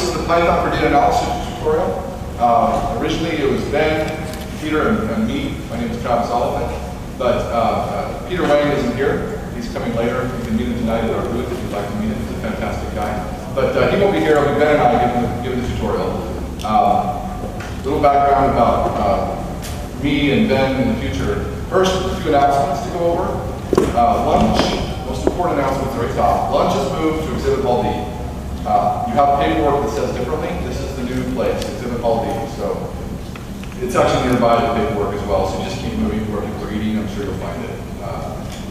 this is the Python for data analysis tutorial. Originally it was Ben, Peter, and me. My name is Travis Oliphant. But Peter Wang isn't here. He's coming later. You can meet him tonight at our booth if you'd like to meet him. He's a fantastic guy. But he won't be here. It'll be Ben and I giving the tutorial. Little background about me and Ben in the future. First, a few announcements to go over. Lunch, most important announcement at the very top. Lunch is moved to Exhibit Hall D. You have paperwork that says differently. This is the new place, Exhibit Hall D. So it's actually nearby the paperwork as well. So just keep moving where people are eating. I'm sure you'll find it.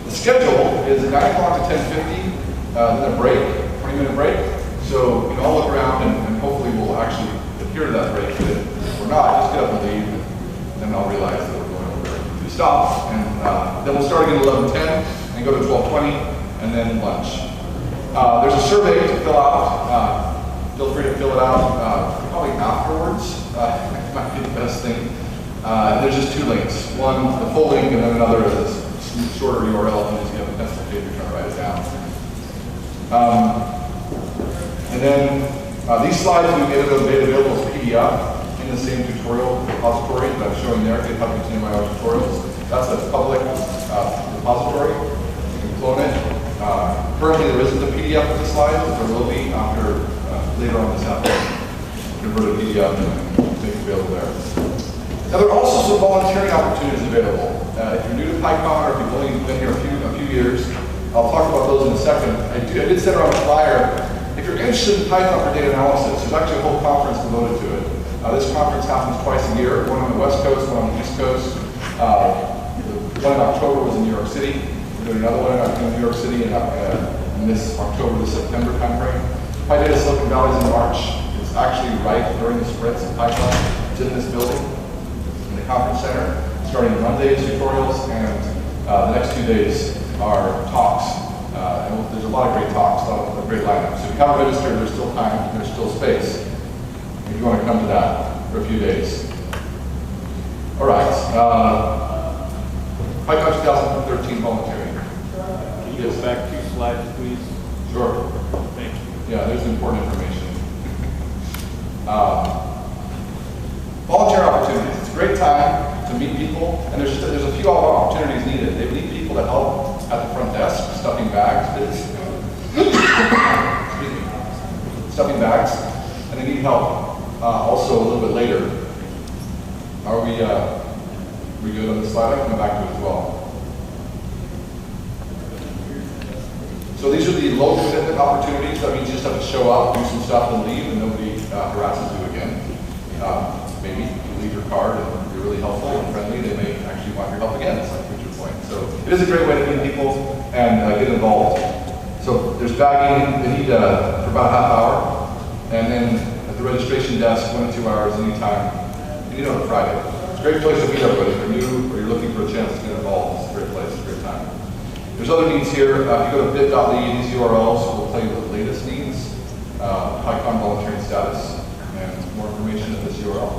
The schedule is 9 o'clock to 10:50. Then a break, 20-minute break. So you can all look around and hopefully we'll actually adhere to that break. But if we're not, just get up and leave, and then I'll realize that we're going over to stop. And then we'll start again at 11:10 and go to 12:20 and then lunch. There's a survey to fill out. Feel free to fill it out probably afterwards. Might be the best thing. There's just two links. One, the full link, and then another is a shorter URL. And just get a pencil paper, you're trying to write it down. And then these slides we made available as PDF in the same tutorial repository that I'm showing there. GitHub Continue My Own Tutorials. That's a public repository. You can clone it. Currently there isn't a PDF of the slides, but there will be after later on this afternoon. Convert a PDF and make it available there. Now there are also some volunteering opportunities available. If you're new to PyCon or if you've only been here a few years, I'll talk about those in a second. I did send around a flyer. If you're interested in Python for data analysis, there's actually a whole conference devoted to it. This conference happens twice a year, one on the West Coast, one on the East Coast. The one in October was in New York City. We're doing another one in New York City in this October to September timeframe. PyData Silicon Valley is in March. It's actually right during the sprints of Python. It's in this building, in the conference center, starting Monday's tutorials, and the next 2 days are talks. And there's a lot of great talks, a lot of great lineups. So if you haven't registered, there's still time, there's still space if you want to come to that for a few days. All right. PyCon 2013 volunteering. Can you go back 2 slides, please? Sure. Thank you. Yeah, there's important information. Volunteer opportunities. It's a great time to meet people, and there's a few opportunities needed. They need people to help at the front desk, stuffing bags. Excuse me. Stuffing bags, and they need help also a little bit later. Are we good on this slide? I can come back to it as well. So these are the low commitment opportunities. That means you just have to show up, do some stuff, and leave, and nobody harasses you again. Maybe you leave your card and you're really helpful and friendly, they may actually want your help again. That's like Richard Point. So it is a great way to meet people and get involved. So there's bagging. They need for about a half hour, and then at the registration desk, 1 to 2 hours anytime. You need on a Friday. It's a great place to meet everybody. If you're new or you're looking for a chance to get involved, it's a great place. It's a great time. There's other needs here. If you go to bit.ly, these URLs will tell you the latest needs, PyCon volunteering status, and more information at this URL.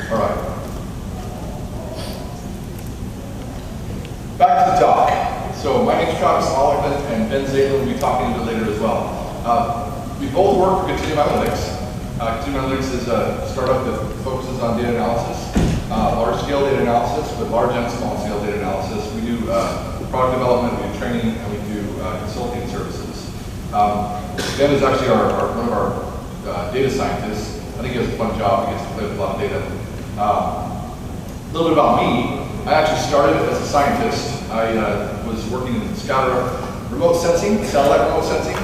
All right. Back to the talk. So my name's Travis Oliphant, and Ben Zaylor will be talking a bit later as well. We both work for Continuum Analytics. Continuum Analytics is a startup that focuses on data analysis. Large-scale data analysis, but large and small-scale data analysis. We do product development, we do training, and we do consulting services. Ben is actually one of our data scientists. I think he has a fun job. He gets to play with a lot of data. A little bit about me. I actually started as a scientist. I was working in remote sensing, satellite remote sensing.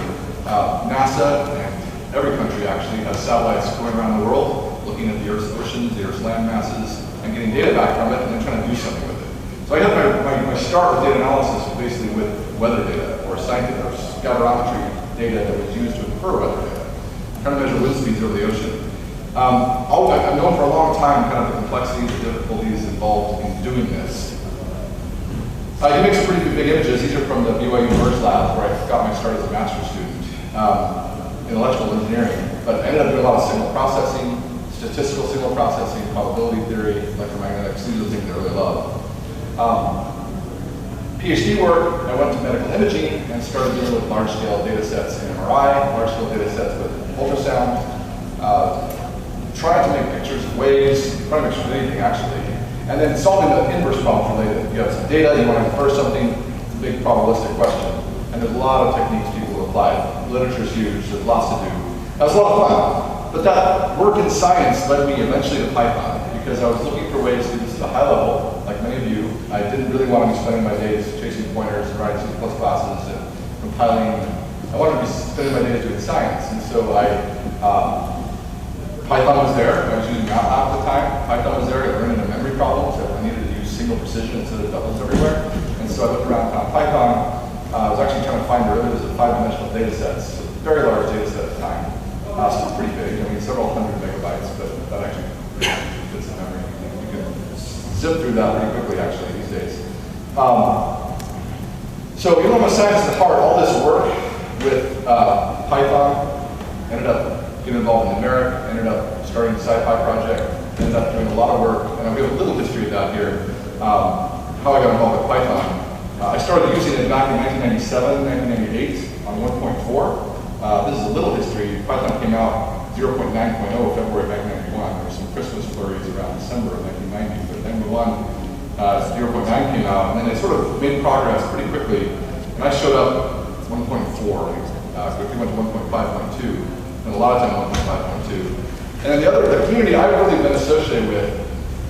NASA and every country actually has satellites going around the world, looking at the Earth's oceans, the Earth's land masses, and getting data back from it, and then trying to do something with it. So I had my start with data analysis was basically with weather data, or scatterometry data that was used to infer weather data, trying to measure wind speeds over the ocean. I've known for a long time kind of the complexities and difficulties involved in doing this. You make some pretty big images. These are from the BYU Merge Lab, where I got my start as a master's student in electrical engineering. But I ended up doing a lot of signal processing, statistical signal processing, probability theory, electromagnetics. These are the things I really love. PhD work, I went to medical imaging and started dealing with large-scale data sets in MRI, large-scale data sets with ultrasound, trying to make pictures of waves, trying to make pictures of anything actually, and then solving the inverse problems related. You have some data, you want to infer something, it's a big probabilistic question, and there's a lot of techniques people apply. Literature's huge, there's lots to do. That was a lot of fun, but that work in science led me eventually to Python, because I was looking for ways to do this at a high level, like many of you. I didn't really want to be spending my days chasing pointers and writing C++ classes and compiling. I wanted to be spending my days doing science, and so Python was there. I was using MATLAB at the time. Python was there. I learned into memory problems. I needed to use single precision instead of doubles everywhere. And so I looked around and found Python. I was actually trying to find derivatives of 5-dimensional data sets. So very large data set at the time. Still pretty big. I mean, several hundred megabytes, but that actually fits in memory. You can zip through that pretty quickly, actually, these days. So even though my science is at heart, all this work with Python ended up getting involved in numeric, ended up starting the SciPy project, ended up doing a lot of work, and we have a little history of that here, how I got involved with Python. I started using it back in 1997, 1998 on 1.4. This is a little history. Python came out 0.9.0 February 1991. There were some Christmas flurries around December of 1990, but then 0.9 came out, and then it sort of made progress pretty quickly. And I showed up 1.4, quickly went to 1.5.2. And a lot of time 1.5.2. And then the community I've really been associated with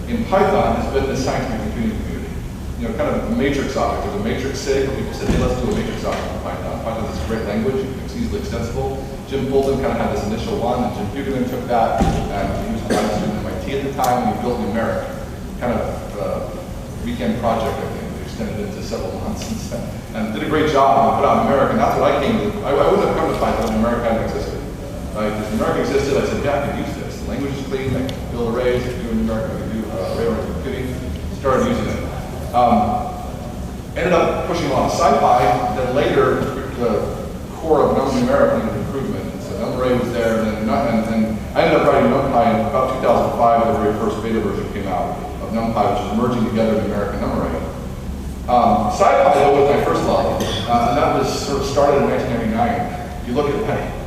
in Python has been the scientific computing community. You know, kind of a matrix object. There's a matrix sig where people said, hey, let's do a matrix object in Python. Python is a great language, it's easily extensible. Jim Fulton kind of had this initial one, and Jim Buchanan took that, and he was a grad student at MIT at the time, and he built numeric, kind of weekend project, I think. Extended into several months since then. And did a great job and put out numeric, and that's what I came to. I wouldn't have come to Python if numeric hadn't existed. Right? If numeric existed, I said, yeah, I can use this. The language is clean, I can build arrays, I can do numeric, I can do array-oriented computing. Started using it. Ended up pushing a lot of SciPy, then later the core of numeric needed improvement. And so NumArray was there, and then I ended up writing NumPy in about 2005, the very first beta version came out of NumPy, which is merging together numeric and NumArray. SciPy, though, was my first love, and that was sort of started in 1999. You look at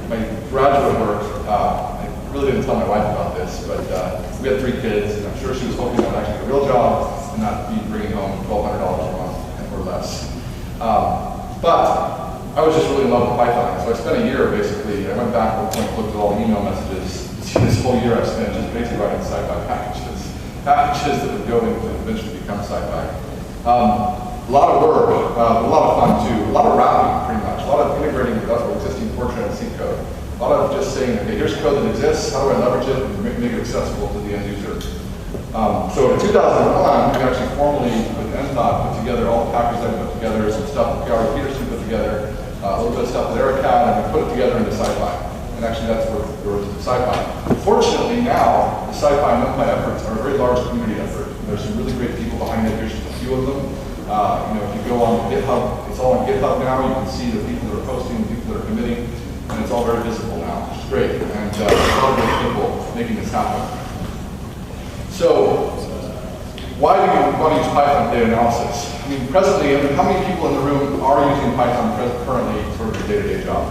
my graduate work, I really didn't tell my wife about this, but we had 3 kids, and I'm sure she was hoping I would actually get a real job and not be bringing home $1,200 a month or less. But I was just really in love with Python, so I spent a year basically. I went back at one point, looked at all the email messages. This whole year I spent just basically writing SciPy packages that would go into eventually become SciPy. A lot of work, a lot of fun too, a lot of wrapping pretty much, a lot of integrating with existing Fortran and C code. A lot of just saying, okay, here's code that exists, how do I leverage it and make it accessible to the end user? So in 2001, we actually formally, with NThought, put together all the packages I put together, some stuff that Gary Peterson put together, a little bit of stuff with EricCAD, and we put it together into SciPy. And actually that's where the origins of SciPy. Fortunately now, the SciPy and NumPy efforts are a very large community effort. There's some really great people behind it, here's just a few of them. You know, if you go on GitHub, it's all on GitHub now. You can see the people that are posting, the people that are committing, and it's all very visible now, which is great. And a lot of great people making this happen. So, why do you want to use Python for data analysis? I mean, presently, how many people in the room are using Python currently sort of a day-to-day job?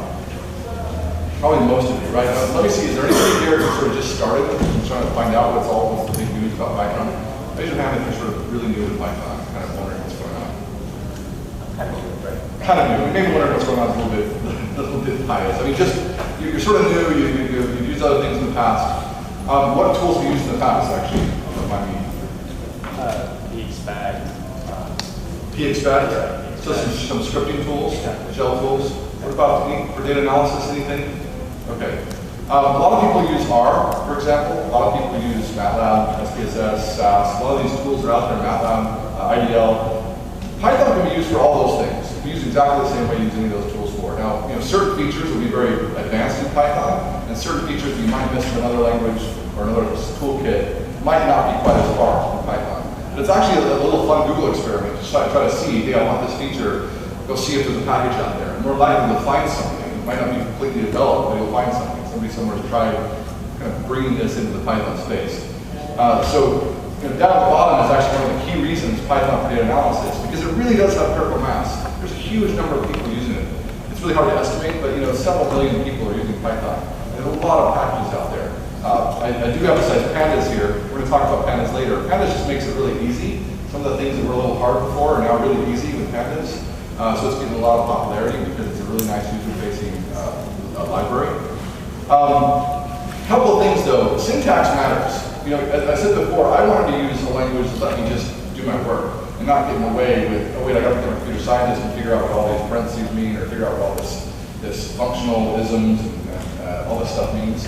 Probably most of you, right? Let me see, is there anybody here who sort of just started and trying to find out what's the big news about Python? Raise your hand if you're sort of really new to Python, kind of wondering what's going on. Kind of new, right? Kind of new. Maybe wondering what's going on is a little bit pious. I mean, just, you're sort of new, you've used other things in the past. What tools have you used in the past, actually? PXPAG. PXPAG? So some scripting tools, shell tools. What about for data analysis, anything? Okay. A lot of people use R, for example. A lot of people use MATLAB, SPSS, SAS. A lot of these tools are out there, MATLAB, IDL. Python can be used for all those things. You can use exactly the same way you use any of those tools for. Now, certain features will be very advanced in Python, and certain features that you might miss in another language or another toolkit might not be quite as far in Python. But it's actually a little fun Google experiment to try to see, hey, I want this feature, go see if there's a package out there. And more likely to find something. It might not be completely developed, but you'll find something. Somebody somewhere has tried kind of bringing this into the Python space. So down at the bottom is actually one of the key reasons Python for data analysis, because because it really does have critical mass. There's a huge number of people using it. It's really hard to estimate, but several million people are using Python. There's a lot of packages out there. I do emphasize pandas here. We're going to talk about pandas later. Pandas just makes it really easy. Some of the things that were a little hard before are now really easy with pandas. So it's getting a lot of popularity because it's a really nice user-facing library. Couple of things though, syntax matters. As I said before, I wanted to use a language that let me just do my work and not get in the way with, oh wait, I got to become a computer scientist and figure out what all these parentheses mean or figure out what all this functional isms and all this stuff means.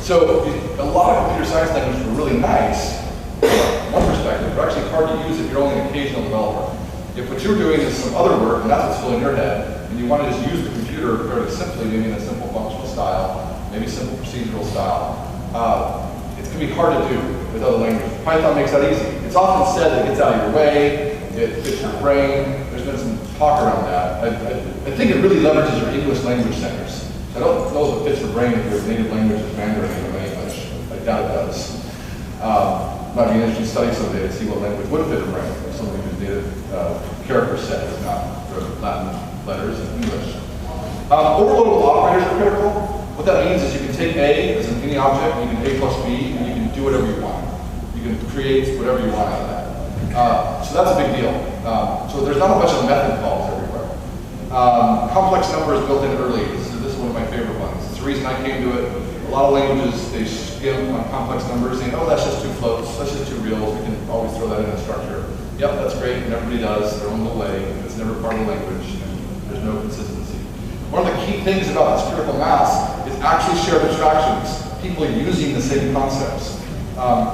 So a lot of computer science languages are really nice from one perspective, but actually hard to use if you're only an occasional developer. If what you're doing is some other work and that's what's filling your head, and you want to just use the computer fairly simply, maybe in a simple functional style, maybe simple procedural style, it's going to be hard to do with other languages. Python makes that easy. It's often said that it gets out of your way, it fits your brain. There's been some talk around that. I think it really leverages your English language centers. I don't know if it fits your brain if your native language is Mandarin or English. I doubt it does. Might be an interesting study someday to see what language would fit your brain if somebody whose native character set is not Latin letters in English. Overloadable operators are critical. What that means is you can take A as any object, and you can A plus B, and you can do whatever you want. You can create whatever you want out of that. So that's a big deal. So there's not a bunch of method calls everywhere. Complex numbers built in early. This is one of my favorite ones. It's the reason I came to it. A lot of languages, they skim on complex numbers, saying, oh, that's just two floats, that's just two reals. We can always throw that in a structure. Yep, that's great, and everybody does their own little way. It's never part of the language, and there's no consistency. One of the key things about this critical mass is actually shared abstractions, people using the same concepts.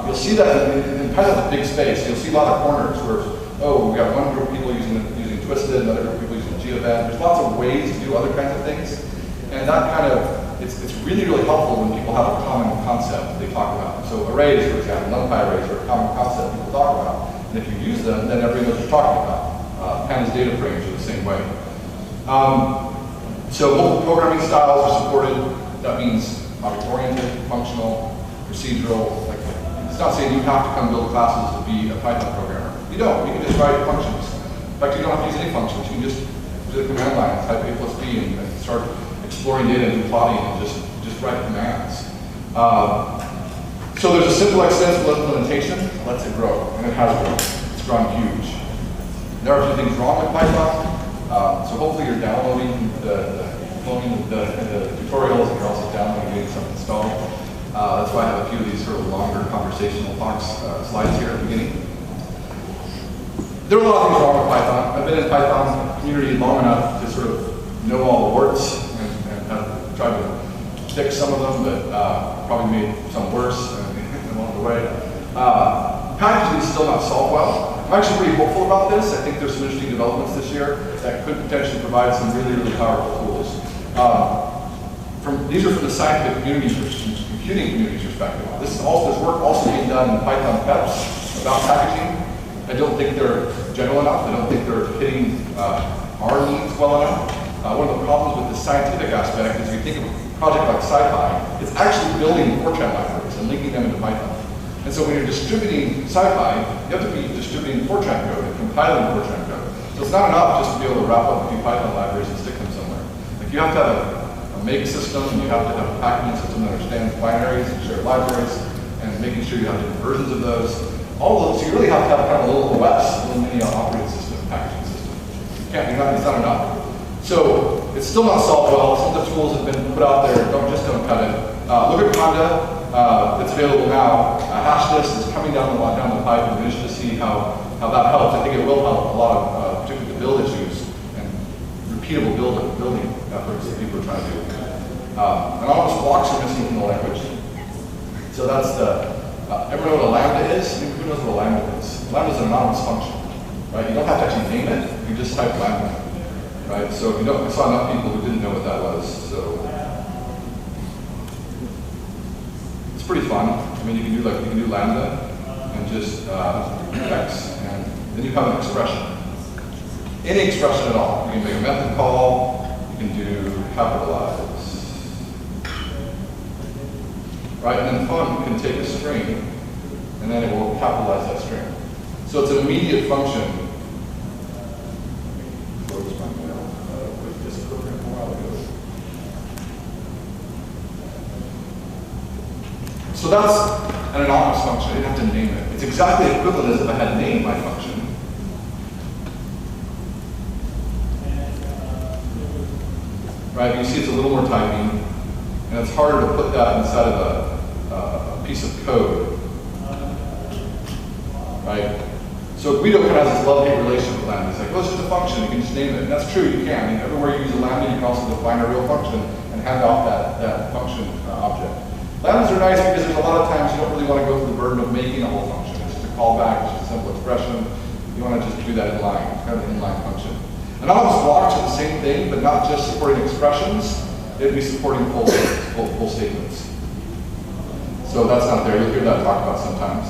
You'll see that in Python's a big space. You'll see a lot of corners where, oh, we've got one group of people using Twisted, another group of people using GeoVent. There's lots of ways to do other kinds of things. And that kind of, it's really, really helpful when people have a common concept they talk about. So arrays, for example, NumPy arrays are a common concept people talk about. And if you use them, then everybody knows what you're talking about. Pandas data frames are the same way. So multiple programming styles are supported. That means object-oriented, functional, procedural. It's not saying you have to come build classes to be a Python programmer. You don't. You can just write functions. In fact, you don't have to use any functions. You can just do the command line, type A plus B, and start exploring data and do plotting, and just write commands. So there's a simple, extensible implementation. Lets it grow, and it has grown. It's grown huge. There are a few things wrong with Python. So hopefully you're downloading the tutorials, and you're also downloading and getting stuff installed. That's why I have a few of these sort of longer conversational talks, slides here at the beginning. There are a lot of things wrong with Python. I've been in Python community long enough to sort of know all the warts and have tried to fix some of them, but probably made some worse along the way. Packaging is still not solved well. I'm actually pretty hopeful about this. I think there's some interesting developments this year that could potentially provide some really, really powerful tools. These are from the scientific community, computing community's perspective. This work also being done in Python PEPs about packaging. I don't think they're general enough. I don't think they're hitting our needs well enough. One of the problems with the scientific aspect is if you think of a project like SciPy, it's actually building Fortran libraries and linking them into Python. And so when you're distributing SciPy, you have to be distributing Fortran code and compiling Fortran code. So it's not enough just to be able to wrap up a few Python libraries and stick them somewhere. Like you have to have a make system, and you have to have a packaging system that understands binaries and shared libraries, and making sure you have different versions of those. All of those, so you really have to have kind of a little OS, a little mini operating system, packaging system. It's not enough. So it's still not solved well. Some of the tools have been put out there, don't cut it. Look at Conda, that's available now. Hashdist is coming down the pipe, and we're interested to see how that helps. I think it will help a lot of, particularly the build issues and repeatable building efforts that people are trying to do. Anonymous blocks are missing from the language. So that's everyone know what a lambda is? Who knows what a lambda is? Lambda is an anonymous function, right? You don't have to actually name it, you just type lambda, right? So I saw enough people who didn't know what that was, so. It's pretty fun. I mean, you can do lambda and just x, and then you have an expression. Any expression at all. You can make a method call, you can do capitalize. Right, and then fun can take a string, and then it will capitalize that string. So it's an immediate function So that's an anonymous function. I didn't have to name it. It's exactly equivalent as if I had named my function. Right, you see it's a little more typing, and it's harder to put that inside of a piece of code. Right? So Guido kind of has this love-hate relationship with Lambda. It's like, well, it's just a function, you can just name it. And that's true, you can. I mean, everywhere you use a Lambda, you can also define a real function and hand off that function object. Lambdas are nice because there's a lot of times you don't really want to go through the burden of making a whole function. It's just a callback, it's just a simple expression. You want to just do that in line. It's kind of an inline function. Anonymous blocks are the same thing, but not just supporting expressions. It'd be supporting full statements. So that's not there. You'll hear that talked about sometimes.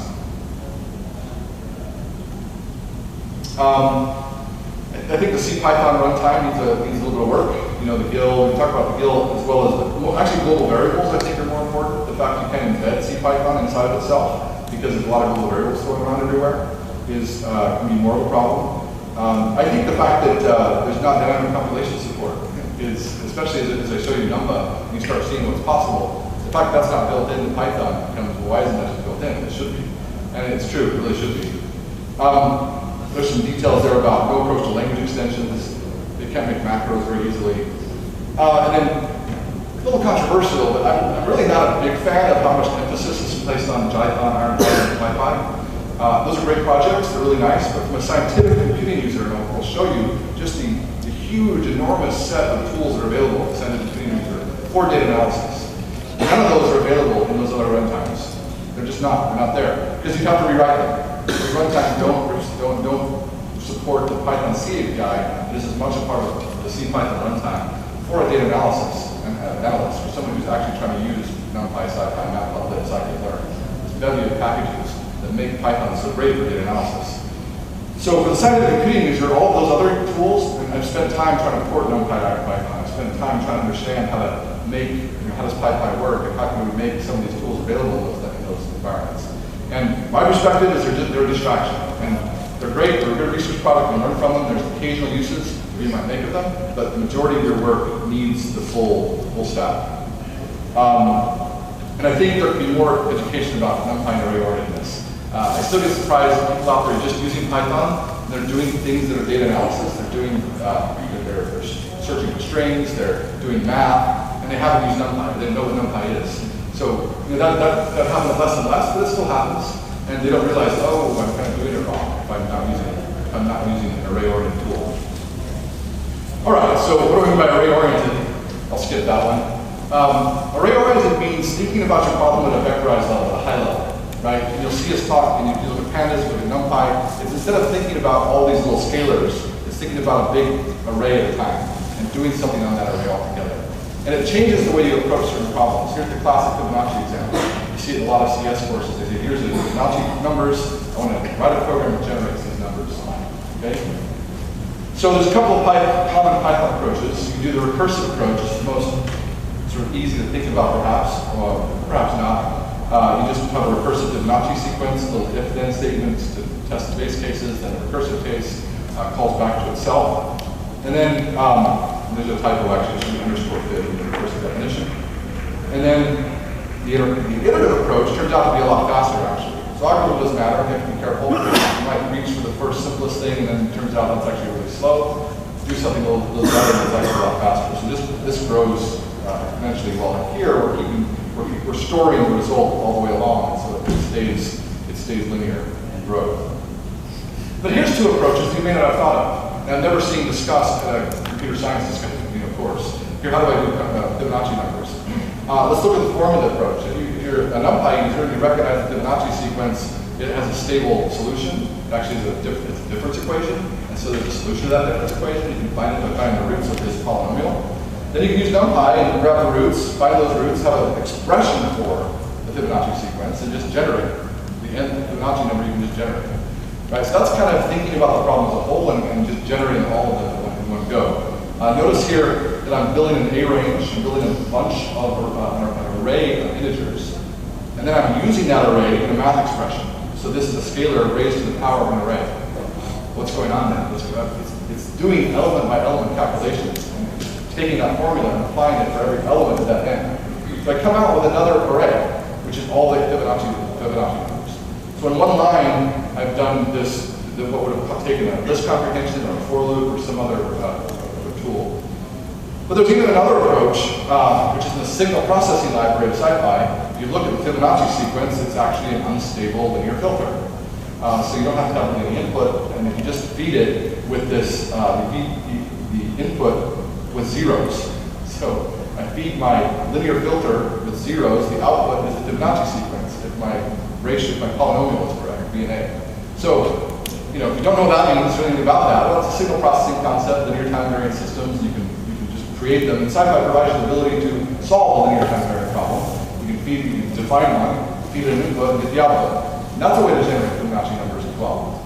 I think the CPython runtime needs a little bit of work. You know, the GIL, we talked about the GIL as well as actually global variables I think are more important. The fact you can embed CPython inside of itself because there's a lot of global variables thrown around everywhere can be more of a problem. I think the fact that there's not dynamic compilation support is, especially as I show you NumPy, and you start seeing what's possible. The fact that that's not built into Python becomes, well, why isn't that just built in? It should be. And it's true, it really should be. There's some details there about no approach to language extensions. They can't make macros very easily. And then, a little controversial, but I'm really not a big fan of how much emphasis is placed on Jython, IronPy, and PyPy. Those are great projects, they're really nice, but from a scientific computing user, and I'll show you just the huge, enormous set of tools that are available to send to the computing user for data analysis. None of those are available in those other runtimes. They're just not, they're not there. Because you have to rewrite them. The runtimes don't support the Python C API. This is much a part of the CPython runtime for a data analysis and analyst, for someone who's actually trying to use NumPy, SciPy, Matplotlib, scikit-learn. This bevy of packages that make Python so great for data analysis. So for the scientific computing user, all of those other tools, and I've spent time trying to port NumPy out of Python. I've spent time trying to understand how to make, how does PyPy work, and how can we make some of these tools available in those environments. And my perspective is they're a distraction. And they're great, they're a good research product, you can learn from them. There's occasional uses that you might make of them, but the majority of your work needs the full stack. And I think there could be more education about NumPy and array-orientedness. I still get surprised when people out there just using Python. They're doing things that are data analysis. They're doing, they're searching for strings. They're doing math, and they haven't used NumPy. They don't know what NumPy is. So that happens less and less, but it still happens. And they don't realize, oh, I'm kind of doing it wrong if I'm not using an array-oriented tool. All right. So what do I mean by array-oriented? I'll skip that one. Array-oriented means thinking about your problem at a vectorized level, at a high level. Right? And you'll see us talk, and you look at pandas, look at NumPy. It's instead of thinking about all these little scalars, it's thinking about a big array at a time and doing something on that array altogether. And it changes the way you approach certain problems. Here's the classic Fibonacci example. You see it in a lot of CS courses. They say, here's the Fibonacci numbers. I want to write a program that generates these numbers. Okay? So there's a couple of common Python approaches. You can do the recursive approach, which is the most sort of easy to think about, perhaps, or perhaps not. You just have a recursive Fibonacci sequence, little if-then statements to test the base cases, then a recursive case calls back to itself. And then there's a typo actually, it should be underscore fib in the recursive definition. And then the iterative approach turns out to be a lot faster actually. So algorithm doesn't matter, you have to be careful. You might reach for the first simplest thing and then it turns out that's actually really slow. Do something a little better and it's actually a lot faster. So this grows exponentially. While here we're storing the result all the way along, so that it stays linear in growth. But here's two approaches you may not have thought of, and I've never seen discussed at a computer science discussion course. Here, how do I do Fibonacci numbers? Let's look at the formula approach. If you're a NumPy user and you recognize the Fibonacci sequence, it has a stable solution. It actually is it's a difference equation, and so there's a solution to that difference equation. You can find it by finding the roots of this polynomial. Then you can use NumPy and grab the roots, find those roots, have an expression for the Fibonacci sequence, and just generate the Fibonacci number you can just generate. Right, so that's kind of thinking about the problem as a whole and just generating all of them in one go. Notice here that I'm building an A range, I'm building a bunch of an array of integers, and then I'm using that array in a math expression. So this is a scalar raised to the power of an array. What's going on then? It's doing element by element calculations. Taking that formula and applying it for every element of that n. So I come out with another array. which is all the Fibonacci numbers. So in one line, I've done this, what would have taken a list comprehension or a for loop or some other tool. But there's even another approach, which is in the signal processing library of SciPy. If you look at the Fibonacci sequence, it's actually an unstable linear filter. So you don't have to have any input, and if you just feed it with this, you feed the input with zeros. So I feed my linear filter with zeros, the output is a Fibonacci sequence if my ratio, if my polynomial is correct, B and A. So, if you don't know what that means or anything about that, well, it's a signal processing concept, linear time variant systems. You can just create them. And SciPy provides you the ability to solve a linear time variant problem. You can define one, feed it an input, and get the output. And that's a way to generate Fibonacci numbers as well.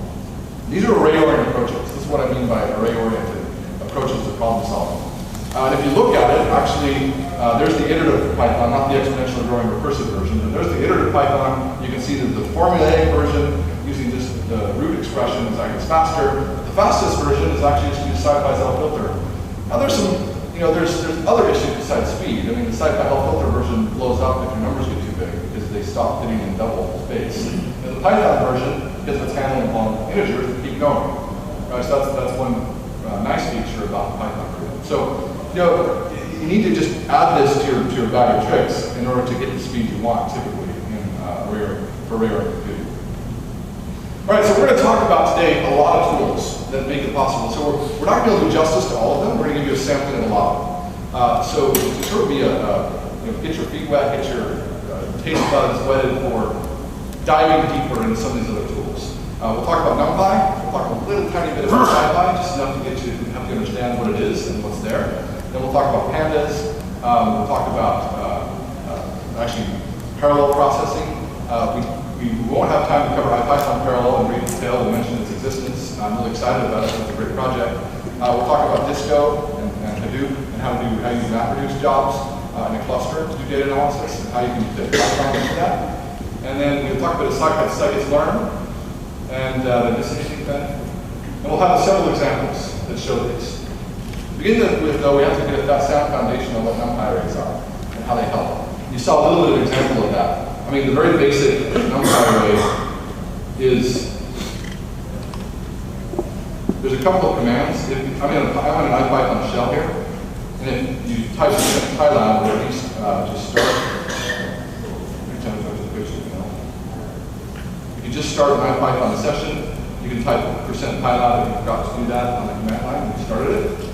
These are array-oriented approaches. This is what I mean by array-oriented approaches to problem solving. And if you look at it, actually, there's the iterative Python, not the exponentially growing recursive version, but there's the iterative Python. You can see that the formulaic version, using just the root expression, is I guess faster. The fastest version is actually just use SciPy's L filter. Now there's some, there's other issues besides speed. I mean, the SciPy L filter version blows up if your numbers get too big because they stop fitting in double space. And the Python version, because it's handling long integers, will keep going. Right, so that's one nice feature about the Python version. So, you need to just add this to your bag of tricks in order to get the speed you want, typically, for array-oriented computing. All right, so we're going to talk about today a lot of tools that make it possible. So we're not going to do justice to all of them. We're going to give you a sampling of a lot of them. So to sort of be get your feet wet, get your taste buds wetted for diving deeper into some of these other tools. We'll talk about NumPy. We'll talk a little tiny bit about SciPy, just enough to help you understand what it is and what's there. Then we'll talk about pandas. We'll talk about actually parallel processing. We won't have time to cover IPython parallel in great detail. We'll mention its existence. I'm really excited about it. It's a great project. We'll talk about Disco and Hadoop and how you use MapReduce jobs in a cluster to do data analysis and how you can fit Python into that. And then we'll talk about scikit-learn and the decisioning thing. And we'll have several examples that show this. To begin with, though, we have to get that sound foundation on what NumPy arrays are and how they help. You saw a little bit of an example of that. I mean, the very basic NumPy array is, there's a couple of commands. I'm on an IPython shell here, and if you type Pylab, or at least just start, if you just start an IPython session, you can type %Pylab if you forgot to do that on the command line when you started it.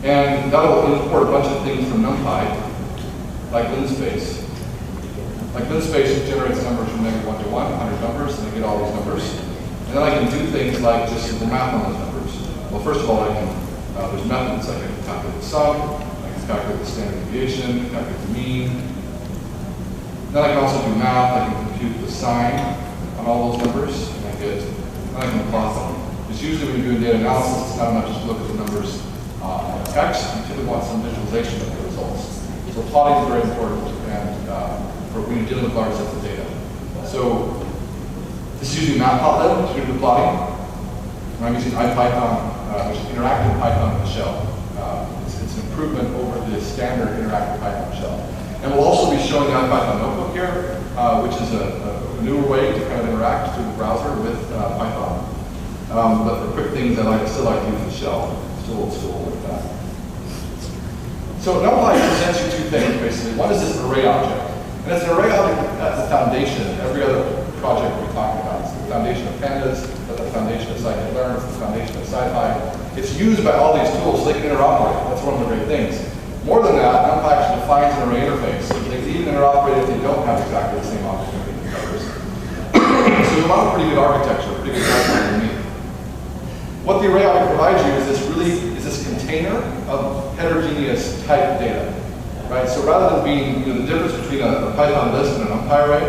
And that'll import a bunch of things from NumPy, like linspace. Like linspace generates numbers from -1 to 1, 100 numbers, and I get all these numbers. And then I can do things like just simple math on those numbers. Well, first of all, there's methods. I can calculate the sum, I can calculate the standard deviation, calculate the mean. Then I can also do math. I can compute the sign on all those numbers, and I can plot them. It's usually when you're doing data analysis, it's not enough just to look at the numbers text. You typically want some visualization of the results. So plotting is very important, and for when you're dealing with large sets of data. So this is using Matplotlib to do the plotting. And I'm using IPython, which is interactive Python in the shell. It's an improvement over the standard interactive Python shell. And we'll also be showing the IPython notebook here, which is a newer way to kind of interact through the browser with Python. But for quick things, I still like to use the shell. Still old school with that. So NumPy presents you two things, basically. One is this array object. And it's an array object that's the foundation of every other project we're talking about. It's the foundation of pandas, it's the foundation of scikit-learn, it's the foundation of SciPy. It's used by all these tools so they can interoperate. That's one of the great things. More than that, NumPy actually defines an array interface. So they can even interoperate if they don't have exactly the same object underneath the covers. So there's a lot of pretty good architecture, pretty good architecture underneath. What the array object provides you is this container of heterogeneous type data, right? So rather than being, the difference between a Python list and an NumPy array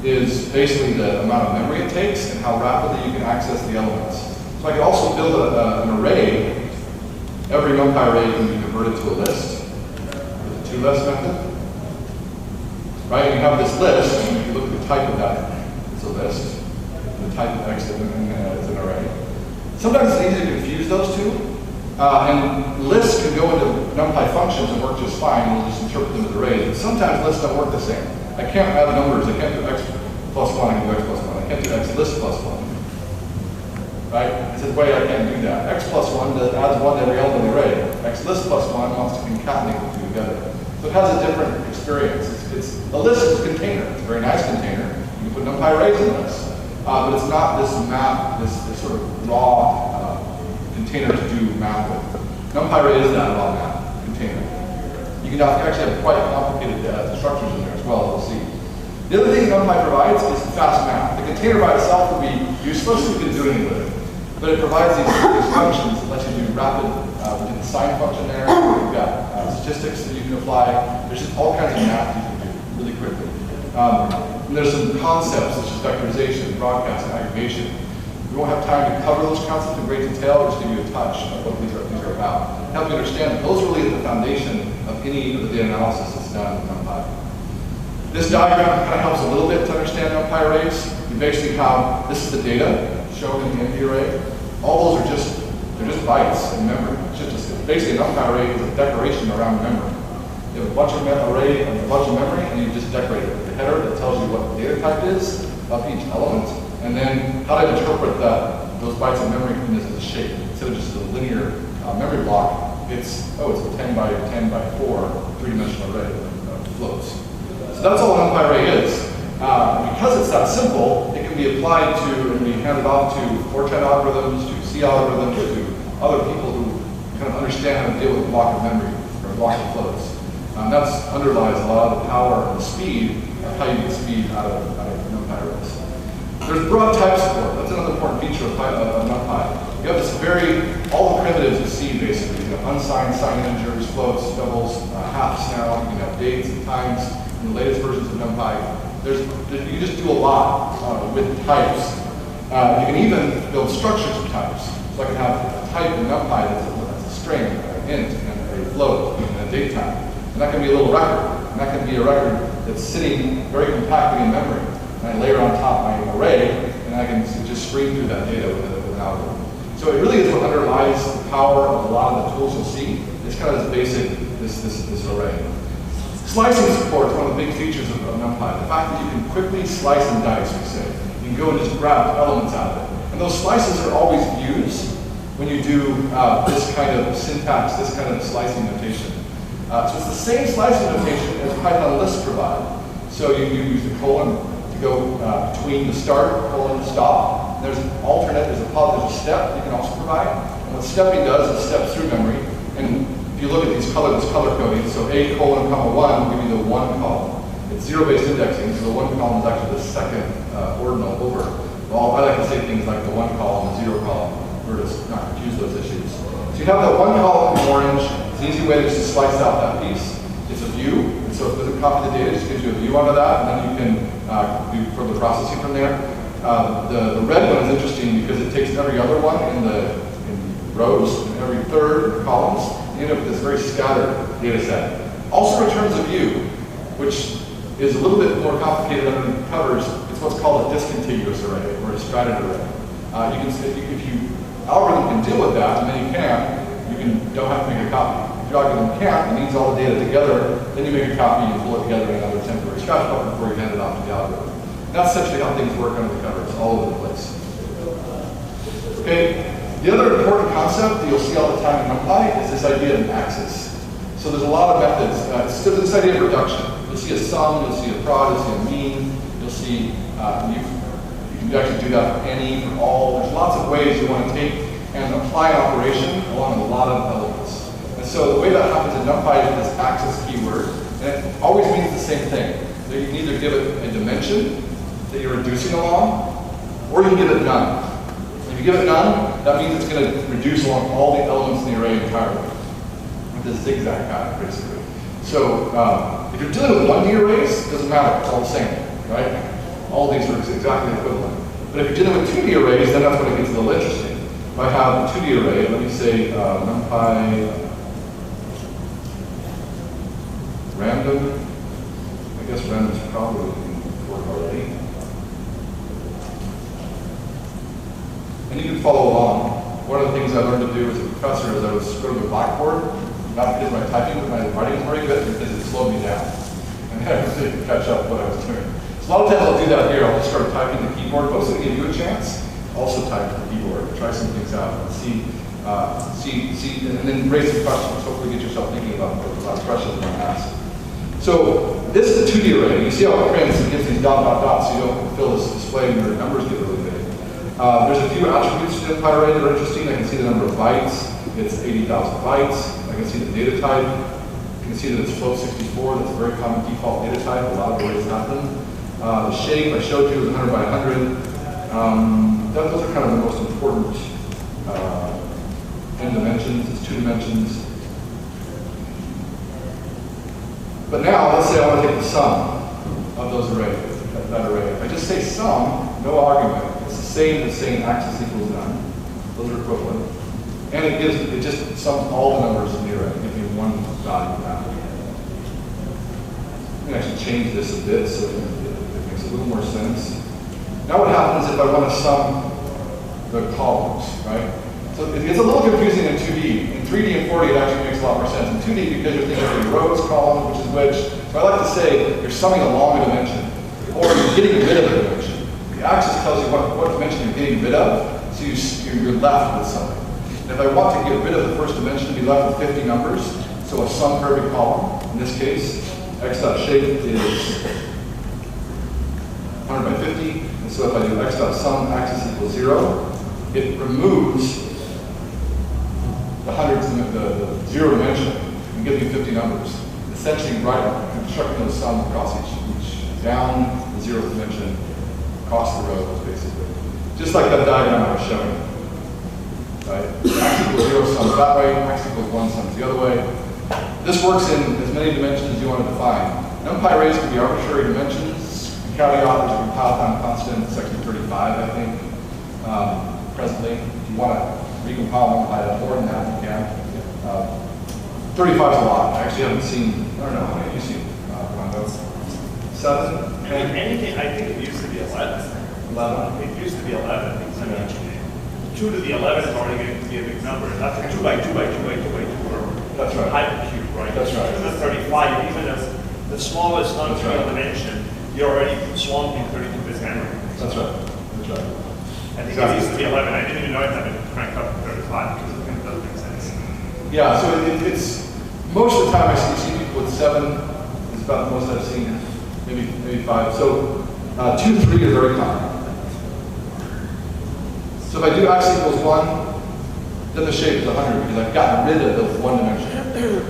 is basically the amount of memory it takes and how rapidly you can access the elements. So I can also build an array. Every NumPy array can be converted to a list with the toList method, right? And you have this list, and if you look at the type of that, it's a list. The type of X is an array. Sometimes it's easy to confuse those two. And lists can go into NumPy functions and work just fine, and we'll just interpret them as arrays. But sometimes lists don't work the same. I can't add numbers. I can't do x plus 1, I can do x plus 1. I can't do x list plus 1. Right? It's a way I can't do that. X plus 1 adds 1 to every element of the array. X list plus 1 wants to concatenate the two together. So it has a different experience. A list is a container. It's a very nice container. You can put NumPy arrays in this. But it's not this map, this sort of raw container to do math with. NumPy array is that raw map container. You can actually have quite complicated structures in there as well, we'll see. The other thing NumPy provides is fast math. The container by itself would be useless if you couldn't do anything with it. But it provides these functions that let you do rapid, we did the sign function there, we've got statistics that you can apply. There's just all kinds of math you can do really quickly. And there's some concepts such as vectorization, broadcast, and aggregation. We won't have time to cover those concepts in great detail. I'll just give you a touch of what these are about. Help you understand that those are really at the foundation of any of the data analysis that's done in NumPy. This diagram kind of helps a little bit to understand NumPy arrays. You basically have, this is the data shown in the NP array. All those are just bytes in memory. It's basically an NumPy array is a decoration around memory. You have a bunch of array and a bunch of memory, and you just decorate it with the header that tells you what the data type is of each element, and then how to interpret those bytes of memory in this as a shape. Instead of just a linear memory block, it's a 10 by 10 by 4 three-dimensional array of floats. So that's all an NumPy array is. Because it's that simple, it can be applied to and be handed off to Fortran algorithms, to C algorithms, to other people who kind of understand how to deal with a block of memory or a block of floats. That underlies a lot of the power and the speed of how you get speed out of NumPy arrays. There's broad type support. That's another important feature of NumPy. You have this all the primitives you see basically. You have unsigned, signed integers, floats, doubles, halves now. You can have dates and times in the latest versions of NumPy. You just do a lot with types. You can even build structures of types. So I can have a type in NumPy that's a string, an int, and a float, and a date time. And that can be a little record. And that can be a record that's sitting very compactly in memory. And I layer on top my array, and I can just stream through that data with an algorithm. So it really is what underlies the power of a lot of the tools you'll see. It's kind of this basic, this array. Slicing support is one of the big features of NumPy. The fact that you can quickly slice and dice, we say. You can go and just grab elements out of it. And those slices are always used when you do this kind of syntax, this kind of slicing notation. So it's the same slicing notation as Python lists provide. So you use the colon to go between the start, colon, and stop. And there's an alternate, there's a step you can also provide. And what stepping does is steps through memory. And if you look at this color coding, so A:1 will give you the 1 column. It's zero-based indexing, so the 1 column is actually the second ordinal over. Well, I like to say things like the 1 column and 0 column, or to not confuse those issues. So you have that 1 column in orange. It's an easy way to just slice out that piece. It's a view, and so it doesn't copy the data, it just gives you a view onto that, and then you can do further processing from there. The red one is interesting because it takes every other one in rows, and every third in columns. You end up with this very scattered data set. Also returns a view, which is a little bit more complicated under the covers. It's what's called a discontiguous array, or a stratted array. If your algorithm can deal with that, and then you don't have to make a copy. If your algorithm can't, it needs all the data together, then you make a copy and pull it together in another temporary scratch buffer before you hand it off to the algorithm. And that's essentially how things work under the covers, all over the place. Okay. The other important concept that you'll see all the time in NumPy is this idea of an axis. So there's a lot of methods. So this idea of reduction. You'll see a sum, you'll see a prod, you'll see a mean, you'll see, you can actually do that for any, for all. There's lots of ways you want to take and apply an operation along a lot of elements. And so the way that happens in NumPy is this axis keyword, and it always means the same thing. So you can either give it a dimension that you're reducing along, or you can give it none. If you give it none, that means it's going to reduce along all the elements in the array entirely. With this zigzag pattern, basically. So if you're dealing with 1D arrays, it doesn't matter, it's all the same, right? All of these are exactly equivalent. But if you're dealing with 2D arrays, then that's when it gets a little interesting. If I have a 2D array, let me say NumPy random. I guess random is probably work already. And you can follow along. One of the things I learned to do is professor as I was going to the blackboard, not because my typing, my writing was very good, because it slowed me down. And I had to catch up what I was doing. So a lot of times I'll do that here. I'll just start typing the keyboard, mostly to give you a chance. Also type the keyboard, try some things out, and see, and then raise some questions. Hopefully get yourself thinking about the questions you want to ask. So this is the 2D array. You see how it prints and gives these dot, dot, dots so you don't fill this display and your numbers get really big. There's a few attributes to the NumPy array that are interesting. I can see the number of bytes. It's 80,000 bytes. I can see the data type. You can see that it's float 64. That's a very common default data type. A lot of arrays have them. The shape I showed you is 100 by 100. Those are kind of the most important n dimensions. It's 2 dimensions. But now, let's say I want to take the sum of those arrays, that array. If I just say sum, no argument. It's the same as saying axis equals none. Those are equivalent. And it just sums all the numbers in the array, give me one value now. I can actually change this a bit so it makes a little more sense. Now what happens if I want to sum the columns, right? So it gets a little confusing in 2D. In 3D and 4D, it actually makes a lot more sense. In 2D, because you're thinking of rows, columns, which is which. So I like to say you're summing along a dimension, or you're getting rid of a dimension. The axis tells you what dimension you're getting rid of, so you're left with something. And if I want to get rid of the first dimension to be left with 50 numbers, so a sum for every column, in this case, x.shape is 100 by 50, and so if I do x.sum axis equals 0, it removes the hundreds, the 0 dimension, and gives me 50 numbers. Essentially, constructing those sums across each down the 0th dimension, across the rows, basically. Just like that diagram I was showing. Right? X equals 0 sums that way, x equals 1 sums the other way. This works in as many dimensions as you want to define. NumPy arrays can be arbitrary dimensions. Caveat, there's a compile time constant, section 35, I think, presently. If you want to recompile NumPy to more than that, you can. 35 is a lot. I actually haven't seen, I don't know, how many have you seen, Rondo? 7? Anything, I think it used to be 11. 11. It used to be 11. I mean, 2 to the 11 is already going to be a big number. That's a 2 by 2 by 2 by 2 by 2 or That's right. hypercube, right? That's right. So the 35, even as the smallest non-trivial dimension, you're already swamping 32-bit memory. That's right. That's right. I think it used to be 11. I didn't even know it had been cranked up to 35 because I think it does make sense. Yeah, so it's most of the time I see people with 7. It's about the most I've seen, maybe 5. So 2, 3 is very common. So if I do x equals 1, then the shape is 100 because I've gotten rid of the 1 dimension.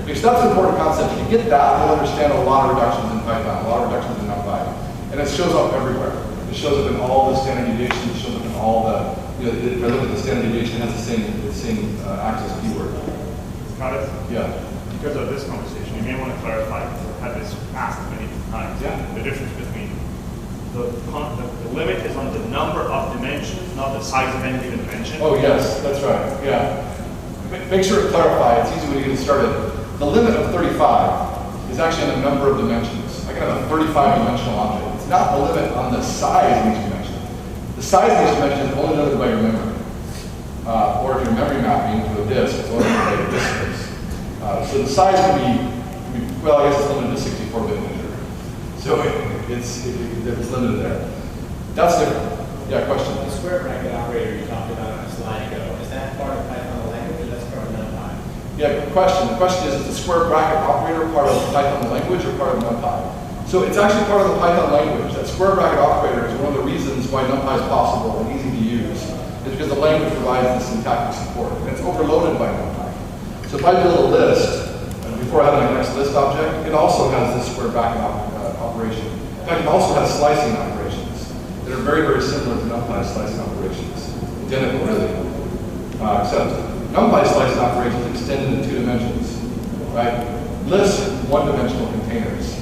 Because that's an important concept. If you get that, you'll understand a lot of reductions in Python, a lot of reductions in NumPy. And it shows up everywhere. It shows up in all the standard deviations. It shows up in all the, if I look at the standard deviation, it has the same axis keyword. Got it? Yeah. Because of this conversation, you may want to clarify, because I've had this asked many times, the difference between the limit is on the number of dimensions, not the size of any given dimension. Oh yes, that's right, yeah. Make sure to clarify, it's easy when you get started. The limit of 35 is actually on the number of dimensions. I can have a 35-dimensional object. It's not the limit on the size of each dimension. The size of each dimension is only limited by your memory. Or if you're memory mapping to a disk, it's only limited by your disk space. So the size can be, well, I guess it's limited to 64-bit integer. So it's limited there. That's different. Yeah, question? The square bracket operator you talked about on a slide ago, is that part of Python language or that's part of NumPy? Yeah, good question. The question is the square bracket operator part of Python language or part of NumPy? So it's actually part of the Python language. That square bracket operator is one of the reasons why NumPy is possible and easy to use. It's because the language provides the syntactic support, and it's overloaded by NumPy. So if I build a list, before I have my next list object, it also has this square bracket operation. In fact, it also has slicing operations that are very, very similar to NumPy's slicing operations. Identical, really. Except NumPy's slicing operations extend into 2 dimensions, right? Lists are 1-dimensional containers.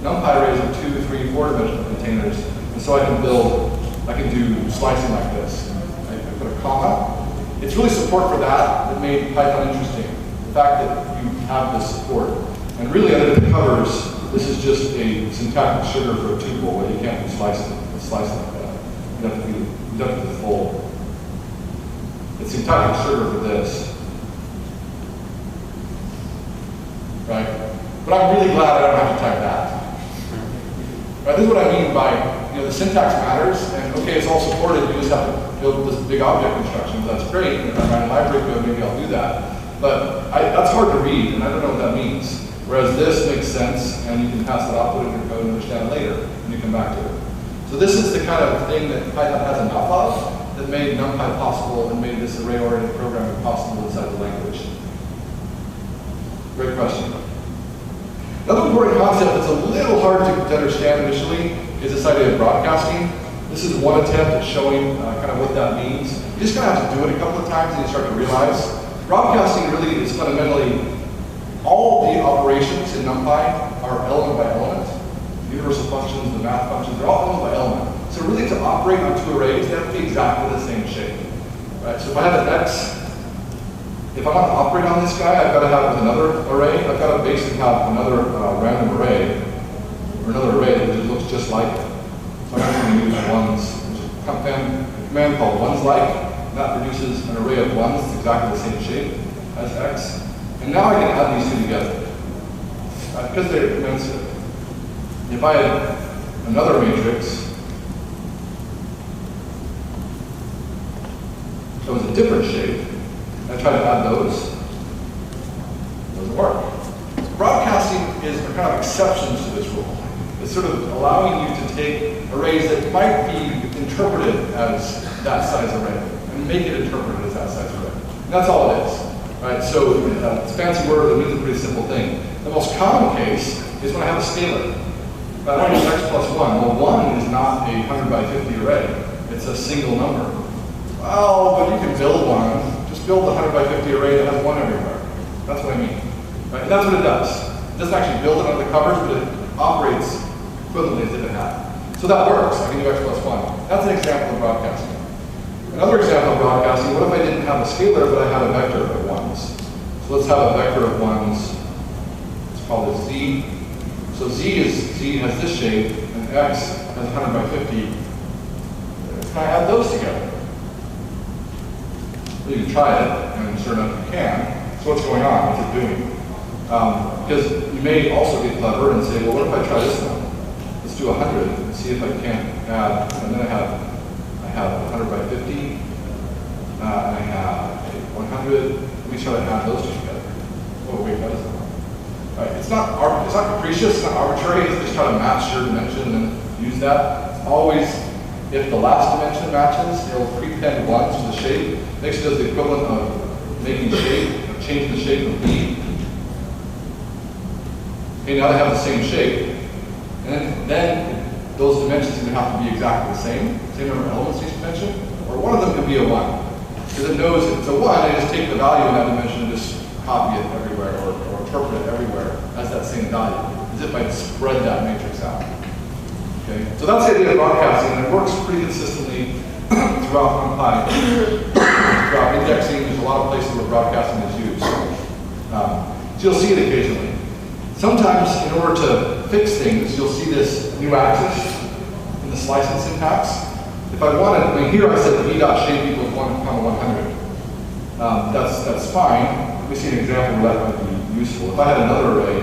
NumPy arrays are 2, 3, 4-dimensional containers, and so I can do slicing like this. I put a comma. It's really support for that made Python interesting. The fact that you have this support. And really under the covers, this is just a syntactic sugar for a tuple where you can't do slicing like that. You have to do the full. It's syntactic sugar for this. right? But I'm really glad I don't have to type that. Right, this is what I mean by, the syntax matters, and okay, it's all supported, you just have to build this big object construction, that's great, and if I write a library code, maybe I'll do that. But that's hard to read, and I don't know what that means. Whereas this makes sense, and you can pass that output in your code and understand it later when you come back to it. So this is the kind of thing that Python has enough of that made NumPy possible and made this array-oriented programming possible inside the language. Great question. Another important concept that's a little hard to understand initially is this idea of broadcasting. This is one attempt at showing kind of what that means. You just kind of have to do it a couple of times and you start to realize broadcasting really is fundamentally all the operations in NumPy are element by element. The universal functions, the math functions, they're all element by element. So really to operate on two arrays, they have to be exactly the same shape. Right? So if I have an X, if I want to operate on this guy, I've got to have with another array, I've got to basically have another random array, or another array that looks just like it. So I'm going to use ones. There's a command called oneslike. That produces an array of ones that's exactly the same shape as X. And now I can add these two together. Because they're commensurate. If I had another matrix that was a different shape, and I try to add those, it doesn't work. So broadcasting is a kind of exceptions to this rule. It's sort of allowing you to take arrays that might be interpreted as that size array and make it interpreted as that size array. And that's all it is. Right? So it's a fancy word that means a pretty simple thing. The most common case is when I have a scalar. If I want to use x plus 1, well 1 is not a 100 by 50 array. It's a single number. Well, but you can build one. Just build the 100 by 50 array that has 1 everywhere. That's what I mean. Right? And that's what it does. It doesn't actually build it under the covers, but it operates equivalently as if it had. So that works. I can do x plus 1. That's an example of broadcasting. Another example of broadcasting, what if I didn't have a scalar, but I had a vector of 1s? So let's have a vector of 1s. Let's call this z. So z has this shape, and x has 100 by 50. Can I add those together? Well, you can try it, and sure enough you can. So what's going on? What's it doing? Because you may also get clever and say, well, what if I try this one? Let's do 100 and see if I can't add, and then I have 100 by 50, and I have 100. Let me try to add those two together. Oh wait, that doesn't work. Right, it's not capricious, it's not arbitrary. It's just trying to match your dimension and use that. It's always, if the last dimension matches, it'll prepend 1 to the shape. Next does the equivalent of making shape, of changing the shape of B. Okay, now they have the same shape, and then those dimensions are going to have to be exactly the same number of elements each dimension, or one of them could be a 1. Because it knows if it's a 1, I just take the value in that dimension and just copy it everywhere, or interpret it everywhere as that same value, as if I'd spread that matrix out. Okay, so that's the idea of broadcasting, and it works pretty consistently throughout NumPy. Throughout indexing, there's a lot of places where broadcasting is used. So you'll see it occasionally. Sometimes, in order to fix things, you'll see this new axis in the slicing syntax. If I wanted, here I said v dot shape equals 1,100. That's fine. Let me see an example where that might be useful. If I had another array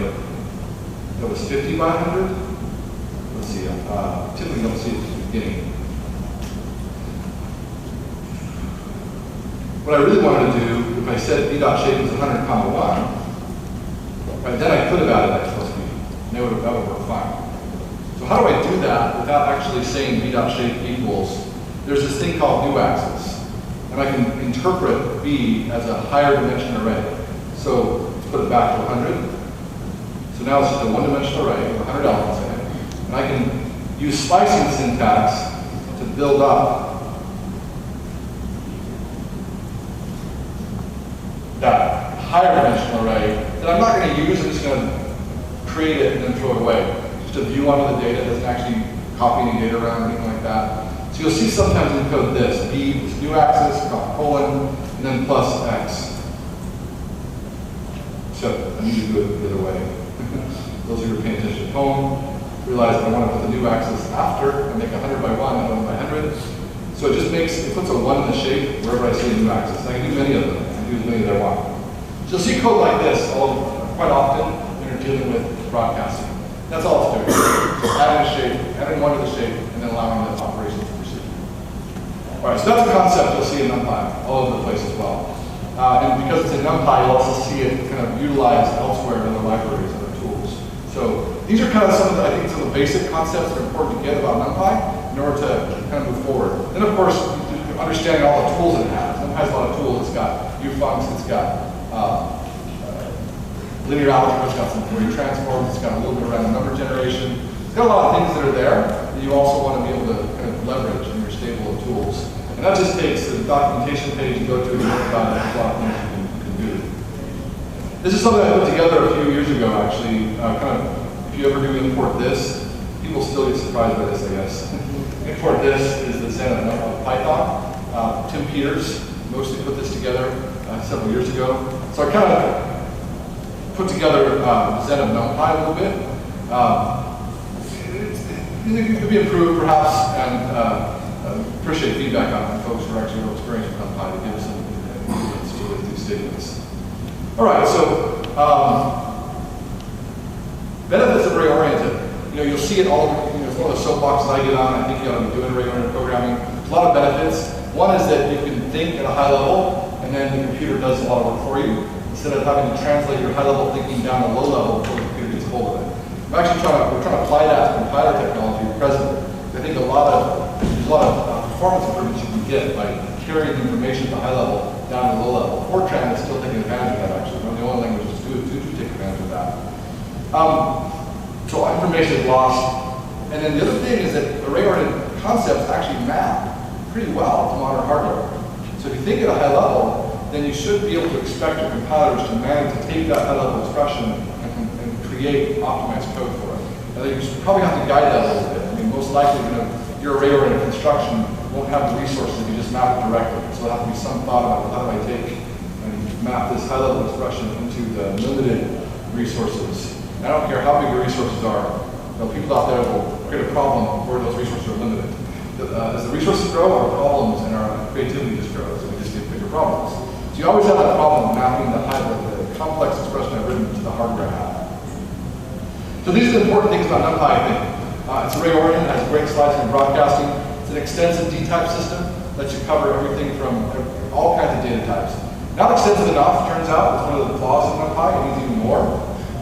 that was 50 by 100, let's see. Typically, don't see it at the beginning. What I really wanted to do, if I said v dot shape is 100, 1, right, then I could have added x plus b, and that would work fine. So how do I do that without actually saying v dot shape equals? There's this thing called new axis, and I can interpret b as a higher dimension array. So let's put it back to 100. So now it's just a one-dimensional array with 100 elements in it, and I can use slicing syntax to build up that higher dimensional array that I'm not going to use. I'm just going to create it and then throw it away. Just a view onto the data. It doesn't actually copy any data around or anything like that. So you'll see sometimes in code this, b is new axis, colon, and then plus x. So I need to do it the other way. Those who are paying attention at home realize I want to put the new axis after and make 100 by 1 and 1 by 100. So it puts a 1 in the shape wherever I see a new axis. I can do many of them. I can do as many as I want. So you'll see code like this quite often. you're dealing with broadcasting. That's all it's doing. Just adding a shape, adding one to the shape, and then allowing the operations to proceed. All right, so that's a concept you'll see in NumPy all over the place as well. And because it's in NumPy, you'll also see it kind of utilized elsewhere in other libraries and other tools. So these are kind of some of the, I think, some of the basic concepts that are important to get about NumPy in order to kind of move forward. Then, of course, understanding all the tools that it has. NumPy has a lot of tools. It's got ufuncs, it's got linear algebra, it's got some Fourier transforms, it's got a little bit of random number generation. It's got a lot of things that are there that you also want to be able to kind of leverage in your stable of tools. And that just takes the documentation page you go to and look about it. There's a lot of things you can do. This is something I put together a few years ago, actually. If you ever do import this, people still get surprised by this, I guess. Import this is the Zen of Python. Tim Peters mostly put this together several years ago. So I kind of put together Zen of NumPy a little bit. It could be improved, perhaps, and appreciate feedback on folks who are actually real experienced with NumPy to give us some improvements to these statements. All right, so benefits of array-oriented. You'll see it all over. It's one of the soapboxes I get on. I think you ought to be doing array-oriented programming. There's a lot of benefits. One is that you can think at a high level, and then the computer does a lot of work for you, instead of having to translate your high-level thinking down to low level before the computer gets hold of it. We're trying to apply that to compiler technology presently. I think there's a lot of performance improvements you can get by carrying the information at the high level down to low level. Fortran is still taking advantage of that, actually. One of the only languages to take advantage of that. So information is lost. And then the other thing is that array-oriented concepts actually map pretty well to modern hardware. So if you think at a high level, then you should be able to expect your compilers to manage to take that high-level expression and create optimized code for it. Now, you probably have to guide that a little bit. I mean, most likely, your array-oriented construction won't have the resources if you just map it directly. So there'll have to be some thought about how do I take and map this high-level expression into the limited resources. And I don't care how big your resources are. People out there will create a problem where those resources are limited. As the resources grow, our problems and our creativity just grows, and we just get bigger problems. So you always have that problem of mapping the complex expression I've written to the hardware I have. So these are the important things about NumPy, I think. It's array-oriented, has great slicing and broadcasting. It's an extensive D-type system that lets you cover everything from all kinds of data types. Not extensive enough, turns out. It's one of the flaws of NumPy. It needs even more.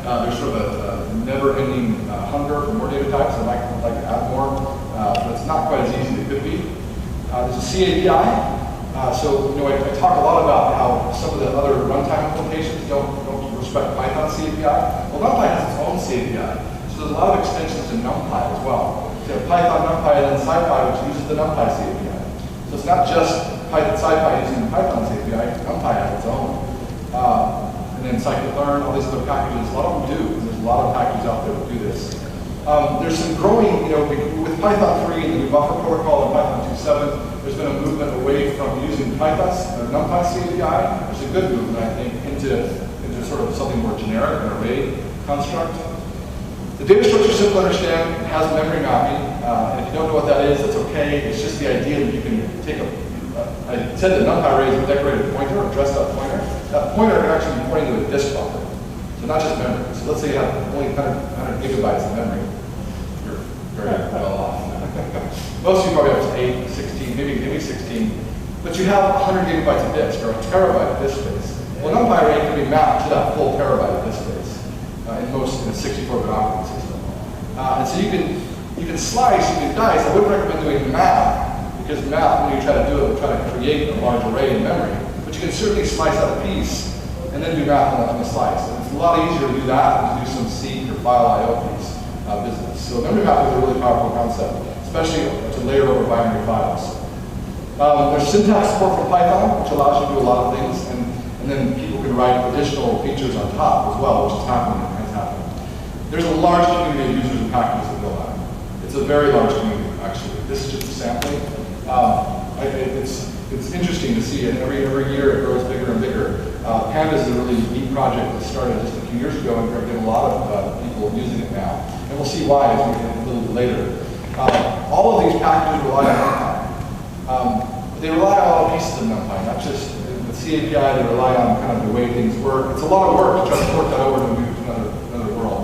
There's sort of a never-ending hunger for more data types. I'd like to add more, but it's not quite as easy as it could be. There's a C API. So I talk a lot about how some of the other runtime implementations don't respect Python C API. Well, NumPy has its own C API. So there's a lot of extensions to NumPy as well. So you have Python NumPy and then SciPy, which uses the NumPy C API. So it's not just Python SciPy using the Python C API. NumPy has its own. And then scikit-learn, all these other packages, a lot of them do. There's a lot of packages out there that do this. There's some growing, with Python 3 and the new buffer protocol and Python 2.7, there's been a movement away from using Python or NumPy C API. There's a good movement, I think, into sort of something more generic, an array construct. The data structure is simple to understand. It has memory mapping. And if you don't know what that is, that's okay. It's just the idea that you can take I said that NumPy array is a decorated pointer, a dressed up pointer. That pointer can actually be pointing to a disk buffer. So not just memory. So let's say you have only 100 gigabytes of memory. You're very well off. Most of you probably have 8, 16, maybe 16. But you have 100 gigabytes of disk or a terabyte of disk space. Well, NumPy array can be mapped to that full terabyte of disk space in a 64-bit operating system. And so you can slice, you can dice. I wouldn't recommend doing math, because math, when you try to do it, will try to create a large array in memory. But you can certainly slice out a piece and then do math on the slice. And it's a lot easier to do that than to do some seek or file I/O piece business. So memory mapping is a really powerful concept, especially to layer over binary files. There's syntax support for Python, which allows you to do a lot of things, and then people can write additional features on top as well, which is happening and has happened. There's a large community of users and packages that build out. It's a very large community, actually. This is just a sampling. It's interesting to see, and every year it grows bigger and bigger. Pandas is a really neat project that started just a few years ago, and we're getting a lot of people using it now. And we'll see why as we get a little bit later. All of these packages rely on NumPy. They rely on all pieces of NumPy, not just the C API. They rely on kind of the way things work. It's a lot of work to try to port that over to another world.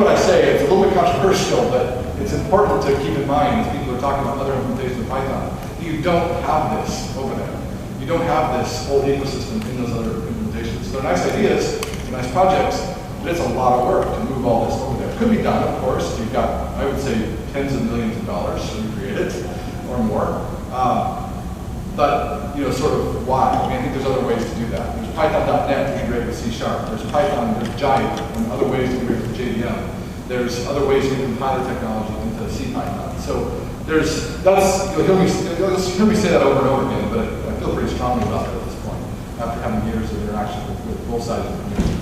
what I say, it's a little bit controversial, but it's important to keep in mind as people are talking about other implementations of Python. You don't have this over there. You don't have this whole ecosystem in those other implementations. They're nice ideas, they're nice projects, but it's a lot of work to move all this over there. It could be done, of course. You've got, I would say, tens of millions of dollars to recreate it, or more. But, sort of why? I mean, I think there's other ways to do that. There's Python.net to integrate with C#. There's Python, there's Giant, and other ways to integrate with JVM. There's other ways to get compiler technology into CPython. So you'll hear me say that over and over again, but I feel pretty strongly about it at this point, after having years of interaction with both sides of the community.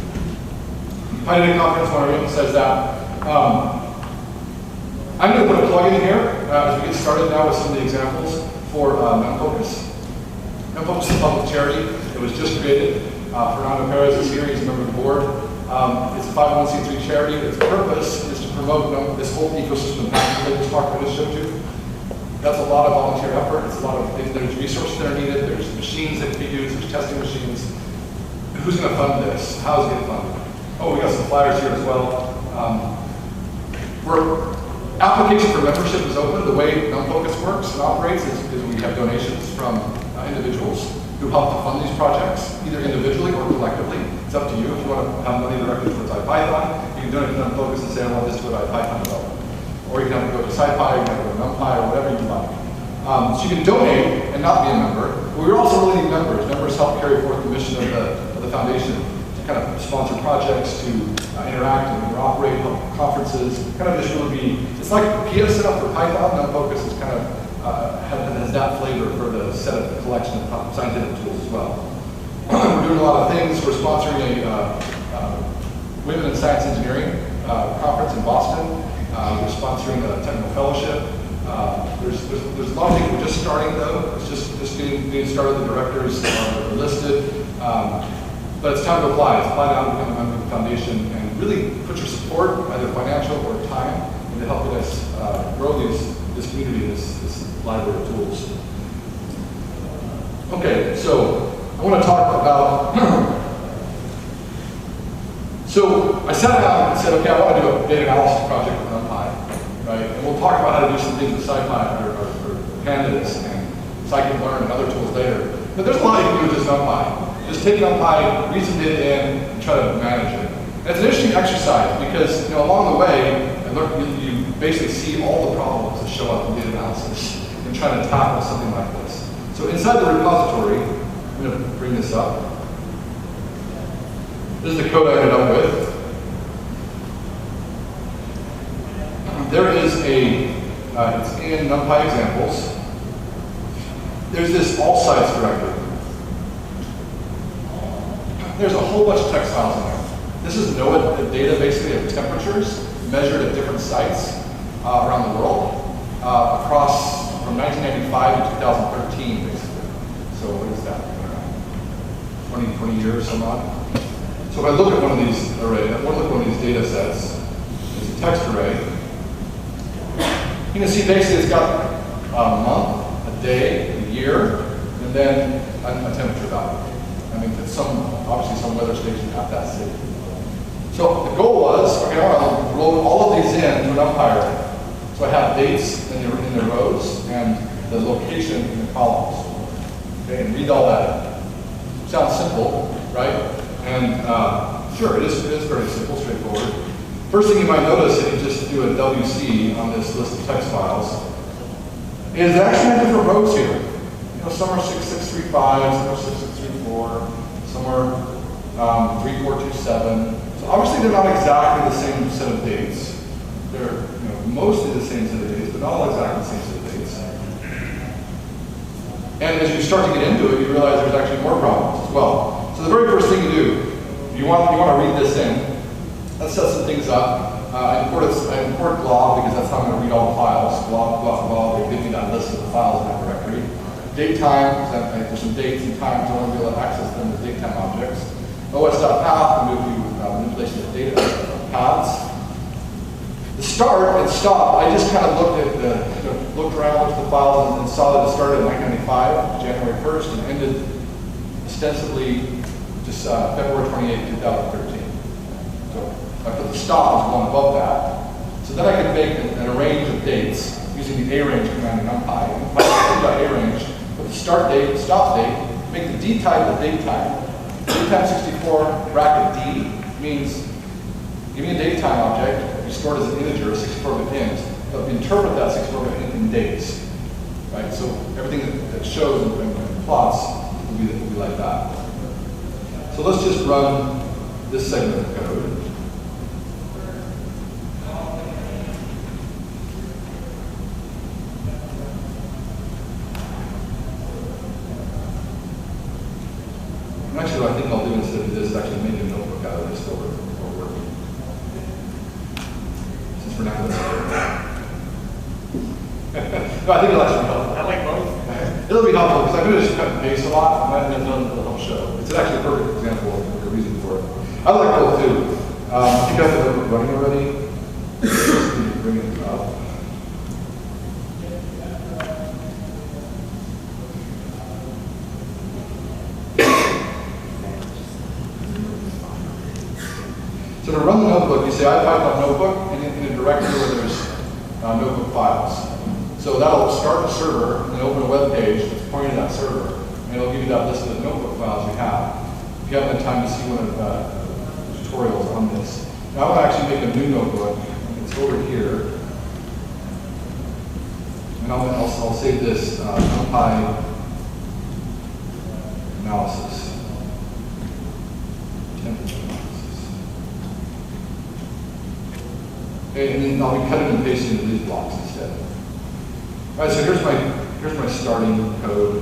Python Conference, want to reemphasize that. I'm going to put a plug in here as we get started now with some of the examples for NumFocus. NumFocus is a public charity. It was just created. Fernando Perez is here. He's a member of the board. It's a 501c3 charity. Its purpose is to promote this whole ecosystem of packages I just talked about, just showed you. That's a lot of volunteer effort. It's a lot of, there's resources that are needed. There's machines that can be used. There's testing machines. Who's going to fund this? How is it getting funded? Oh, we got some flyers here as well. Application for membership is open. The way NumFocus works and operates is we have donations from individuals who help to fund these projects, either individually or collectively. It's up to you. If you want to have money directly towards IPython, you can donate to NumFocus and say, I want this to IPython development. Or you can have to go to SciPy, or you can go to NumPy, or whatever you like. So you can donate and not be a member. But we also really need members. Members help carry forth the mission of the foundation to kind of sponsor projects, to interact and interoperate, help conferences. Kind of this would be, it's like PIA set up for Python. NumFocus is kind of has that flavor for the set of the collection of scientific tools as well. We're doing a lot of things. We're sponsoring a Women in Science Engineering conference in Boston. We're sponsoring a technical fellowship. There's a lot of things. We're just starting though. It's just getting started. The directors are listed. But it's time to apply. It's apply now to become a member of the foundation and really put your support, either financial or time, into helping us grow this community, this library of tools. Okay, so I want to talk about, so I sat down and said, okay, I want to do a data analysis project with NumPy, right? And we'll talk about how to do some things with SciPy or Pandas and Scikit-learn and other tools later. But there's a lot you can do with this NumPy. Just take NumPy, read some data in, and try to manage it. And it's an interesting exercise because along the way, you basically see all the problems that show up in data analysis and try to tackle something like this. So inside the repository, I'm going to bring this up. This is the code I ended up with. There is it's in NumPy examples. There's this all sites directory. There's a whole bunch of text files in there. This is NOAA data basically of temperatures measured at different sites around the world across from 1995 to 2013 basically. So what is that? 20 years, some odd. So if I look at one of these arrays, I want to look at one of these data sets. It's a text array. You can see basically it's got a month, a day, a year, and then a temperature value. I mean, it's obviously some weather station at that city. So the goal was, okay, I want to roll all of these in to an NumPy array. So I have dates in the rows and the location in the columns. Okay, and read all that. Sounds simple, right? And sure, it is very simple, straightforward. First thing you might notice if you just do a WC on this list of text files is they actually have different rows here. Some are 6635, some are 6634, some are 3427. So obviously they're not exactly the same set of dates. They're mostly the same set of dates, but not all exactly the same set of dates. And as you start to get into it, you realize there's actually more problems as well. So the very first thing you do, you want to read this in. Let's set some things up. I import glob because that's how I'm going to read all the files. Glob, they give me that list of the files in that directory. Date time, because there's some dates and times I want to be able to access them as date time objects. OS.path, I'm going to do manipulation of data paths. The start and stop, I just kind of looked around, looked at the files, and saw that it started in 1995, January 1st, and ended ostensibly just February 28, 2013. So I put the stop as one above that. So then I can make an range of dates using the arange command in NumPy. And if I arange, put the start date, stop date, make the d type the date type. Date type 64 bracket d means give me a date time object, you store it as an integer, a 64-bit int, but interpret that 64-bit int in dates. Right? So everything that shows and plots will be like that. So let's just run this segment of code. And actually, what I think I'll do instead of this is actually make a notebook out of this over working. Since we're not going to no, I think it'll actually be helpful. I like both. It'll be helpful because I'm going to just cut and paste a lot, and then done the whole show. It's actually a perfect example of the reason for it. I like both too. You guys have it running already. Just bring it up. So to run the notebook, you say IPython notebook, and in a directory where there's notebook files. So that'll start a server and then open a web page that's pointing to that server, and it'll give you that list of notebook files you have. If you haven't had time to see one of the tutorials on this. Now I want to actually make a new notebook. It's over here. And I'll save this NumPy analysis. Temperature analysis. Okay, and then I'll be cutting and pasting into these blocks instead. All right, so here's my starting code.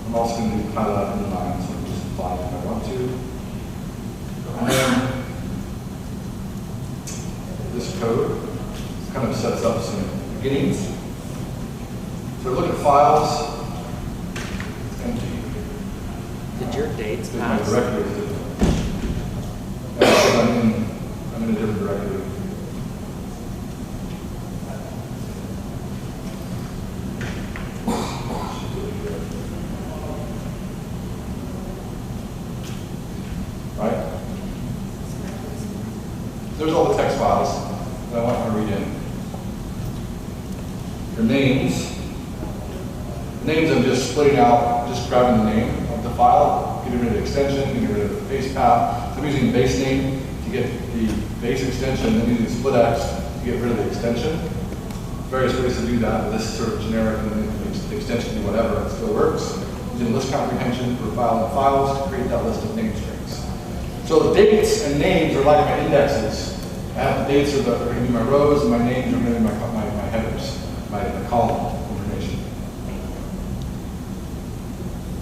I'm also going to do pilot in line, so I can just apply it if I want to. And then this code kind of sets up some beginnings. So look at files. It's empty. Did your dates There's my pass? directory. I'm in a different directory. Right? There's all the text files that I want to read in. Your names. The names I'm just splitting out, just grabbing the name of the file, getting rid of the extension, getting rid of the base path. So I'm using base name to get the base extension, then using split x to get rid of the extension. Various ways to do that, but this is sort of generic, and then the extension can do whatever, it still works. Using list comprehension for file and files to create that list of name strings. So the dates and names are like my indexes. I have the dates are going to be my rows, and my names are going to be my headers, my column information.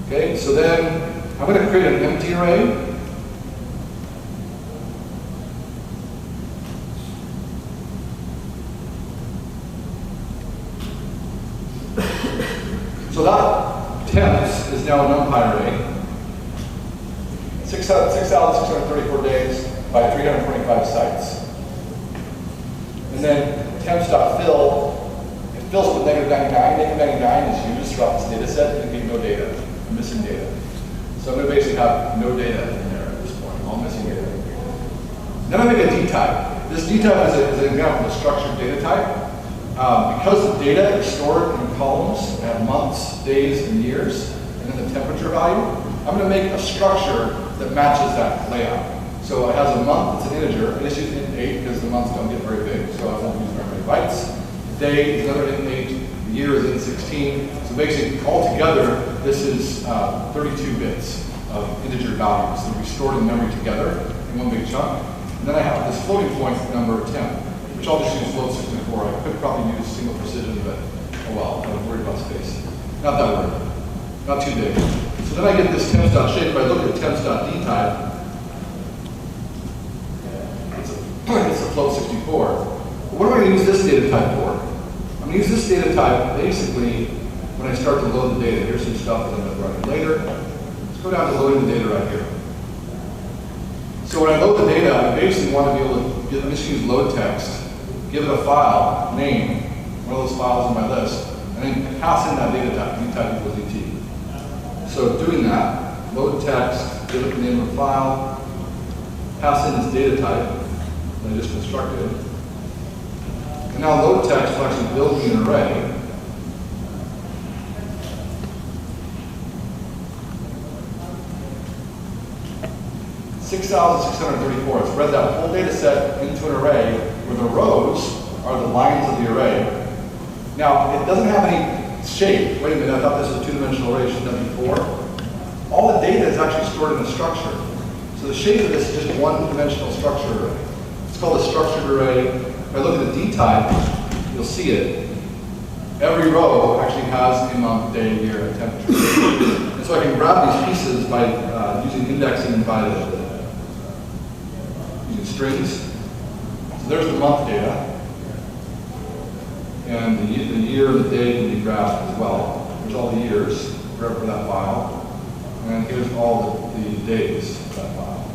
Okay, so then I'm going to create an empty array. So that temps is now a NumPy array. 6,634 days by 325 sites. And then temps.fill, it fills with -99. -99 is used throughout this data set and give no data, missing data. So I'm going to basically have no data in there at this point, all missing data. Then I make a d-type. This d-type is an example of a structured data type. Because the data is stored in columns at months, days, and years, and then the temperature value, I'm going to make a structure that matches that layout. So it has a month, it's an integer, and it's using int 8 because the months don't get very big, so I won't use very many bytes. Day is another int 8, the year is int 16. So basically, altogether, this is 32 bits of integer values that will be stored in memory together in one big chunk. And then I have this floating point number 10, which I'll just use float 64. I could probably use single precision, but oh well, I'm worried about space. Not that worried, not too big. So then I get this temps.shape. If I look at temps.dtype, it's a float 64. What am I going to use this data type for? I'm going to use this data type basically when I start to load the data. Here's some stuff that I'm going to run later. Let's go down to loading the data right here. So when I load the data, I basically want to be able to just use load text, give it a file, name, one of those files on my list, and then pass in that data type, dtype equals dt. So doing that, load text, give it the name of the file, pass in this data type, that I just constructed. And now load text will actually build me an array. (6,634). It's read that whole data set into an array where the rows are the lines of the array. Now, it doesn't have any shape. Wait a minute, I thought this was a two-dimensional array, shouldn't that be 4? All the data is actually stored in a structure. So the shape of this is just one-dimensional structure array. It's called a structured array. If I look at the D type, you'll see it. Every row actually has a month, day, year, and temperature. And so I can grab these pieces by using indexing by using strings. So there's the month data. And the year and the day can be grasped as well. There's all the years for that file. And here's all the days of that file.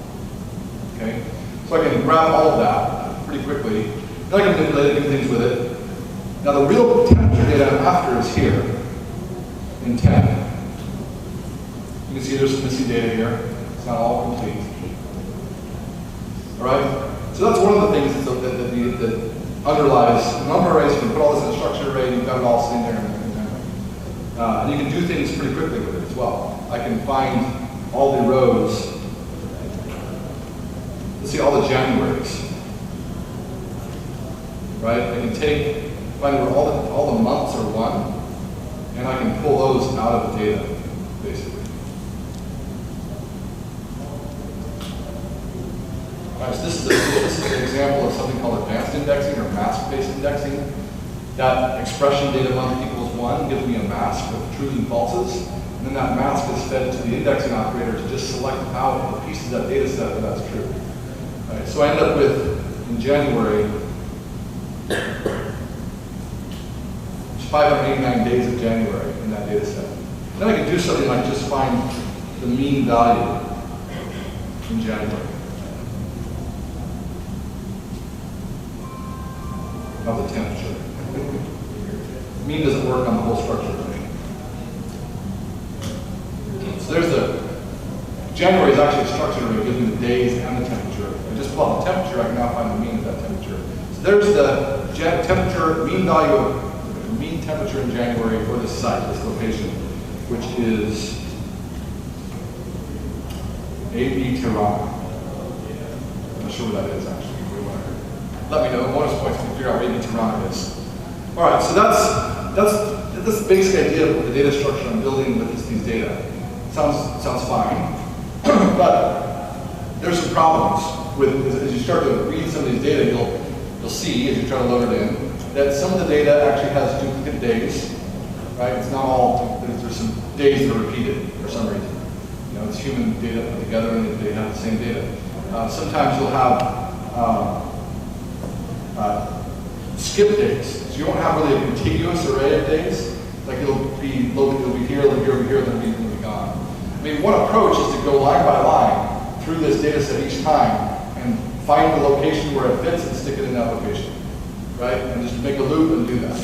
Okay? So I can grab all of that pretty quickly. Then I can manipulate it, do things with it. Now the real temperature data I'm after is here in 10. You can see there's some missing data here. It's not all complete. All right? So that's one of the things that underlies number arrays. You can put all this in a structured array, and you've got it all sitting there in memory. And you can do things pretty quickly with it as well. I can find all the rows. Let's see all the Januaries. Right? I can find where all the months are 1, and I can pull those out of the data, basically. All right, so this is an example of something called advanced indexing or mask-based indexing. That expression data month equals 1 gives me a mask of trues and falses, and then that mask is fed to the indexing operator to just select out the pieces of that data set where that's true. All right, so I end up with, in January, 589 days of January in that data set. Then I can do something like just find the mean value in January of the temperature. Mean doesn't work on the whole structure. So there's January is actually a structure array, gives me the days and the temperature. I just pull out the temperature, I can now find the mean of that temperature. So there's the temperature, mean value of mean temperature in January for this site, this location, which is AB Tirana. I'm not sure where that is actually. Let me know. Bonus points if you figure out where AB Tirana is. All right, so that's the basic idea of the data structure I'm building with these data. Sounds fine, but there's some problems with as you start to read some of these data. You'll see as you try to load it in that some of the data actually has duplicate days. Right? It's not all. There's some days that are repeated for some reason. You know, it's human data put together and they have the same data. Sometimes you'll have skip days. So you won't have really a contiguous array of days. Like it'll be loaded, it'll be here, it'll be here, it'll be here, then it'll be gone. I mean, one approach is to go line by line through this data set each time and find the location where it fits and stick it in that location. Right? And just make a loop and do that.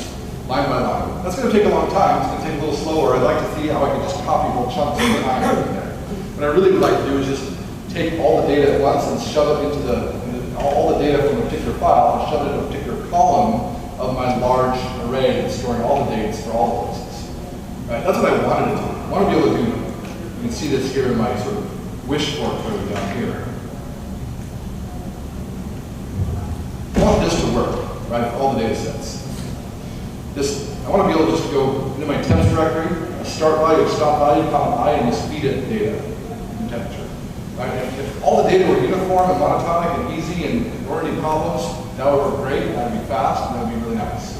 Line by line. That's going to take a long time. It's going to take a little slower. I'd like to see how I can just copy whole chunks of time in there. What I really would like to do is just take all the data at once and shove it into all the data from a particular file and shove it in a particular column of my large array that's storing all the dates for all the places. Right? That's what I wanted to do. I want to be able to do. You can see this here in my sort of wish for code down here. I want this to work, right? All the data sets. I want to be able to just go into my temps directory, a start value, a stop value, comma I, and just feed it data and temperature. Right? If all the data were uniform and monotonic and easy and there weren't any problems, that would work great, that would be fast, and that would be really nice.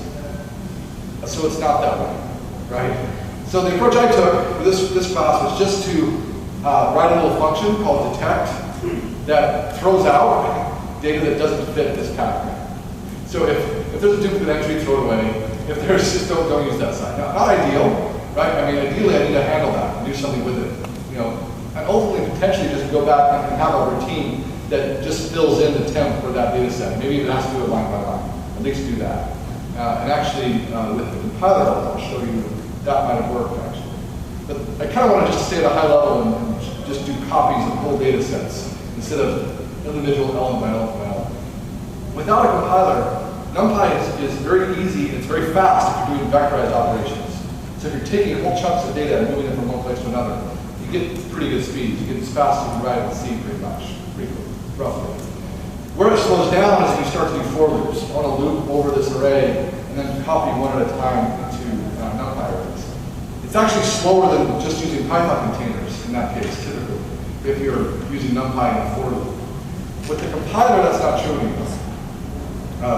So it's not that way, right? So the approach I took for this class was just to write a little function called detect that throws out data that doesn't fit this pattern. So if there's a duplicate entry, throw it away. If there's just don't use that side. Now, not ideal, right? I mean, ideally, I need to handle that and do something with it, you know, and ultimately potentially just go back and have a routine that just fills in the temp for that data set. Maybe even has to do it line by line. At least do that. And actually, with the compiler, I'll show you that might have worked actually. But I kind of want to just stay at a high level and just do copies of whole data sets instead of individual element by element by element. without a compiler, NumPy is very easy and it's very fast if you're doing vectorized operations. So if you're taking whole chunks of data and moving them from one place to another, you get pretty good speed. You get as fast as you can write it in C pretty much, roughly. Where it slows down is if you start to do for loops. I want to loop over this array and then copy one at a time into NumPy arrays. It's actually slower than just using Python containers in that case, typically, if you're using NumPy in a for loop. With the compiler, that's not true anymore.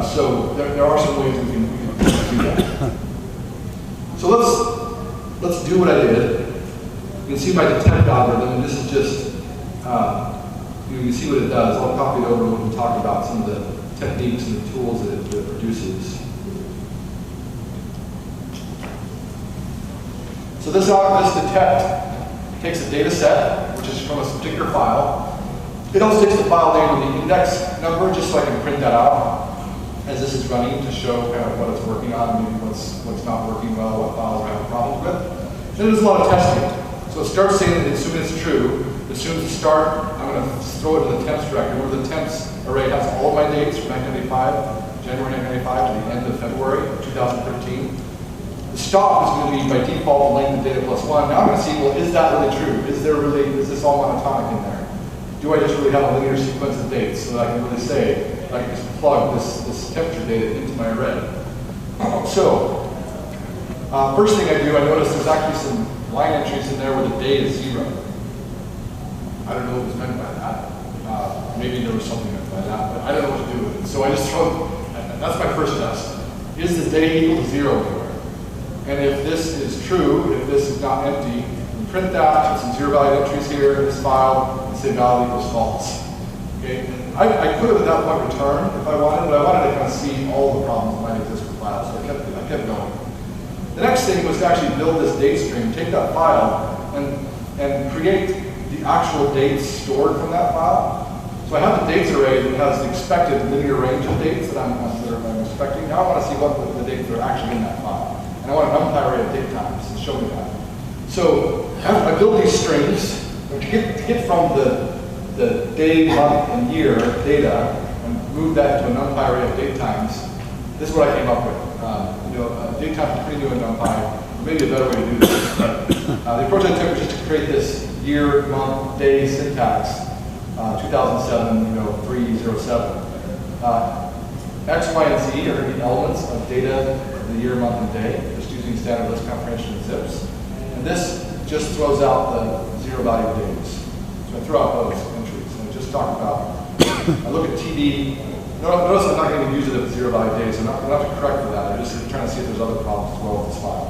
So there are some ways we can do that. So let's do what I did. You can see my detect algorithm. This is just, you can see what it does. I'll copy it over and we can talk about some of the techniques and the tools that it produces. So this detect takes a data set, which is from a particular file. It also takes the file name and the index number, just so I can print that out as this is running to show kind of what it's working on, maybe what's not working well, what files I have problems with. Then there's a lot of testing. So it starts saying that as soon as it's true, as soon as it starts, I'm going to throw it in the temps directory, where the temps array has all of my dates from 1995, January 1995 to the end of February of 2013. The stop is going to be by default length of data plus 1. Now I'm going to see, well, is that really true? Is this all monotonic in there? Do I just really have a linear sequence of dates so that I can really say, I can just plug this temperature data into my array? So, first thing I do, I notice there's actually some line entries in there where the day is 0. I don't know what was meant by that. Maybe there was something meant by that, but I don't know what to do with it. So I just throw, that's my first test. Is the day equal to 0 anywhere? And if this is true, if this is not empty, we print that, some zero value entries here in this file, and say value equals false. Okay? And I could have at that point returned if I wanted, but I wanted to kind of see all the problems that might exist with files, so I kept going. The next thing was to actually build this date stream, take that file, and create the actual dates stored from that file. So I have the dates array that has the expected linear range of dates that I'm expecting. Now I want to see what the dates that are actually in that file. And I want a NumPy array of date times to show me that. So I build these strings to get from the day, month, and year data and move that to a NumPy array of date times. This is what I came up with. Date time is pretty new in NumPy. Maybe a better way to do this. But, the approach I took was just to create this year, month, day syntax. 2007, 307. X, Y, and Z are going to be elements of data of the year, month, and day, just using standard list comprehension and zips. And this just throws out the zero value days. So I throw out those entries. And I just talk about, I look at TD. Notice I'm not going to use it at zero value days. I'm not going to correct for that. I'm just trying to see if there's other problems as well with this file.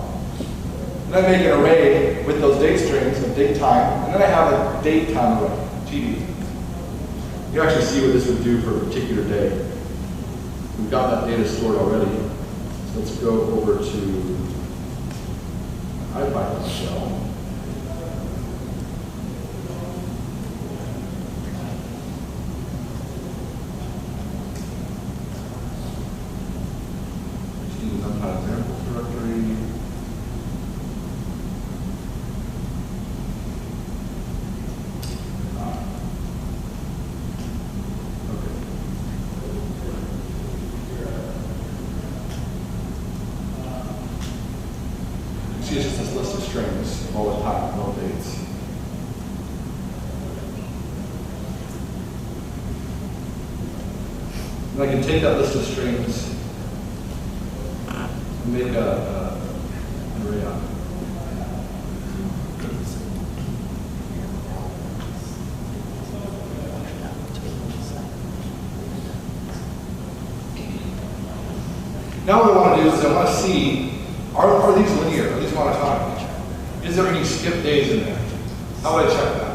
And then I make an array with those date strings of date time. And then I have a date time array, TD. You can actually see what this would do for a particular day. We've got that data stored already. So let's go over to IPython shell. Just use NumPy examples directory. It's just this list of strings all the time, no dates. And I can take that list of strings and make an array out of it. Now what I want to do is I want to see, are these linear? Are these monotonic? Is there any skip days in there? How would I check that?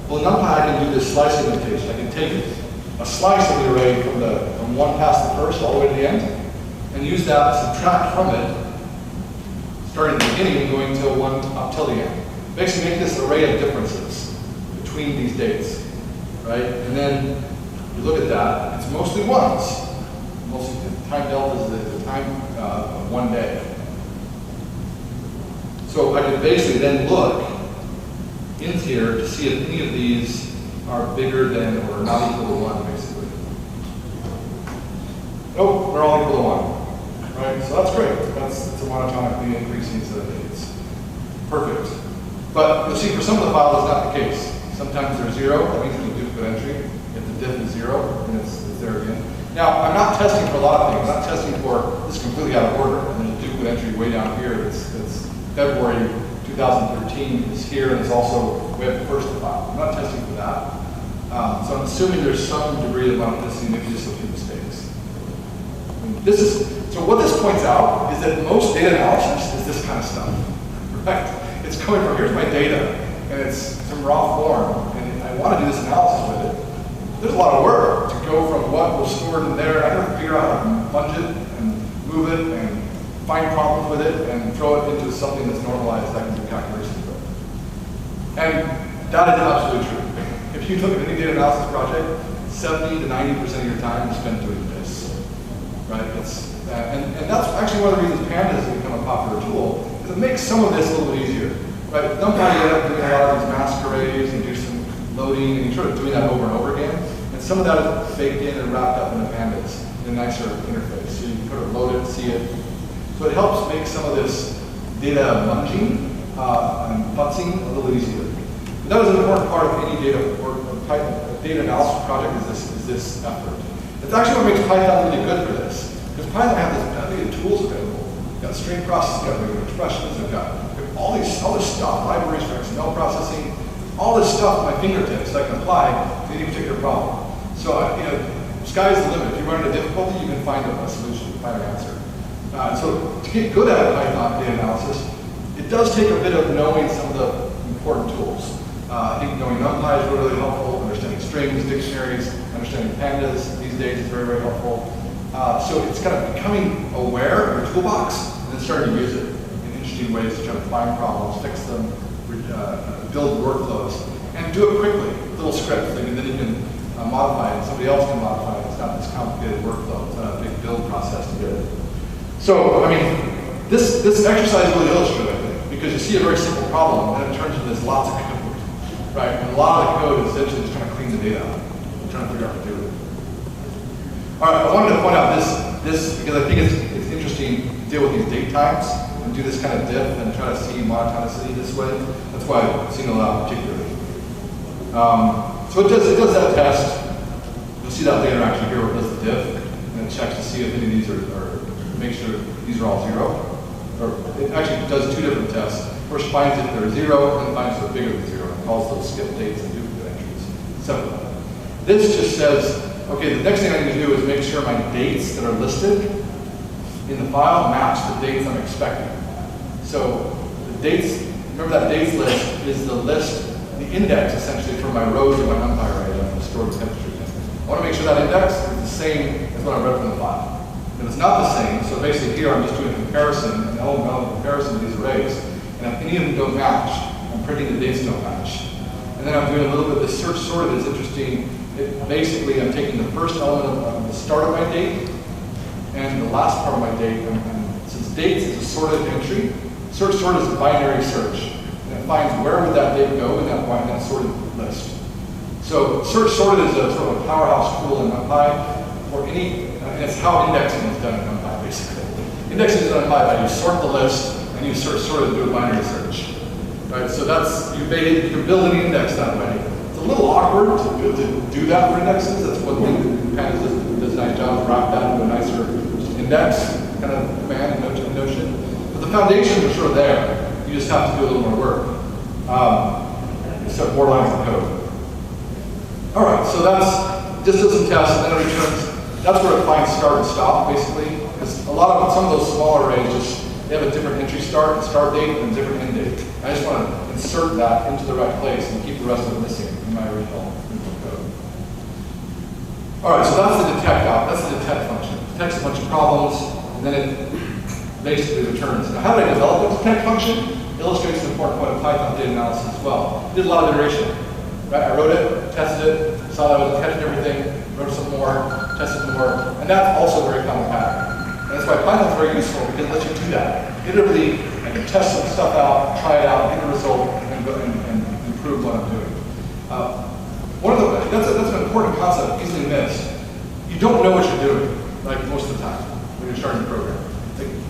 Well, in NumPy I can do this slicing notation. I can take a slice of the array from one past the first all the way to the end, and use that to subtract from it, starting at the beginning and going till one up till the end. Basically make this array of differences between these dates, right? And then you look at that, it's mostly ones. Mostly the time delta is the time of one day. So I can basically then look in here to see if any of these are bigger than or not equal to 1, basically. monotonically increasing instead of dates. Perfect. But you'll see for some of the files, it's not the case. Sometimes they're 0, that means it's a duplicate entry. If the diff is 0, then it's there again. Now, I'm not testing for a lot of things. I'm not testing for this is completely out of order, and there's a duplicate entry way down here that's February 2013 is here, and it's also way up the first file. I'm not testing for that. So I'm assuming there's some degree of monotonicity, maybe just a few mistakes. So what this points out is that most data analysis is this kind of stuff, right? It's coming from, here's my data, and it's some raw form, and I want to do this analysis with it. There's a lot of work to go from what was stored in there. I have to figure out how to plunge it and move it and find problems with it and throw it into something that's normalized that I can do calculations with. And that is absolutely true. If you look at any data analysis project, 70 to 90% of your time is spent doing this, right? And that's actually one of the reasons Pandas has become a popular tool, is it makes some of this a little bit easier, right? NumPy, you end up doing a lot of these mask arrays and do some loading, and you're sort of doing that over and over again. And some of that is baked in and wrapped up in the Pandas in a nicer interface. So you can sort of load it, see it. So it helps make some of this data munging and futzing a little easier. But that is an important part of any data analysis project is this effort. It's actually what makes Python really good for this. Because Python has these tools available. You've got string processing, you've got regular expressions, you've got all this stuff, libraries for XML processing, all this stuff at my fingertips that I can apply to any particular problem. So, sky's the limit. If you run into difficulty, you can find a solution, find an answer. So to get good at Python data analysis, it does take a bit of knowing some of the important tools. I think knowing NumPy is really helpful, understanding strings, dictionaries, understanding pandas these days is very, very helpful. So it's kind of becoming aware of your toolbox and then starting to use it in interesting ways to try to find problems, fix them, build workflows, and do it quickly, little scripts, and then you can modify it, somebody else can modify it. It's not this complicated workflow, it's not a big build process to get it. So, I mean, this exercise really illustrates, I think, because you see a very simple problem, and then it turns into this lots of code, right? And a lot of the code is essentially just trying to clean the data out, and trying to figure out what to do with it. All right, I wanted to point out this because I think it's interesting to deal with these date times and do this kind of diff and try to see monotonicity this way. That's why I've seen a lot particularly. So it does that test. You'll see that later actually here where it does the diff, and it checks to see if any of these are make sure these are all 0. Or it actually does two different tests. First finds if they're 0, and then finds if they're bigger than 0, and calls those skip dates and duplicate entries. Separately. This just says, okay, the next thing I need to do is make sure my dates that are listed in the file match the dates I'm expecting. So the dates, remember that dates list is the list, the index essentially for my rows in my NumPy array that I'm stored in temperature. I want to make sure that index is the same as what I read from the file. If it's not the same, so basically here I'm just doing a comparison, an element comparison of these arrays, and if any of them don't match, I'm printing the dates don't match. And then I'm doing a little bit of the search sorted is interesting. Basically, I'm taking the first element of the start of my date and the last part of my date, and since dates is a sorted entry, search sorted is a binary search, and it finds where would that date go in that sorted list. So search sorted is a sort of a powerhouse tool in NumPy for any, and it's how indexing is done in NumPy basically. Indexing is done in NumPy by you sort the list and you search sorted to do a binary search. Right? So that's, you can build an index that way. It's a little awkward to do that for indexes. That's one thing that Pandas does a nice job of wrap that into a nicer index kind of command and notion. But the foundations are sort of there. You just have to do a little more work. Except more lines of code. All right, so this does some tests and then it returns. That's where it finds start and stop, basically. Because some of those smaller arrays they have a different entry start date and a different end date. I just want to insert that into the right place and keep the rest of it missing in my original code. All right, so that's the detect out. That's the detect function. It detects a bunch of problems, and then it basically returns. Now, how did I develop the detect function? Illustrates an important point of Python data analysis as well. Did a lot of iteration. Right? I wrote it, tested it, saw that I was catching everything, wrote some more, tested more, and that's also a very common pattern. And that's why Python is very useful because it lets you do that. Iteratively, I can test some stuff out, try it out, get a result, and improve what I'm doing. That's an important concept, easily missed. You don't know what you're doing, like most of the time when you're starting a program.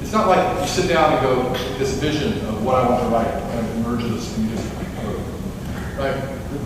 It's not like you sit down and go, this vision of what I want to write kind of emerges and you just code. Right?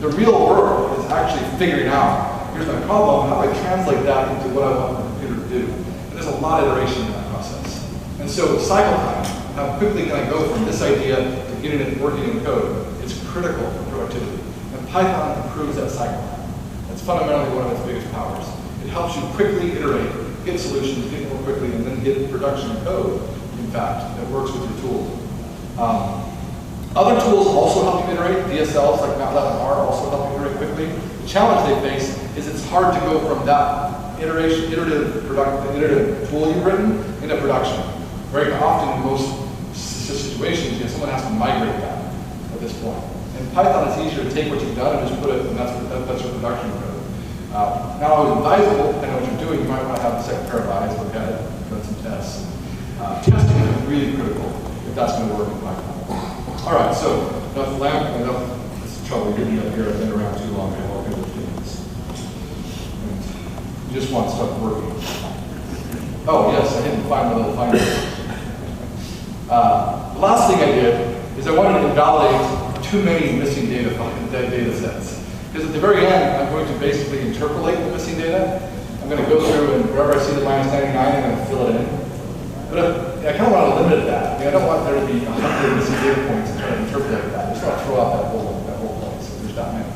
The real work is actually figuring out, here's my problem, how do I translate that into what I want the computer to do? And there's a lot of iteration in that process. And so cycle time, how quickly can I go from this idea to getting it working in code, is critical for productivity. And Python improves that cycle time. That's fundamentally one of its biggest powers. It helps you quickly iterate, get solutions, get more quickly, and then get production code, in fact, that works with your tools. Other tools also help you iterate. DSLs like MATLAB and R also help you iterate quickly. The challenge they face is it's hard to go from that iterative tool you've written into production. Very often in most situations, someone has to migrate that at this point. In Python, it's easier to take what you've done and just put it, and that's your production code. Not always advisable, depending on what you're doing. You might want to have a second pair of eyes, look at it, run some tests. Testing is really critical if that's going to work in Python. All right, so enough lamp, enough trouble getting up here. I've been around too long. I have all kinds of things. You just want stuff working. Oh yes, I didn't find my little finder. The last thing I did is I wanted to invalidate too many missing data sets. Because at the very end, I'm going to basically interpolate the missing data. I'm going to go through and wherever I see the -99, I'm going to fill it in. But I kind of want to limit that. I don't want there to be 100 missing data points and try to interpolate that. I just want to throw out that whole place. So there's that many.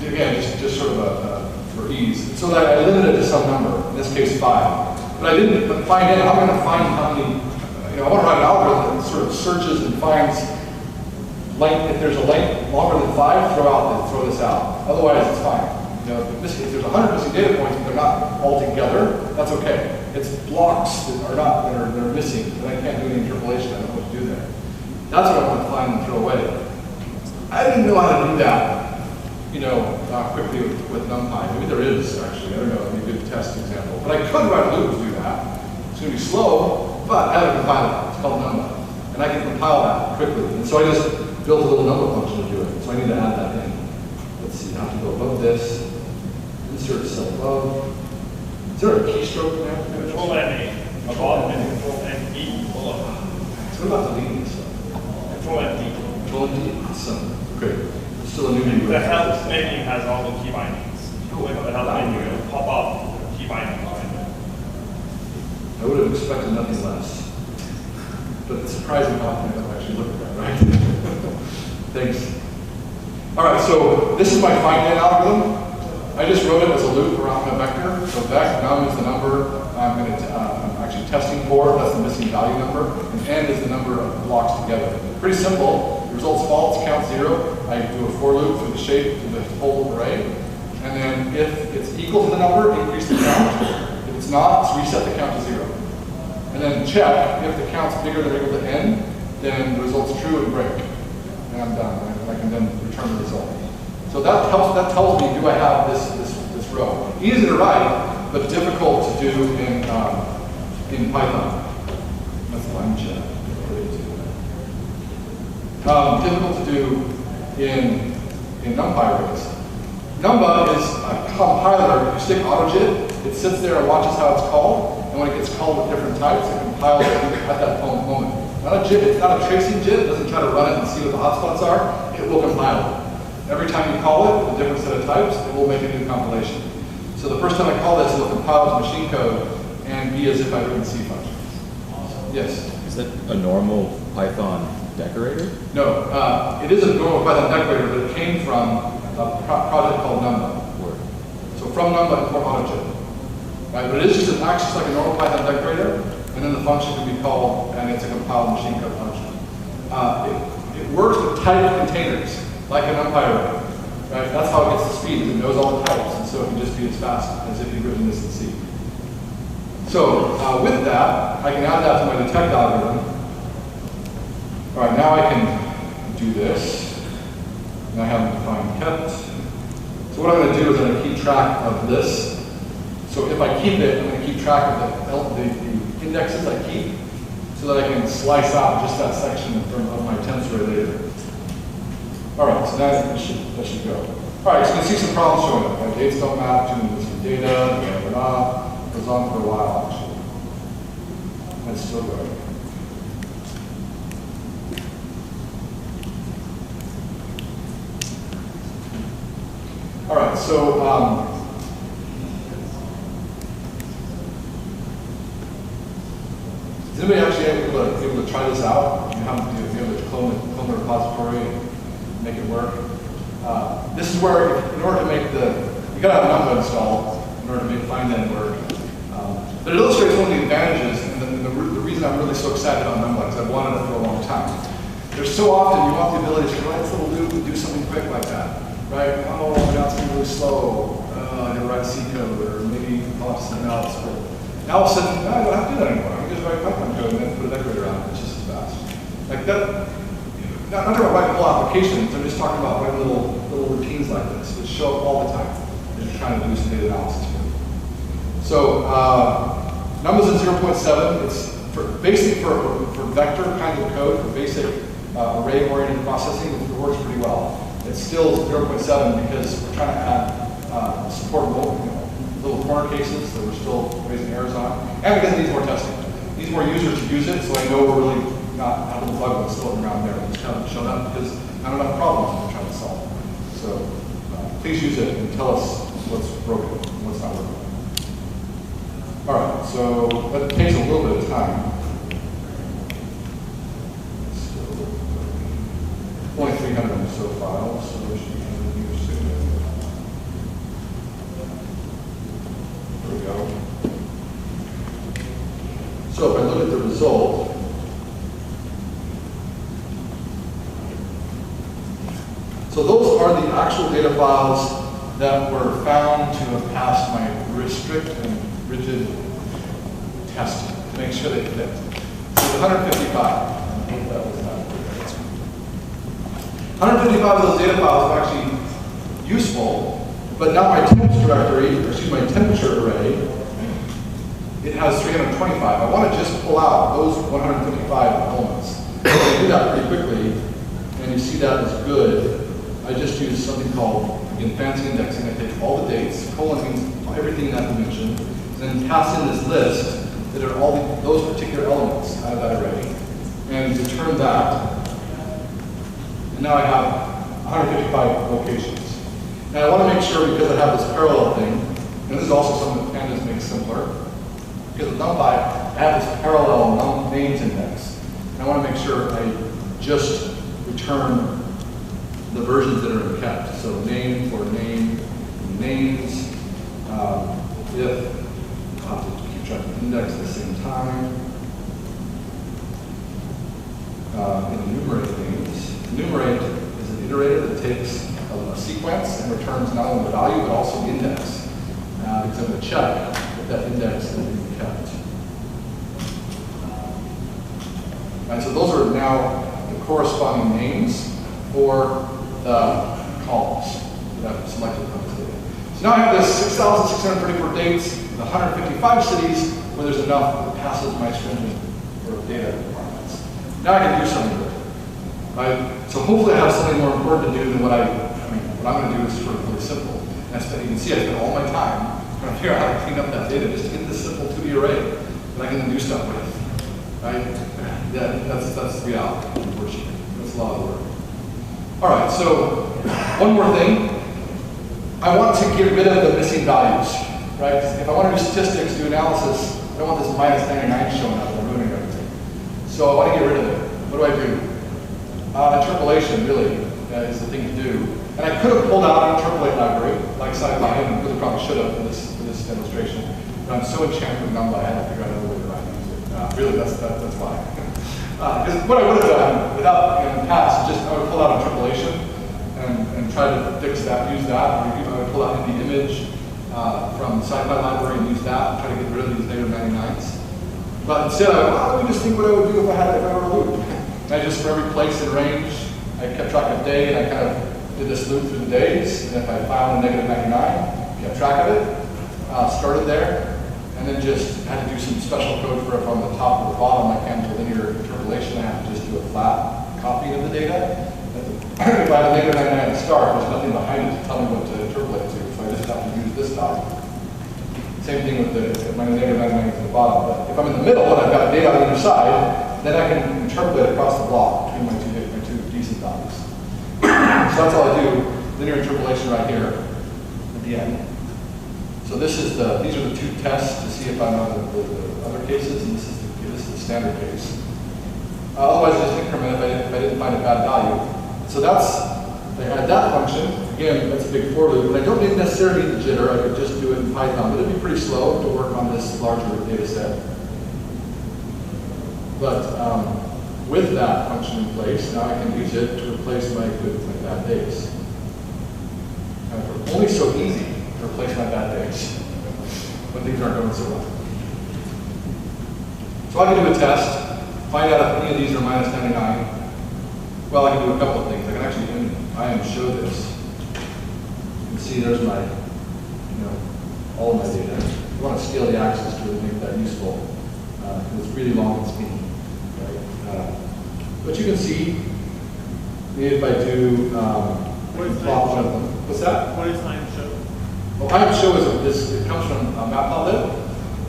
Again, just sort of for ease. So that I limit it to some number, in this case 5. But I didn't find it. I'm going to find how many, I want to write an algorithm that sort of searches and finds length. If there's a length longer than 5, throw this out. Otherwise, it's fine. If there's 100 missing data points and they're not all together, that's okay. It's blocks that are missing, and I can't do any interpolation. I don't know what to do there. That's what I want to find and throw away. I didn't know how to do that, quickly with NumPy. Maybe there is actually. I don't know. It'd be a good test example. But I could write a loop to do that. It's going to be slow, but I have to compile it. It's called NumPy, and I can compile that quickly. And so I just built a little number function to do it. So I need to add that in. Let's see. I have to go above this. Insert cell above. Is there a keystroke in there? Control N, above, and Control N, E, below. So what about deleting stuff? Control N, D. Control D. Awesome. Great. It's still a new menu. The help menu has all the key bindings. Click on the help menu, it'll pop up key bindings. I would have expected nothing less. But it's surprising how often I've actually looked at that, right? Thanks. All right, so this is my find-in algorithm. I just wrote it as a loop around a vector. So vec num is the number I'm actually testing for. That's the missing value number. And n is the number of blocks together. Pretty simple. The result's false, count 0. I do a for loop through the shape to the whole array. And then if it's equal to the number, increase the count. If it's not, reset the count to 0. And then check if the count's bigger than or equal to n, then the result's true and break. And I'm done. And I can then return the result. So that tells me, do I have this row? Easy to write, but difficult to do in Python. That's line check. Difficult to do in NumPy arrays. Numba is a compiler. You stick AutoJIT, it sits there and watches how it's called, and when it gets called with different types, it compiles it at that moment. Not a JIT, it's not a tracing JIT, it doesn't try to run it and see what the hotspots are, it will compile it. Every time you call it, a different set of types, it will make a new compilation. So the first time I call this, it will compile to machine code and be as if I'd written C functions. Yes? Is that a normal Python decorator? No, it is a normal Python decorator, but it came from a project called Numba. So from Numba, it's more AutoJIT. Right? But it is just acts just like a normal Python decorator, and then the function can be called, and it's a compiled machine code function. It works with typed containers, like an NumPy array. Right? That's how it gets the speed, it knows all the types, and so it can just be as fast as if you'd written this in C. So with that, I can add that to my detect algorithm. All right, now I can do this. And I have defined kept. So what I'm going to do is I'm going to keep track of this. So if I keep it, I'm going to keep track of the indexes I keep, so that I can slice out just that section of my tensor later. All right, so that should go. All right, so you can see some problems showing up. My dates don't map to the missing data, blah, blah, blah. It goes on for a while, actually. It's still going. All right, so is anybody actually able to try this out? You have to be able to clone the repository and make it work. This is where, in order to make you gotta have Numba installed in order to make find-then work. But it illustrates one of the advantages, and the reason I'm really so excited about Numba is I've wanted it for a long time. There's so often you want the ability to write this little loop and do something quick like that, right? Oh, now it's really slow. I gotta write C code, or maybe I'll have something else. But now all of a sudden, I don't have to do that anymore. I can just write Python code and then put a decorator on it. It's just as fast. Like that. Not talking about writing whole applications. I'm just talking about writing little routines like this, which show up all the time as you're trying to do some data analysis here. So Numba's in 0.7. It's basically for vector kind of code, for basic array-oriented processing. It works pretty well. It's still 0.7 because we're trying to add support little corner cases that we're still raising errors on, and because it needs more testing. It needs more users to use it, so I know we're really not having a bug that's floating around there. It's kind of shown up because not enough problems we're trying to solve. So please use it and tell us what's broken and what's not working. All right, so that takes a little bit of time. Only 300 or so files, so we should be able to soon. There we go. So if I look at the result, so those are the actual data files that were found to have passed my strict and rigid testing to make sure they fit. So 155. I think that was not 155 of those data files are actually useful, but now my temps directory, or excuse me, my temperature array, it has 325. I want to just pull out those 155 elements. I do that pretty quickly, and you see that is good. I just use something called, again, fancy indexing. I take all the dates, colon means everything in that dimension, then pass in this list that are all those particular elements out of that array, and return that. And now I have 155 locations. Now I want to make sure, because I have this parallel thing, and this is also something that pandas makes simpler, because with NumPy, I have this parallel names index. And I want to make sure I just return the versions that are kept. So name for name, names, if, I'll have to keep track of index at the same time. Enumerate things. Enumerate is an iterator that takes a sequence and returns not only the value, but also the index. Because I'm going to check if that index is being kept. And so those are now the corresponding names for the columns that I've selected from this data. So now I have this 6,634 dates, the 155 cities where there's enough that passes my stringent data requirements. Now I can do something with it. Right? So hopefully I have something more important to do than what I'm going to do is sort of really simple. And you can see I spent all my time trying to figure out how to clean up that data just to get this simple 2D array that I can do stuff with. Right? Yeah, that's the reality, unfortunately. That's a lot of work. All right, so one more thing. I want to get rid of the missing values, right? If I want to do statistics, do analysis, I don't want this minus 99 showing up and ruining everything. So I want to get rid of it. What do I do? Interpolation, really, is the thing to do. And I could have pulled out an interpolate library, like SciPy, and really probably should have for this demonstration. But I'm so enchanted with NumPy, I had to figure out another way to use it. Really, that's why. Because what I would have done without in the past is just I would pull out interpolation and try to fix that, use that. Or I would pull out the image from the SciPy library and use that and try to get rid of these negative 99s. But instead, let me just think what I would do if I were a loop. And I just, for every place in range, I kept track of day, and I kind of did this loop through the days. And if I found a negative 99, kept track of it, started there, and then just had to do some special code for it from the top or the bottom. I can't do linear interpolation. I have to just do a flat copy of the data. If I have a negative 99 at the start, there's nothing behind it to tell me what to interpolate to, so I just have to use this value. Same thing with the my negative 99 to the bottom. But if I'm in the middle and I've got data on either side, then I can interpolate across the block between my two decent values. So that's all I do. Linear interpolation right here at the end. So these are the two tests to see if I know the other cases, and this is the standard case. Otherwise, just increment if I didn't find a bad value. So they had that function. Again, that's a big for loop. And I don't necessarily need the jitter. I could just do it in Python, but it'd be pretty slow to work on this larger data set. But with that function in place, now I can use it to replace my good with my bad days. And it's only so easy to replace my bad days when things aren't going so well. So I can do a test, find out if any of these are minus 99. Well, I can do a couple of things. I can actually show this. You can see there's my, all of my data. I want to scale the axis to really make that useful. It's really long and skinny. Right? But you can see, maybe if I do plot one of them. What's that? What is IMShow? Well, IMShow it comes from Matplotlib.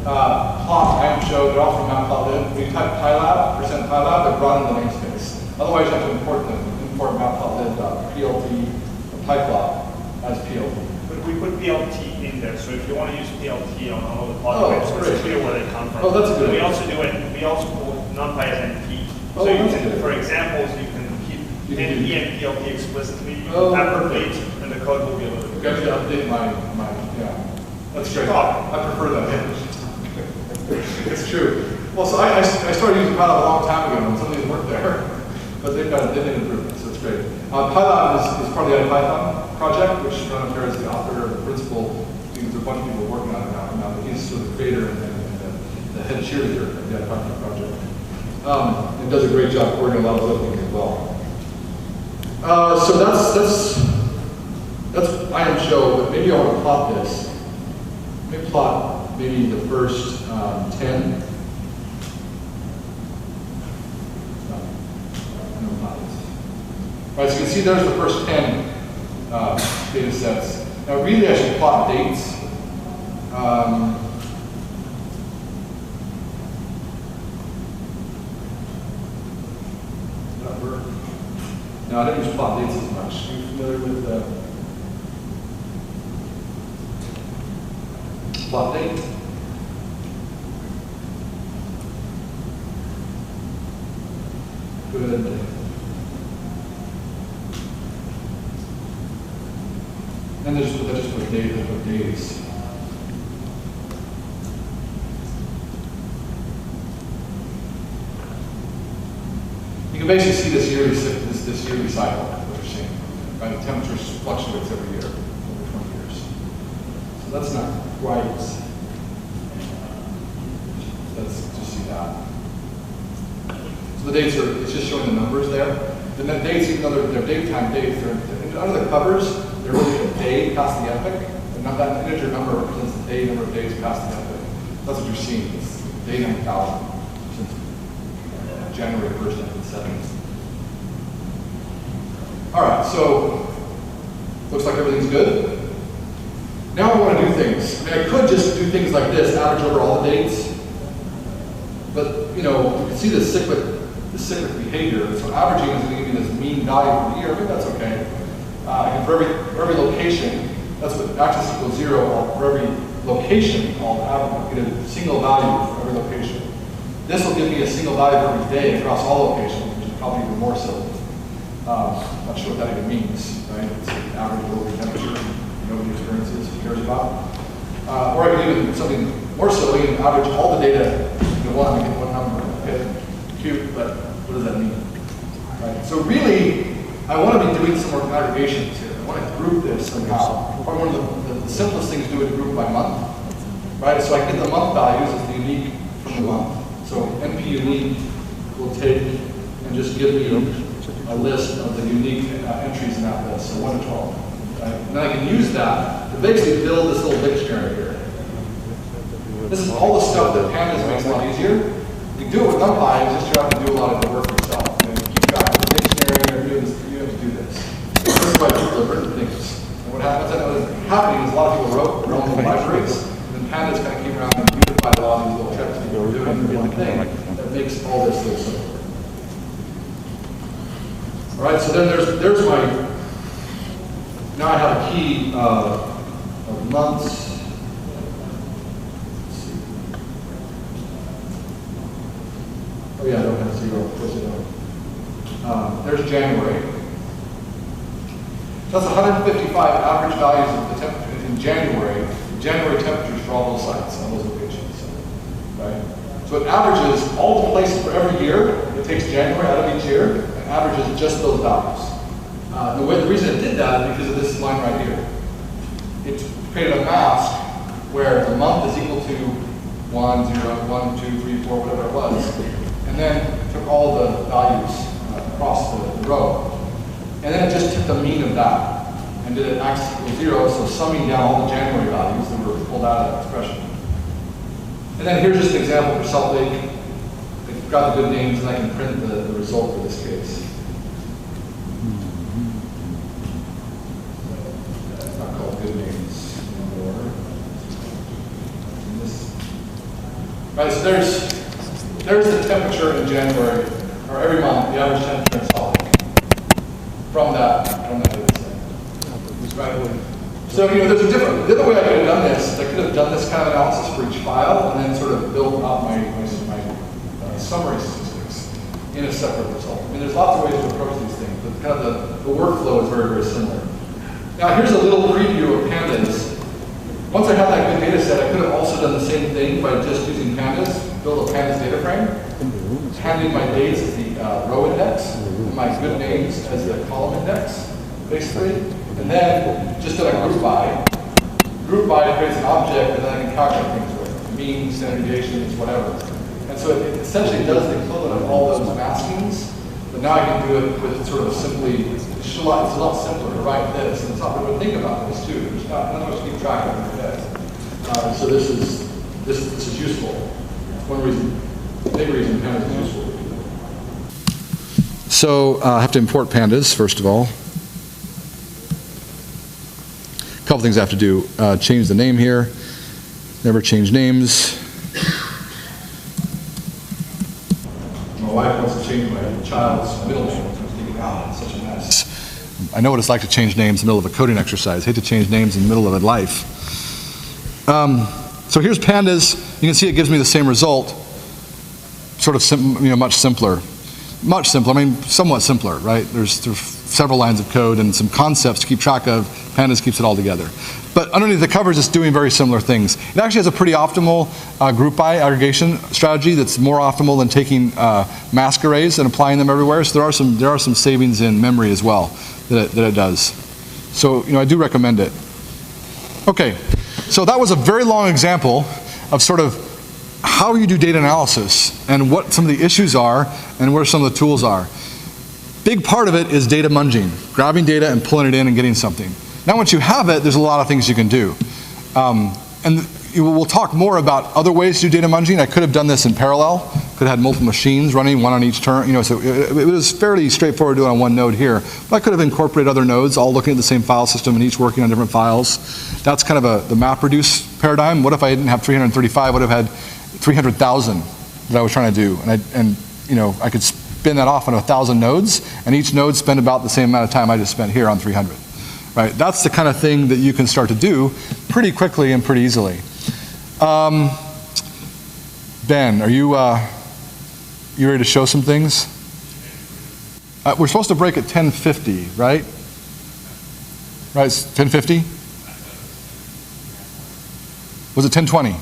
Plot, IMShow, they're all from Matplotlib. When you type PyLab, %PyLab, they're brought into the namespace. Otherwise, you have to import matplotlib.plt pyplot as PLT. But we put PLT in there, so if you want to use PLT on all the Oh, plot that's types, great. it's clear where they come from. Oh, that's a good We idea. also do it. We also call NumPy as NP. Oh, So you that's can, good. for examples, you can keep You can NP do- and PLT explicitly. You Oh, can abrogate, and the code will be a little bit. Got to update my, yeah. That's great. Stop. I prefer that. It's true. Well, so I started using Pylab a long time ago, and some of these weren't there, but they've improved, so it's great. Pylab is part of the IPython project, which Ron Terra is the author and the principal. There's a bunch of people working on it now, but he's sort of the creator and the head cheerleader of the IPython project. And does a great job coordinating a lot of other things as well. So that's IMShow, but maybe I want to plot this. Let me plot maybe the first 10. Right, so you can see there's the first 10 data sets. Now really I should plot dates. That work? No, I didn't use plot dates as much. Are you familiar with plot date? Good. And I just put days. You can basically see this yearly cycle that we're seeing. Right? The temperature fluctuates every year over 20 years. So that's not quite. Let's just see that. So the dates it's just showing the numbers there. The dates, even though they're daytime dates, they're under the covers. They're really a day past the epoch, and that integer number represents the day number of days past the epoch. That's what you're seeing. It's day 9,000 since January 1st, 1970. All right, so looks like everything's good. Now I want to do things. I mean, I could just do things like this, average over all the dates, but you can see the cyclic behavior. So averaging is going to give me this mean value for the year. I think that's okay. And for every location, that's what axis equals 0. For every location, I'll get a single value for every location. This will give me a single value for every day across all locations, which is probably even more so. Not sure what that even means, right? It's an average over temperature, nobody experiences, who cares about. Or I can even something more silly and average all the data into one and get one number. Okay, cute, but what does that mean? Right? So really, I want to be doing some more aggregations here. I want to group this somehow. Probably one of the simplest things to do is group by month. Right? So I get the month values as the unique from the month. So NP unique will take and just give me a list of the unique entries in that list, so 1 to 12. Right? And then I can use that to basically build this little dictionary here. This is all the stuff that Pandas makes a lot easier. You can do it with NumPy, it's just you have to do a lot of the work yourself. And keep track of the dictionary, you have to do this. This is why people have written things. And what's happening is a lot of people wrote their own libraries, and then Pandas kind of came around and unified a lot of these little tricks that we're doing into one thing that makes all this so simple. All right, so then there's my, now I have a key of months. Oh yeah, I don't have 0, of course I don't. There's January. So that's 155 average values of the temperature in January temperatures for all those sites, all those locations, right? So it averages all the places for every year. It takes January out of each year and averages just those values. The reason it did that is because of this line right here. It created a mask where the month is equal to 1, 0, 1, 2, 3, 4, whatever it was, and then took all the values across the row. And then it just took the mean of that and did it x equals 0, so summing down all the January values that were pulled out of that expression. And then here's just an example for Salt Lake. I've got the good names, and I can print the result for this case. It's not called good names anymore. Right, so there's the temperature in January, or every month, the average temperature in Salt Lake. From that data set. Right. So, there's a different, the other way I could have done this, I could have done this kind of analysis for each file and then sort of built up my summary statistics in a separate result. I mean, there's lots of ways to approach these things, but kind of the workflow is very, very similar. Now, here's a little preview of Pandas. Once I had that good data set, I could have also done the same thing by just using Pandas, build a Pandas data frame, handing my dates as the row index, and my good names as the column index, basically. And then just done a group by. Group by creates an object, and then I can calculate things with means, standard deviations, whatever. And so it essentially does the equivalent of all those maskings, but now I can do it with sort of simply, it's a lot simpler to write this, and it's not really think about this too. There's not much to keep track of in this. So this is useful. One reason, big reason Pandas is useful. So I have to import Pandas, first of all. A couple things I have to do. Change the name here. Never change names. My wife wants to change my child's middle name. I'm thinking, wow, it's such a mess. I know what it's like to change names in the middle of a coding exercise. I hate to change names in the middle of a life. So here's Pandas. You can see it gives me the same result. Sort of much simpler. Much simpler, I mean, somewhat simpler, right? There's several lines of code and some concepts to keep track of. Pandas keeps it all together. But underneath the covers, it's doing very similar things. It actually has a pretty optimal group by aggregation strategy that's more optimal than taking mask arrays and applying them everywhere. So there are some savings in memory as well that it does. So I do recommend it. Okay, so that was a very long example of sort of how you do data analysis and what some of the issues are and where some of the tools are. Big part of it is data munging, grabbing data and pulling it in and getting something. Now once you have it, there's a lot of things you can do. And we'll talk more about other ways to do data munging. I could have done this in parallel. Could have had multiple machines running, one on each turn. So it was fairly straightforward to do it on one node here. But I could have incorporated other nodes, all looking at the same file system and each working on different files. That's kind of the MapReduce paradigm. What if I didn't have 335? I would have had 300,000 that I was trying to do. And I could spin that off on 1,000 nodes, and each node spend about the same amount of time I just spent here on 300. Right? That's the kind of thing that you can start to do pretty quickly and pretty easily. Ben, are you ready to show some things? We're supposed to break at 10:50, right? Right, it's 10:50? Was it 10:20?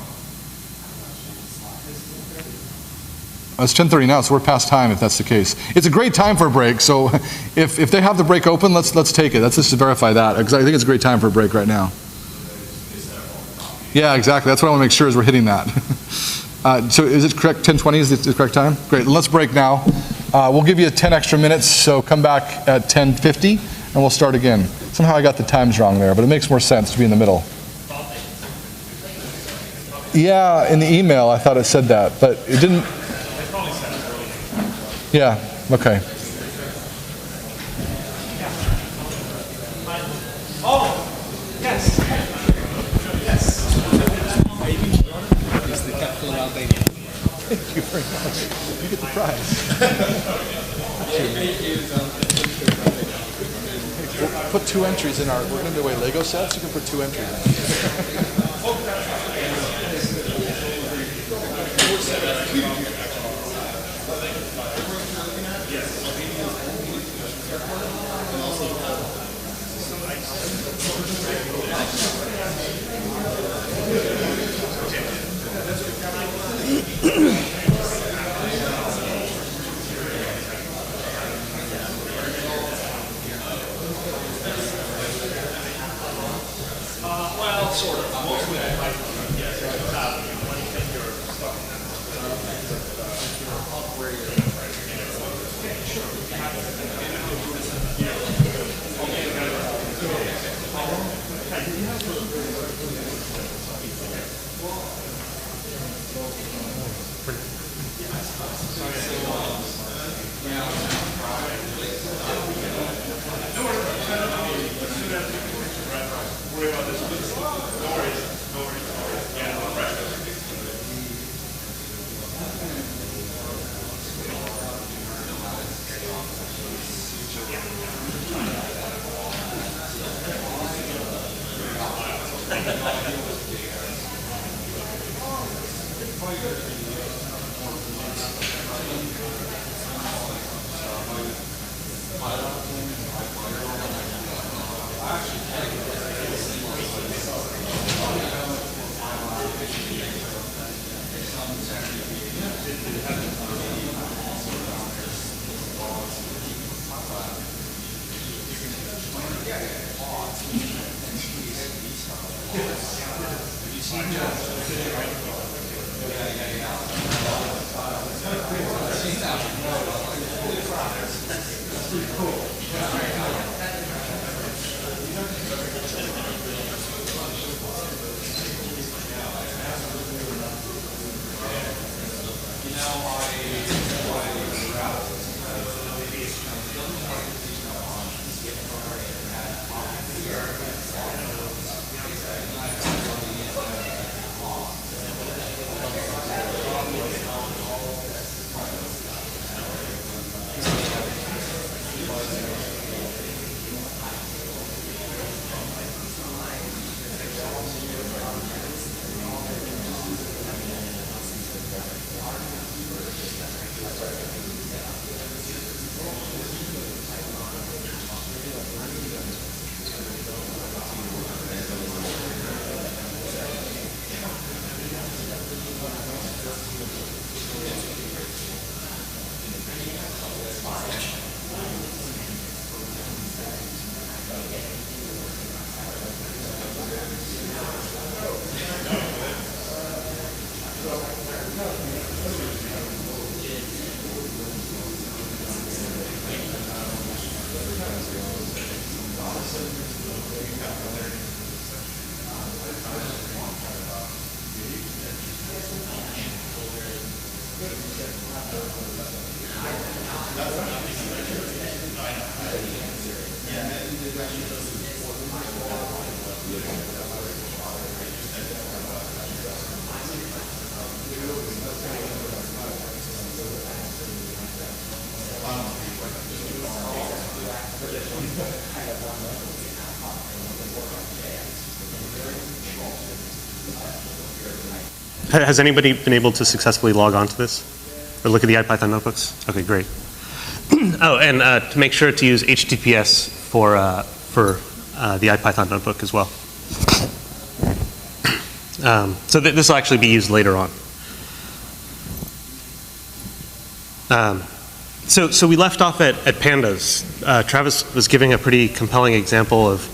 It's 10:30 now, so we're past time if that's the case. It's a great time for a break, so if they have the break open, let's take it. Let's just verify that, because I think it's a great time for a break right now. Yeah, exactly. That's what I want to make sure is we're hitting that. So is it correct? 10:20 is the correct time? Great. Let's break now. We'll give you 10 extra minutes, so come back at 10:50, and we'll start again. Somehow I got the times wrong there, but it makes more sense to be in the middle. Yeah, in the email I thought it said that, but it didn't. Yeah, okay. Oh, yes. Yes. Thank you very much. You get the prize. We'll put 2 entries in our, we're going to do away Lego sets. You can put 2 entries in. Well, sort of. Mostly I might, yes. When you think you're stuck in that. Worry about this. No worries. No worries. Yeah, no pressure. Has anybody been able to successfully log on to this or look at the IPython notebooks? Okay, great. Oh, and to make sure to use HTTPS for the IPython notebook as well. So this will actually be used later on. So we left off at pandas. Travis was giving a pretty compelling example of,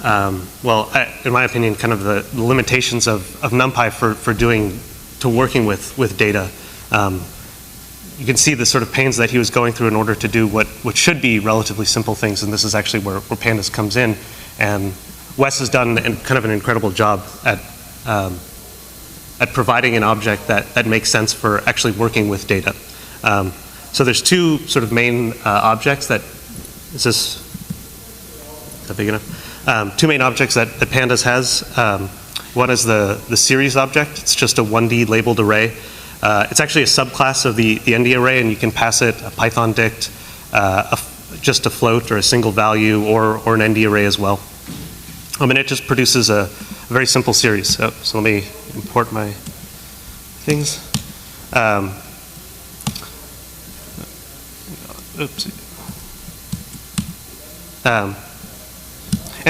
in my opinion, kind of the limitations of NumPy for working with data. You can see the sort of pains that he was going through in order to do what should be relatively simple things, and this is actually where pandas comes in. And Wes has done kind of an incredible job at providing an object that makes sense for actually working with data. So there's two sort of main objects that, is that big enough? Two main objects that Pandas has. One is the series object. It's just a 1D labeled array It's actually a subclass of the ND array, and you can pass it a Python dict, just a float or a single value, or an ND array as well. And it just produces a very simple series. So let me import my things. And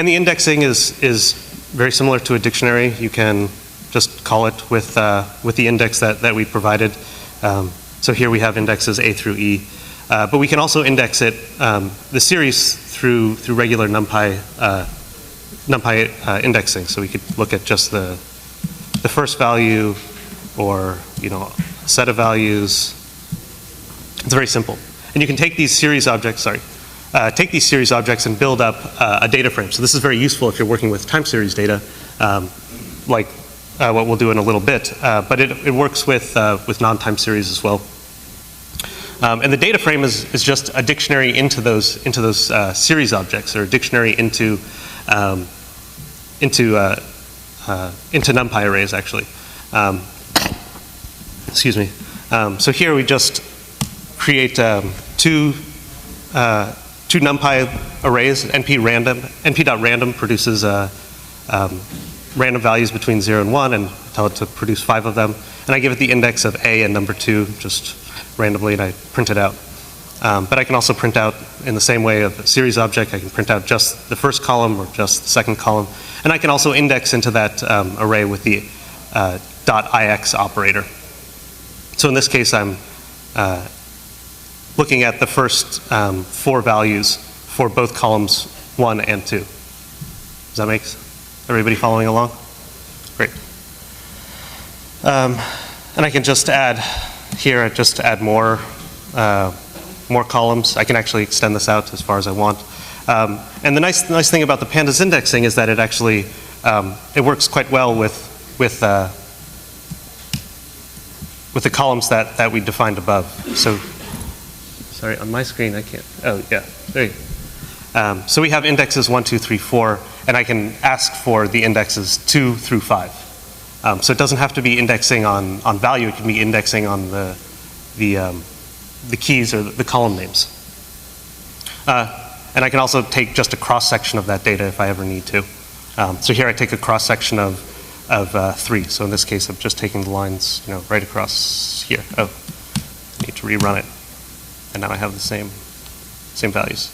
the indexing is very similar to a dictionary. You can just call it with the index that we provided. So here we have indexes A through E. But we can also index it, the series through regular NumPy indexing. So we could look at just the first value, or a set of values. It's very simple. And you can take these series objects, and build up a data frame. So this is very useful if you're working with time series data, like what we'll do in a little bit. But it works with non-time series as well. And the data frame is just a dictionary into those series objects, or a dictionary into NumPy arrays, actually. Excuse me. So here we just create two NumPy arrays. np.random produces random values between 0 and 1, and tell it to produce 5 of them. And I give it the index of A and number 2, just randomly, and I print it out. But I can also print out, in the same way of a series object, I can print out just the first column or just the second column. And I can also index into that array with the .ix operator. So in this case, I'm looking at the first 4 values for both columns 1 and 2. Does that make sense? Everybody following along? Great. And I can just add here, just add more columns. I can actually extend this out as far as I want. And the nice thing about the pandas indexing is that it actually it works quite well with the columns that we defined above. So, sorry, on my screen I can't. Oh yeah, there you go. So we have indexes 1, 2, 3, 4, and I can ask for the indexes 2 through 5. So it doesn't have to be indexing on value. It can be indexing on the keys or the column names. And I can also take just a cross section of that data if I ever need to. So here I take a cross section of 3. So in this case, I'm just taking the lines, right across here. Oh, I need to rerun it, and now I have the same values.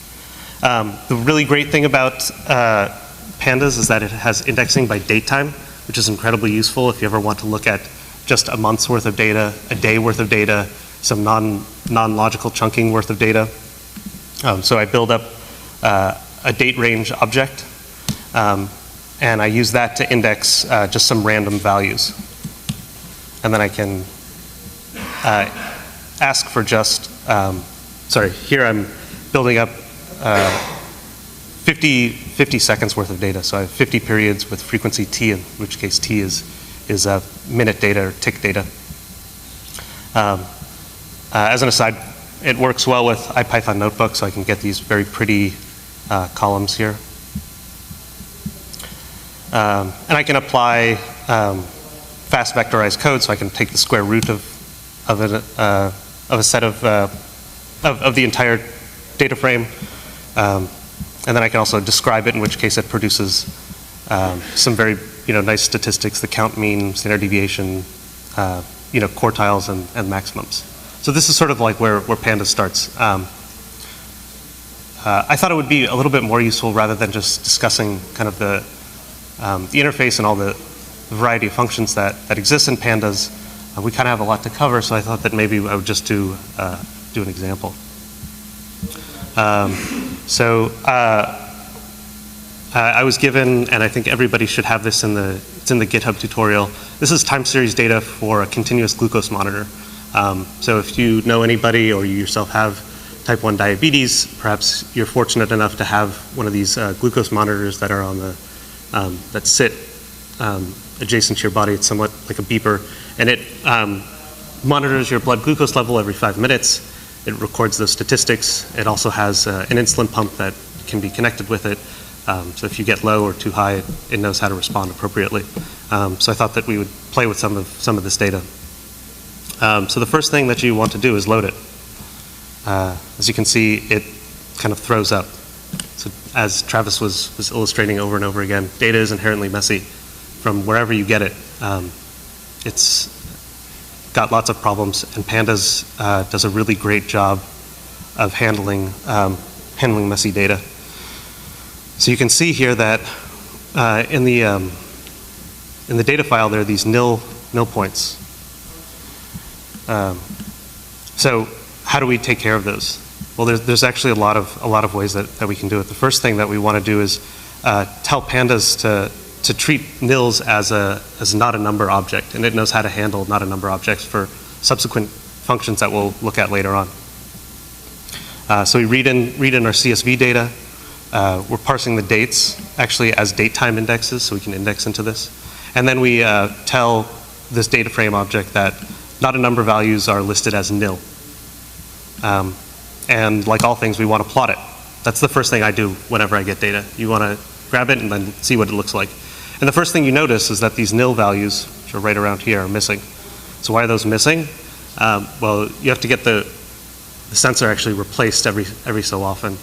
The really great thing about pandas is that it has indexing by date time, which is incredibly useful if you ever want to look at just a month's worth of data, a day worth of data, some non-logical chunking worth of data. So I build up a date range object, and I use that to index just some random values. And then I can ask for just, here I'm building up 50 seconds worth of data. So I have 50 periods with frequency t, in which case t is minute data or tick data. As an aside, it works well with IPython Notebook, so I can get these very pretty columns here. And I can apply fast vectorized code, so I can take the square root of a set of the entire data frame. And then I can also describe it, in which case it produces some very nice statistics, the count, mean, standard deviation, quartiles and maximums. So this is sort of like where Pandas starts. I thought it would be a little bit more useful rather than just discussing kind of the interface and all the variety of functions that exist in Pandas. We kind of have a lot to cover, so I thought that maybe I would just do an example. I was given, and I think everybody should have this it's in the GitHub tutorial. This is time series data for a continuous glucose monitor. So if you know anybody or you yourself have type 1 diabetes, perhaps you're fortunate enough to have one of these glucose monitors that are on that sit adjacent to your body. It's somewhat like a beeper, and it monitors your blood glucose level every 5 minutes. It records those statistics. It also has an insulin pump that can be connected with it. So if you get low or too high, it knows how to respond appropriately. So I thought that we would play with some of this data. So the first thing that you want to do is load it. As you can see, it kind of throws up. So as Travis was illustrating over and over again, data is inherently messy. From wherever you get it, it's got lots of problems, and Pandas does a really great job of handling messy data. So you can see here that in the data file there are these nil points. So how do we take care of those? Well, there's actually a lot of ways that we can do it. The first thing that we want to do is tell Pandas to treat nils as not a number object, and it knows how to handle not a number objects for subsequent functions that we'll look at later on. So we read in our CSV data. We're parsing the dates actually as date time indexes, so we can index into this. And then we tell this data frame object that not a number values are listed as nil. And like all things, we want to plot it. That's the first thing I do whenever I get data. You want to grab it and then see what it looks like. And the first thing you notice is that these nil values, which are right around here, are missing. So why are those missing? Well, you have to get the sensor actually replaced every so often.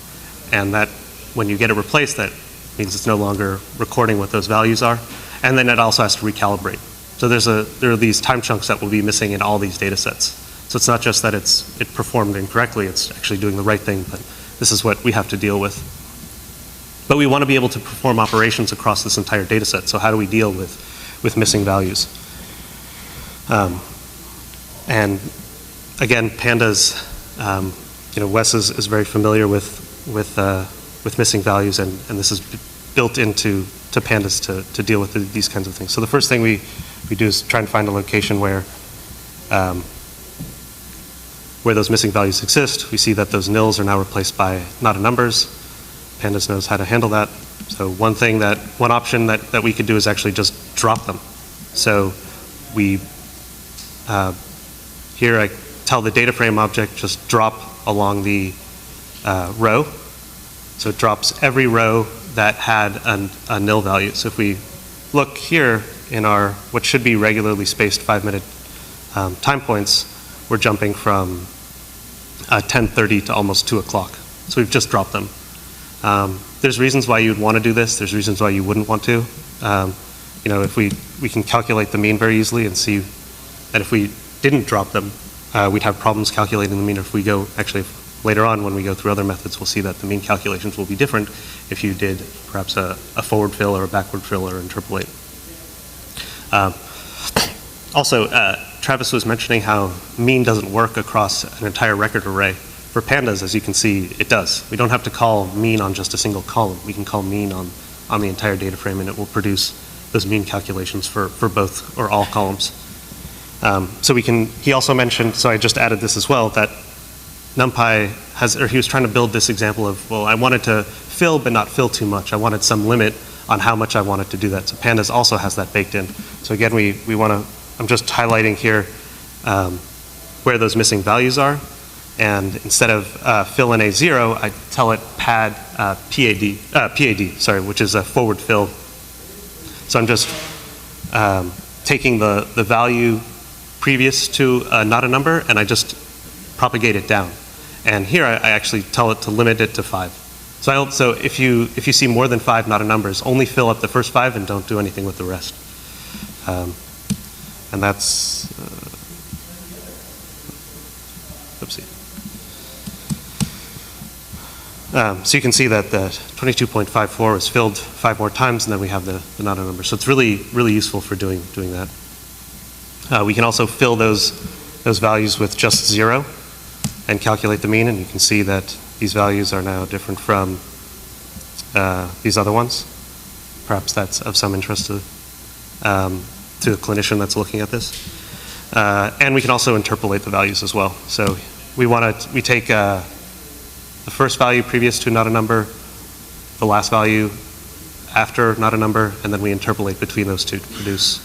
And that when you get it replaced, that means it's no longer recording what those values are. And then it also has to recalibrate. So there are these time chunks that will be missing in all these data sets. So it's not just that it performed incorrectly, it's actually doing the right thing, but this is what we have to deal with. But we want to be able to perform operations across this entire data set. So how do we deal with missing values? And again, Pandas, Wes is very familiar with missing values, and this is built into Pandas to deal with these kinds of things. So the first thing we do is try and find a location where those missing values exist. We see that those nils are now replaced by not a numbers. Pandas knows how to handle that. So one option that we could do is actually just drop them. So we here I tell the data frame object just drop along the row. So it drops every row that had a nil value. So if we look here in our what should be regularly spaced 5-minute time points, we're jumping from 10:30 to almost 2 o'clock. So we've just dropped them. There's reasons why you'd want to do this. There's reasons why you wouldn't want to. If we can calculate the mean very easily and see that if we didn't drop them, we'd have problems calculating the mean. If we go actually later on when we go through other methods, we'll see that the mean calculations will be different if you did perhaps a forward fill or a backward fill or interpolate. Also, Travis was mentioning how mean doesn't work across an entire record array. For Pandas, as you can see, it does. We don't have to call mean on just a single column. We can call mean on the entire data frame, and it will produce those mean calculations for both or all columns. He also mentioned, so I just added this as well, that NumPy he was trying to build this example of, well, I wanted to fill but not fill too much. I wanted some limit on how much I wanted to do that. So Pandas also has that baked in. So again, I'm just highlighting here where those missing values are. And instead of fill in A0, I tell it PAD, which is a forward fill. So I'm just taking the value previous to not a number, and I just propagate it down. And here I actually tell it to limit it to 5. So if you see more than 5 not a numbers, only fill up the first 5 and don't do anything with the rest. And that's oopsie. So you can see that the 22.54 is filled 5 more times, and then we have the not a number. So it's really useful for doing that. We can also fill those values with just 0 and calculate the mean, and you can see that these values are now different from these other ones. Perhaps that's of some interest to a clinician that's looking at this. And we can also interpolate the values as well. So we take the first value previous to not a number, the last value after not a number, and then we interpolate between those two to produce,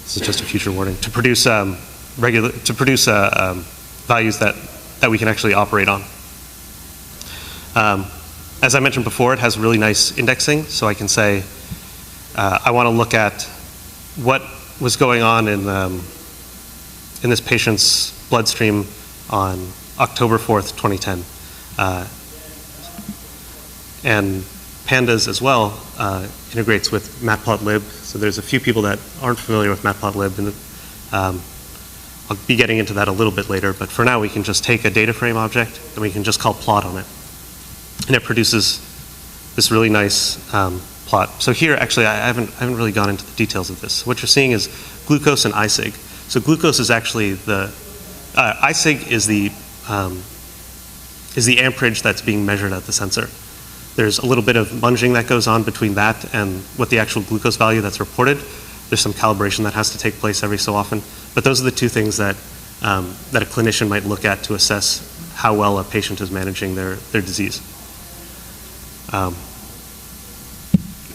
this is just a future warning, to produce values that we can actually operate on. As I mentioned before, it has really nice indexing, so I can say, I want to look at what was going on in this patient's bloodstream on October 4th, 2010. And Pandas as well integrates with Matplotlib. So there's a few people that aren't familiar with Matplotlib, and I'll be getting into that a little bit later, but for now we can just take a data frame object and we can just call plot on it. And it produces this really nice plot. So here, actually, I haven't really gone into the details of this. What you're seeing is glucose and ISIG. So glucose is actually the, ISIG is the amperage that's being measured at the sensor. There's a little bit of munging that goes on between that and what the actual glucose value that's reported. There's some calibration that has to take place every so often. But those are the two things that, that a clinician might look at to assess how well a patient is managing their disease.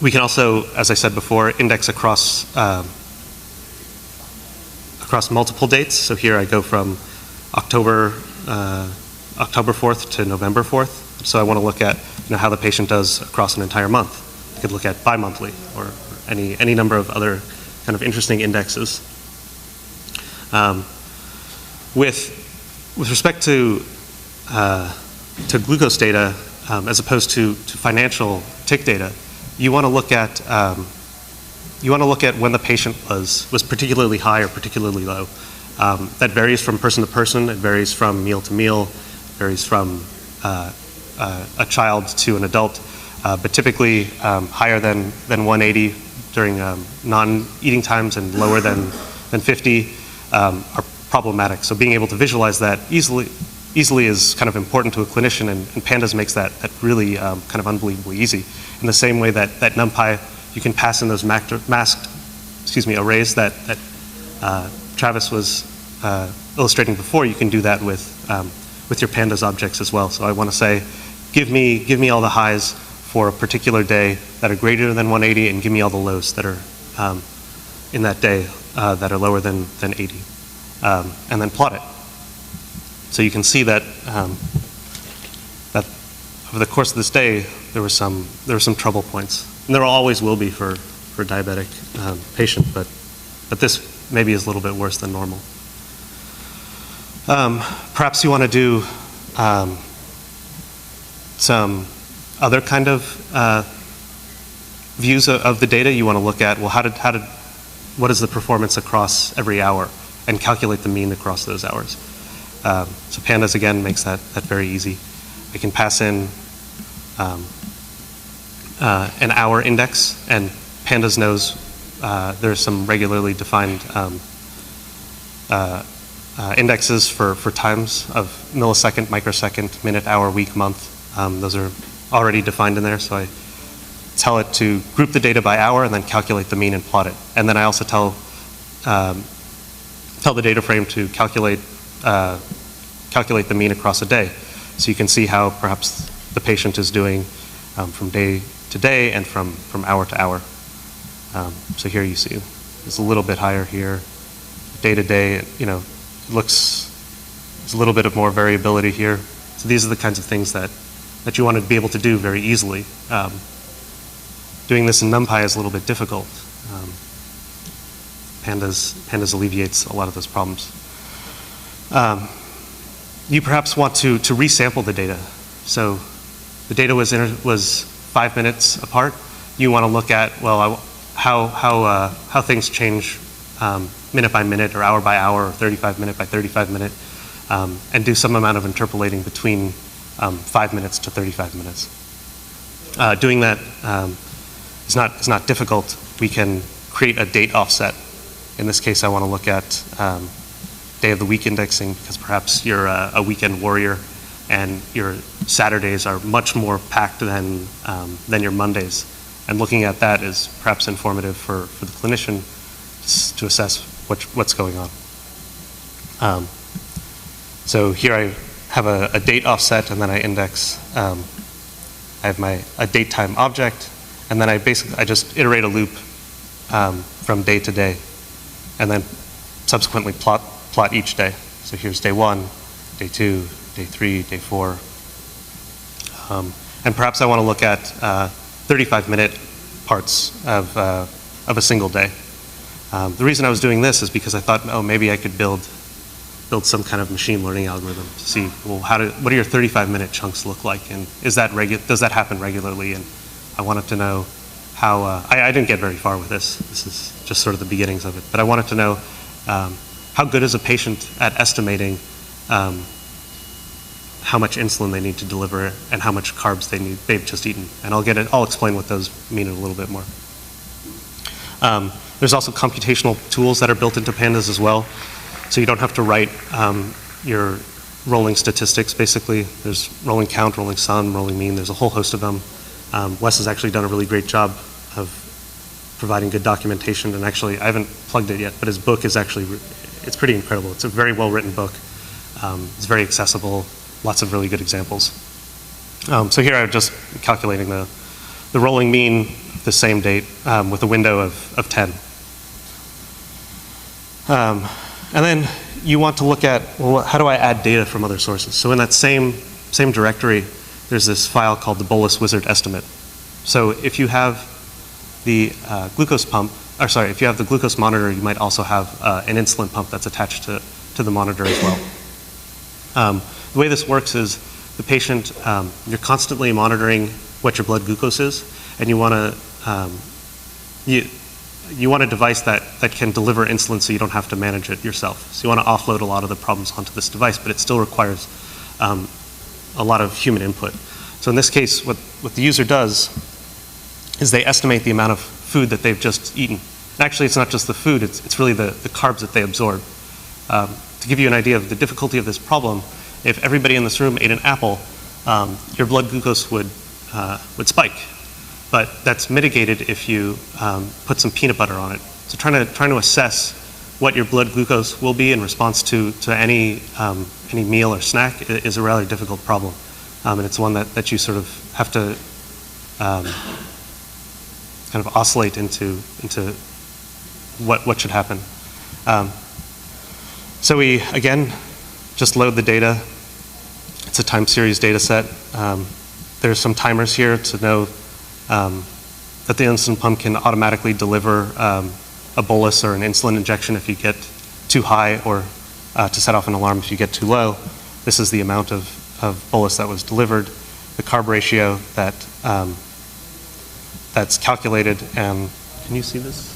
We can also, as I said before, index across, across multiple dates. So here I go from October 4th to November 4th. So I want to look at how the patient does across an entire month. I could look at bi-monthly or any number of other kind of interesting indexes. With respect to glucose data, as opposed to financial tick data, you want to look at when the patient was particularly high or particularly low. That varies from person to person. It varies from meal to meal. It varies from a child to an adult, but typically higher than 180 during non-eating times and lower than 50 are problematic. So being able to visualize that easily is kind of important to a clinician, and Pandas makes that really kind of unbelievably easy. In the same way that NumPy, you can pass in those masked arrays that Travis was illustrating before, you can do that with your Pandas objects as well. So I want to say, give me all the highs for a particular day that are greater than 180, and give me all the lows that are in that day that are lower than 80, and then plot it. So you can see that that over the course of this day there were some trouble points, and there always will be for a diabetic patient, but this maybe is a little bit worse than normal. Perhaps you want to do some other kind of views of the data. You want to look at, well, what is the performance across every hour, and calculate the mean across those hours. So Pandas again makes that very easy. I can pass in an hour index, and Pandas knows there's some regularly defined indexes for times of millisecond, microsecond, minute, hour, week, month. Those are already defined in there, so I tell it to group the data by hour and then calculate the mean and plot it. And then I also tell the data frame to calculate the mean across a day. So you can see how perhaps the patient is doing from day to day and from hour to hour. So here you see it's a little bit higher here. Day to day, there's a little bit of more variability here. So these are the kinds of things that you want to be able to do very easily. Doing this in NumPy is a little bit difficult. Pandas alleviates a lot of those problems. You perhaps want to resample the data. So the data was 5 minutes apart. You want to look at, well, how things change minute by minute, or hour by hour, or 35 minute by 35 minute, and do some amount of interpolating between 5 minutes to 35 minutes. Doing that is not difficult. We can create a date offset. In this case, I want to look at day of the week indexing, because perhaps you're a weekend warrior and your Saturdays are much more packed than your Mondays. And looking at that is perhaps informative for the clinician to assess what's going on. So here I have a date offset, and then I index. I have a date time object, and then I just iterate a loop from day to day, and then subsequently plot each day. So here's day 1, day 2, day 3, day 4, and perhaps I want to look at 35-minute parts of a single day. The reason I was doing this is because I thought, oh, maybe I could build build some kind of machine learning algorithm to see, well, what do your 35-minute chunks look like, and does that happen regularly? And I wanted to know how, I didn't get very far with this. This is just sort of the beginnings of it. But I wanted to know how good is a patient at estimating how much insulin they need to deliver and how much carbs they've just eaten. And I'll explain what those mean in a little bit more. There's also computational tools that are built into pandas as well. So you don't have to write your rolling statistics, basically. There's rolling count, rolling sum, rolling mean. There's a whole host of them. Wes has actually done a really great job of providing good documentation. And actually, I haven't plugged it yet, but his book is actually, it's pretty incredible. It's a very well-written book. It's very accessible, lots of really good examples. So here I'm just calculating the rolling mean the same date with a window of 10. And then you want to look at, well, how do I add data from other sources? So in that same directory, there's this file called the bolus wizard estimate. So if you have the glucose pump, or sorry, if you have the glucose monitor, you might also have an insulin pump that's attached to the monitor as well. The way this works is the patient, you're constantly monitoring what your blood glucose is, and you want a device that can deliver insulin so you don't have to manage it yourself. So you want to offload a lot of the problems onto this device, but it still requires a lot of human input. So in this case, what the user does is they estimate the amount of food that they've just eaten. And actually, it's not just the food, it's really the carbs that they absorb. To give you an idea of the difficulty of this problem, if everybody in this room ate an apple, your blood glucose would spike. But that's mitigated if you put some peanut butter on it. So trying to assess what your blood glucose will be in response to any meal or snack is a rather difficult problem. And it's one that you sort of have to kind of oscillate into what should happen. So we, again, just load the data. It's a time series data set. There's some timers here to know that the insulin pump can automatically deliver a bolus or an insulin injection if you get too high, or to set off an alarm if you get too low. This is the amount of bolus that was delivered, the carb ratio that's calculated, and can you see this?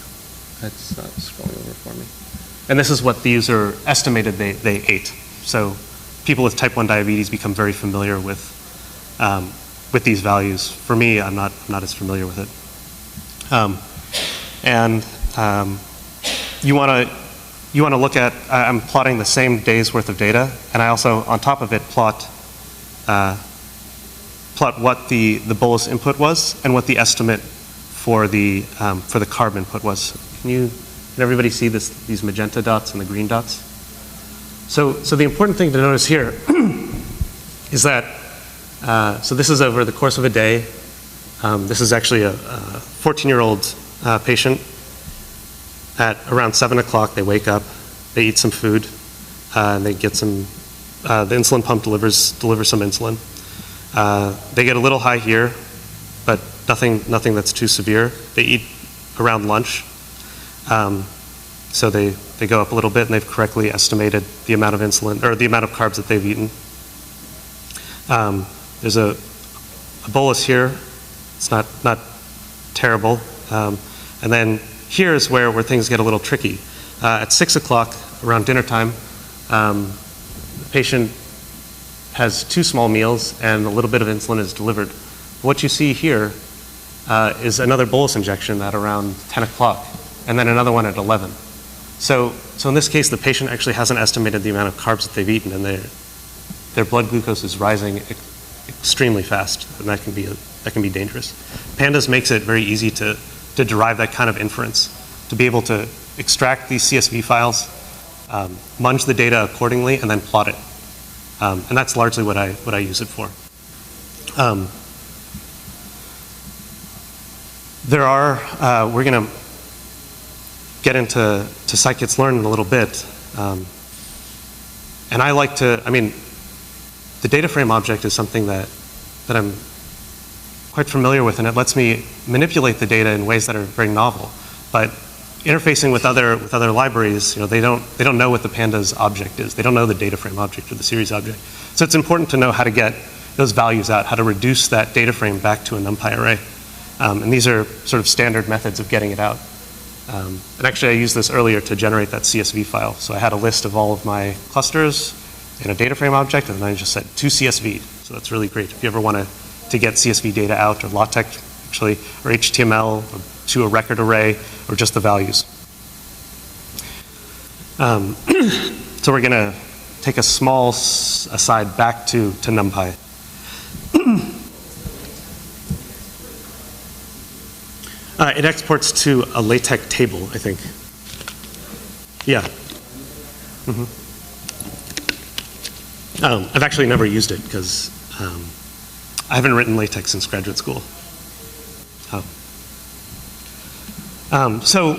It's not scrolling over for me. And this is what the user estimated they ate. So people with type 1 diabetes become very familiar with these values. For me, I'm not as familiar with it. You want to look at, I'm plotting the same day's worth of data, and I also, on top of it, plot what the bolus input was and what the estimate for the carb input was. Can everybody see these magenta dots and the green dots? So the important thing to notice here is that, so this is over the course of a day. This is actually a 14-year-old patient. At around 7 o'clock, they wake up, they eat some food, and they get some, the insulin pump delivers some insulin. They get a little high here, but nothing that's too severe. They eat around lunch. So they go up a little bit, and they've correctly estimated the amount of insulin, or the amount of carbs that they've eaten. There's a bolus here. It's not terrible. And then here is where things get a little tricky. At 6 o'clock, around dinner time, the patient has 2 small meals and a little bit of insulin is delivered. What you see here is another bolus injection at around 10 o'clock, and then another one at 11. So in this case, the patient actually hasn't estimated the amount of carbs that they've eaten, and their blood glucose is rising extremely fast, and that can be dangerous. Pandas makes it very easy to derive that kind of inference, to be able to extract these CSV files, munge the data accordingly, and then plot it. And that's largely what I use it for. We're going to get into scikit-learn in a little bit. And I like to, the data frame object is something that I'm quite familiar with, and it lets me manipulate the data in ways that are very novel. But interfacing with other libraries, they don't know what the pandas object is. They don't know the data frame object or the series object. So it's important to know how to get those values out, how to reduce that data frame back to a NumPy array. And these are sort of standard methods of getting it out. And actually, I used this earlier to generate that CSV file. So I had a list of all of my clusters in a data frame object, and then I just said to CSV. So that's really great if you ever want to get CSV data out, or LaTeX actually, or HTML, or to a record array, or just the values. So we're going to take a small aside back to NumPy. It exports to a LaTeX table, I think. Yeah. I've actually never used it because I haven't written LaTeX since graduate school. So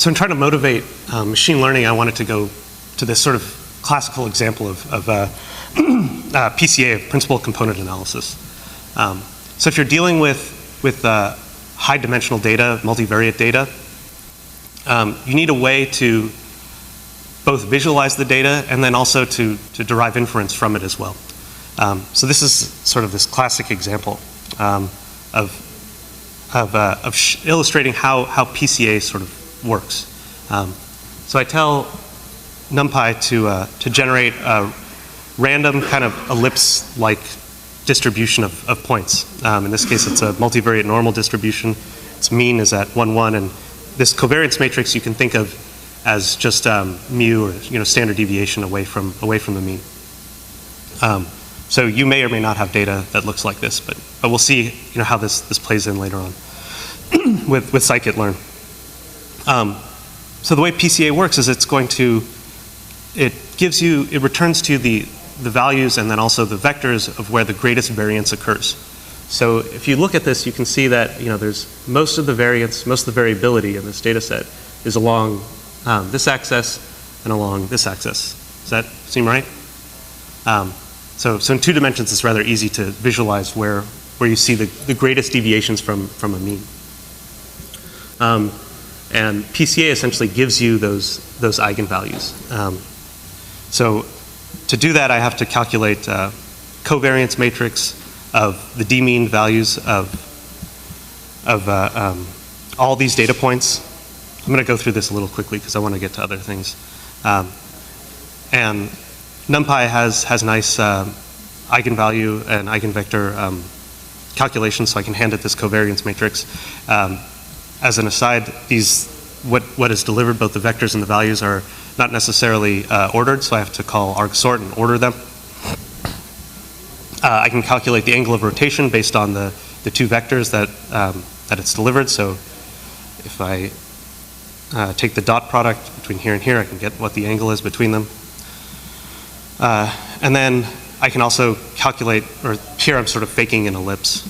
in trying to motivate machine learning, I wanted to go to this sort of classical example of PCA, principal component analysis. So if you're dealing with high dimensional data, multivariate data, you need a way to both visualize the data and then also to derive inference from it as well. So this is sort of this classic example of illustrating how PCA sort of works. So I tell NumPy to generate a random kind of ellipse-like distribution of points. In this case, it's a multivariate normal distribution. Its mean is at 1, 1, and this covariance matrix you can think of as just mu, or standard deviation away from the mean. So you may or may not have data that looks like this, but we'll see how this plays in later on with scikit-learn. So the way PCA works is it returns to the values and then also the vectors of where the greatest variance occurs. So if you look at this, you can see that there's most of the variance, most of the variability in this data set is along this axis and along this axis. Does that seem right? So in 2 dimensions, it's rather easy to visualize where you see the greatest deviations from a mean. And PCA essentially gives you those eigenvalues. So to do that, I have to calculate covariance matrix of the d-mean values of all these data points. I'm going to go through this a little quickly because I want to get to other things. And NumPy has nice eigenvalue and eigenvector calculations, so I can hand it this covariance matrix. As an aside, what is delivered, both the vectors and the values, are not necessarily ordered, so I have to call argsort and order them. I can calculate the angle of rotation based on the 2 vectors that it's delivered. So if I take the dot product between here and here, I can get what the angle is between them. And then I can also calculate, or here I'm sort of faking an ellipse,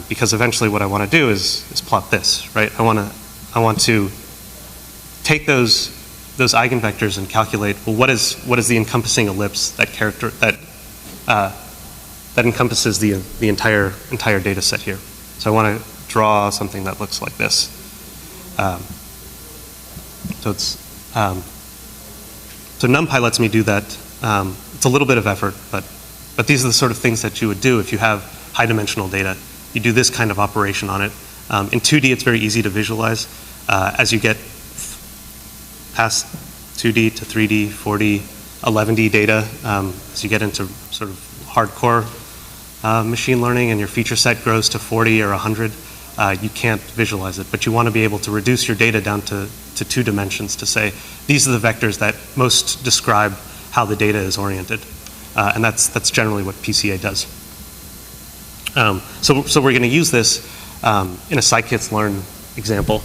because eventually what I want to do is plot this, right? I want to take those eigenvectors and calculate, well, what is the encompassing ellipse that encompasses the entire data set here. So I want to draw something that looks like this. So NumPy lets me do that. It's a little bit of effort, but these are the sort of things that you would do if you have high dimensional data. You do this kind of operation on it. In 2D, it's very easy to visualize. As you get past 2D to 3D, 4D, 11D data, as you get into sort of hardcore machine learning and your feature set grows to 40 or 100, you can't visualize it. But you want to be able to reduce your data down to 2 dimensions to say, these are the vectors that most describe how the data is oriented. And that's generally what PCA does. So we're going to use this in a scikit-learn example.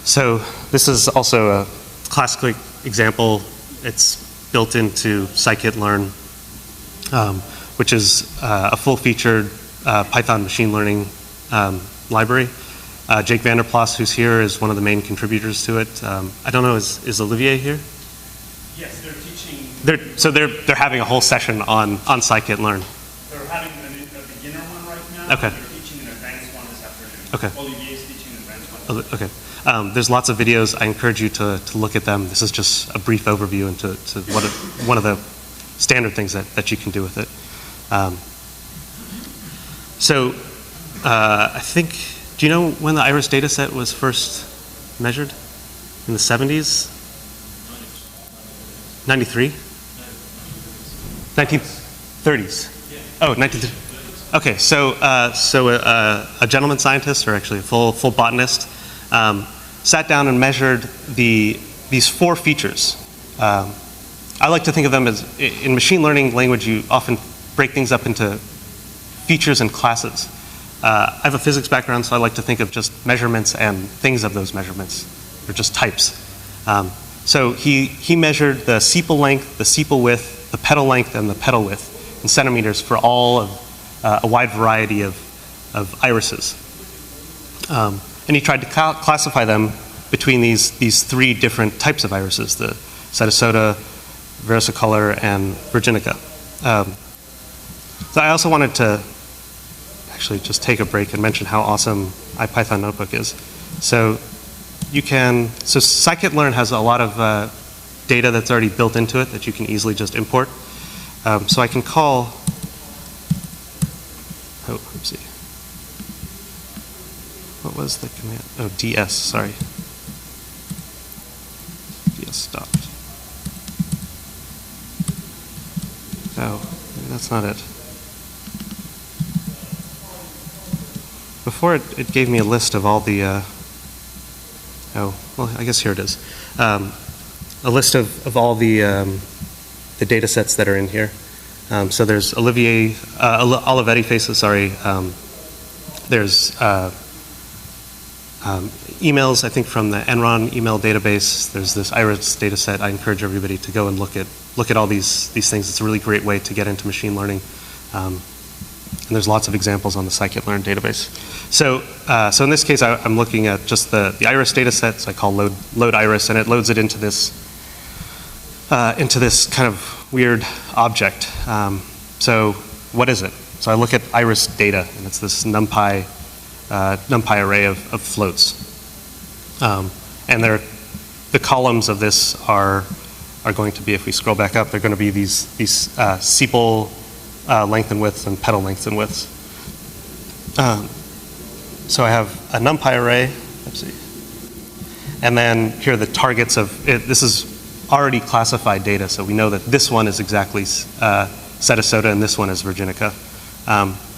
So this is also a classic example. It's built into scikit-learn, which is a full-featured Python machine learning library. Jake Vanderplas, who's here, is one of the main contributors to it. I don't know, is Olivier here? Yes, they're teaching. They're having a whole session on scikit-learn. They're having a beginner one right now. Okay. They're teaching an advanced one this afternoon. Okay. Olivier is teaching an Okay. There's lots of videos. I encourage you to look at them. This is just a brief overview into one of the standard things that you can do with it. I think, do you know when the IRIS data set was first measured? In the 70s? 93? 1930s? Oh, 1930s. Okay, so a gentleman scientist, or actually a full botanist, sat down and measured these 4 features. I like to think of them as, in machine learning language, you often break things up into features and classes. I have a physics background, so I like to think of just measurements and things of those measurements, or just types. So he measured the sepal length, the sepal width, the petal length, and the petal width in centimeters for all of a wide variety of irises. And he tried to classify them between these 3 different types of irises, the Cetosota, versicolor, and virginica. So I also wanted to actually just take a break and mention how awesome IPython Notebook is. So scikit-learn has a lot of data that's already built into it that you can easily just import. So I can call, let's see. What was the command? Oh, ds, sorry. Ds stopped. Oh, maybe that's not it. Before it gave me a list of all the, oh, well, I guess here it is. A list of all the data sets that are in here. So there's Olivetti faces, sorry. There's emails, I think, from the Enron email database. There's this IRIS data set. I encourage everybody to go and look at all these things. It's a really great way to get into machine learning. And there's lots of examples on the scikit-learn database. So in this case, I'm looking at just the IRIS data set. So I call load IRIS, and it loads it into this kind of weird object. So what is it? So I look at IRIS data, and it's this NumPy array of floats. And the columns of this are going to be, if we scroll back up, they're going to be these sepal length and widths and petal lengths and widths. So I have a NumPy array, let's see. And then here are the targets of it. This is already classified data, so we know that this one is exactly Cetosota and this one is Virginica.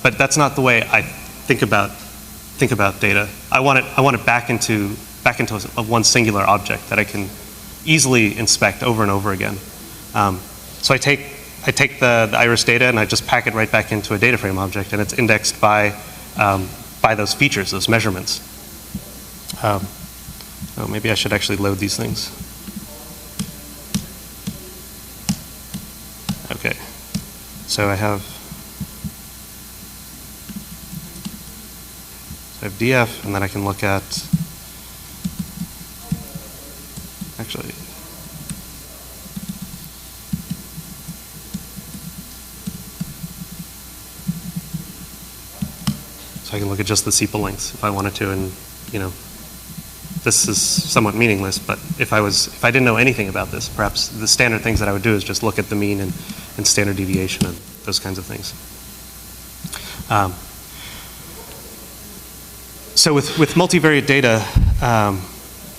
But that's not the way I think about data. I want it back into one singular object that I can easily inspect over and over again. So I take the IRIS data and I just pack it right back into a data frame object, and it's indexed by those features, those measurements. Oh, maybe I should actually load these things. Okay, so I have df, and then I can look at, actually, so I can look at just the sepal lengths if I wanted to, and this is somewhat meaningless, but if I didn't know anything about this, perhaps the standard things that I would do is just look at the mean and standard deviation and those kinds of things. So with multivariate data,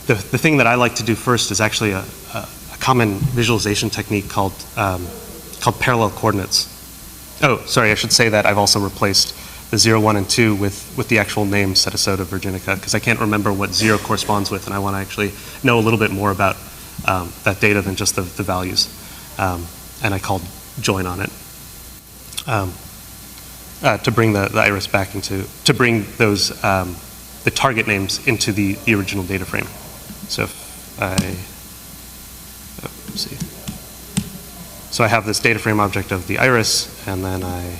the thing that I like to do first is actually a common visualization technique called parallel coordinates. Oh, sorry, I should say that I've also replaced the 0, 1, and 2 with the actual name Cetosota virginica, because I can't remember what 0 corresponds with, and I want to actually know a little bit more about that data than just the values. And I called join on it to bring the IRIS back to bring those the target names into the original data frame. So if let's see. So I have this data frame object of the IRIS, and then I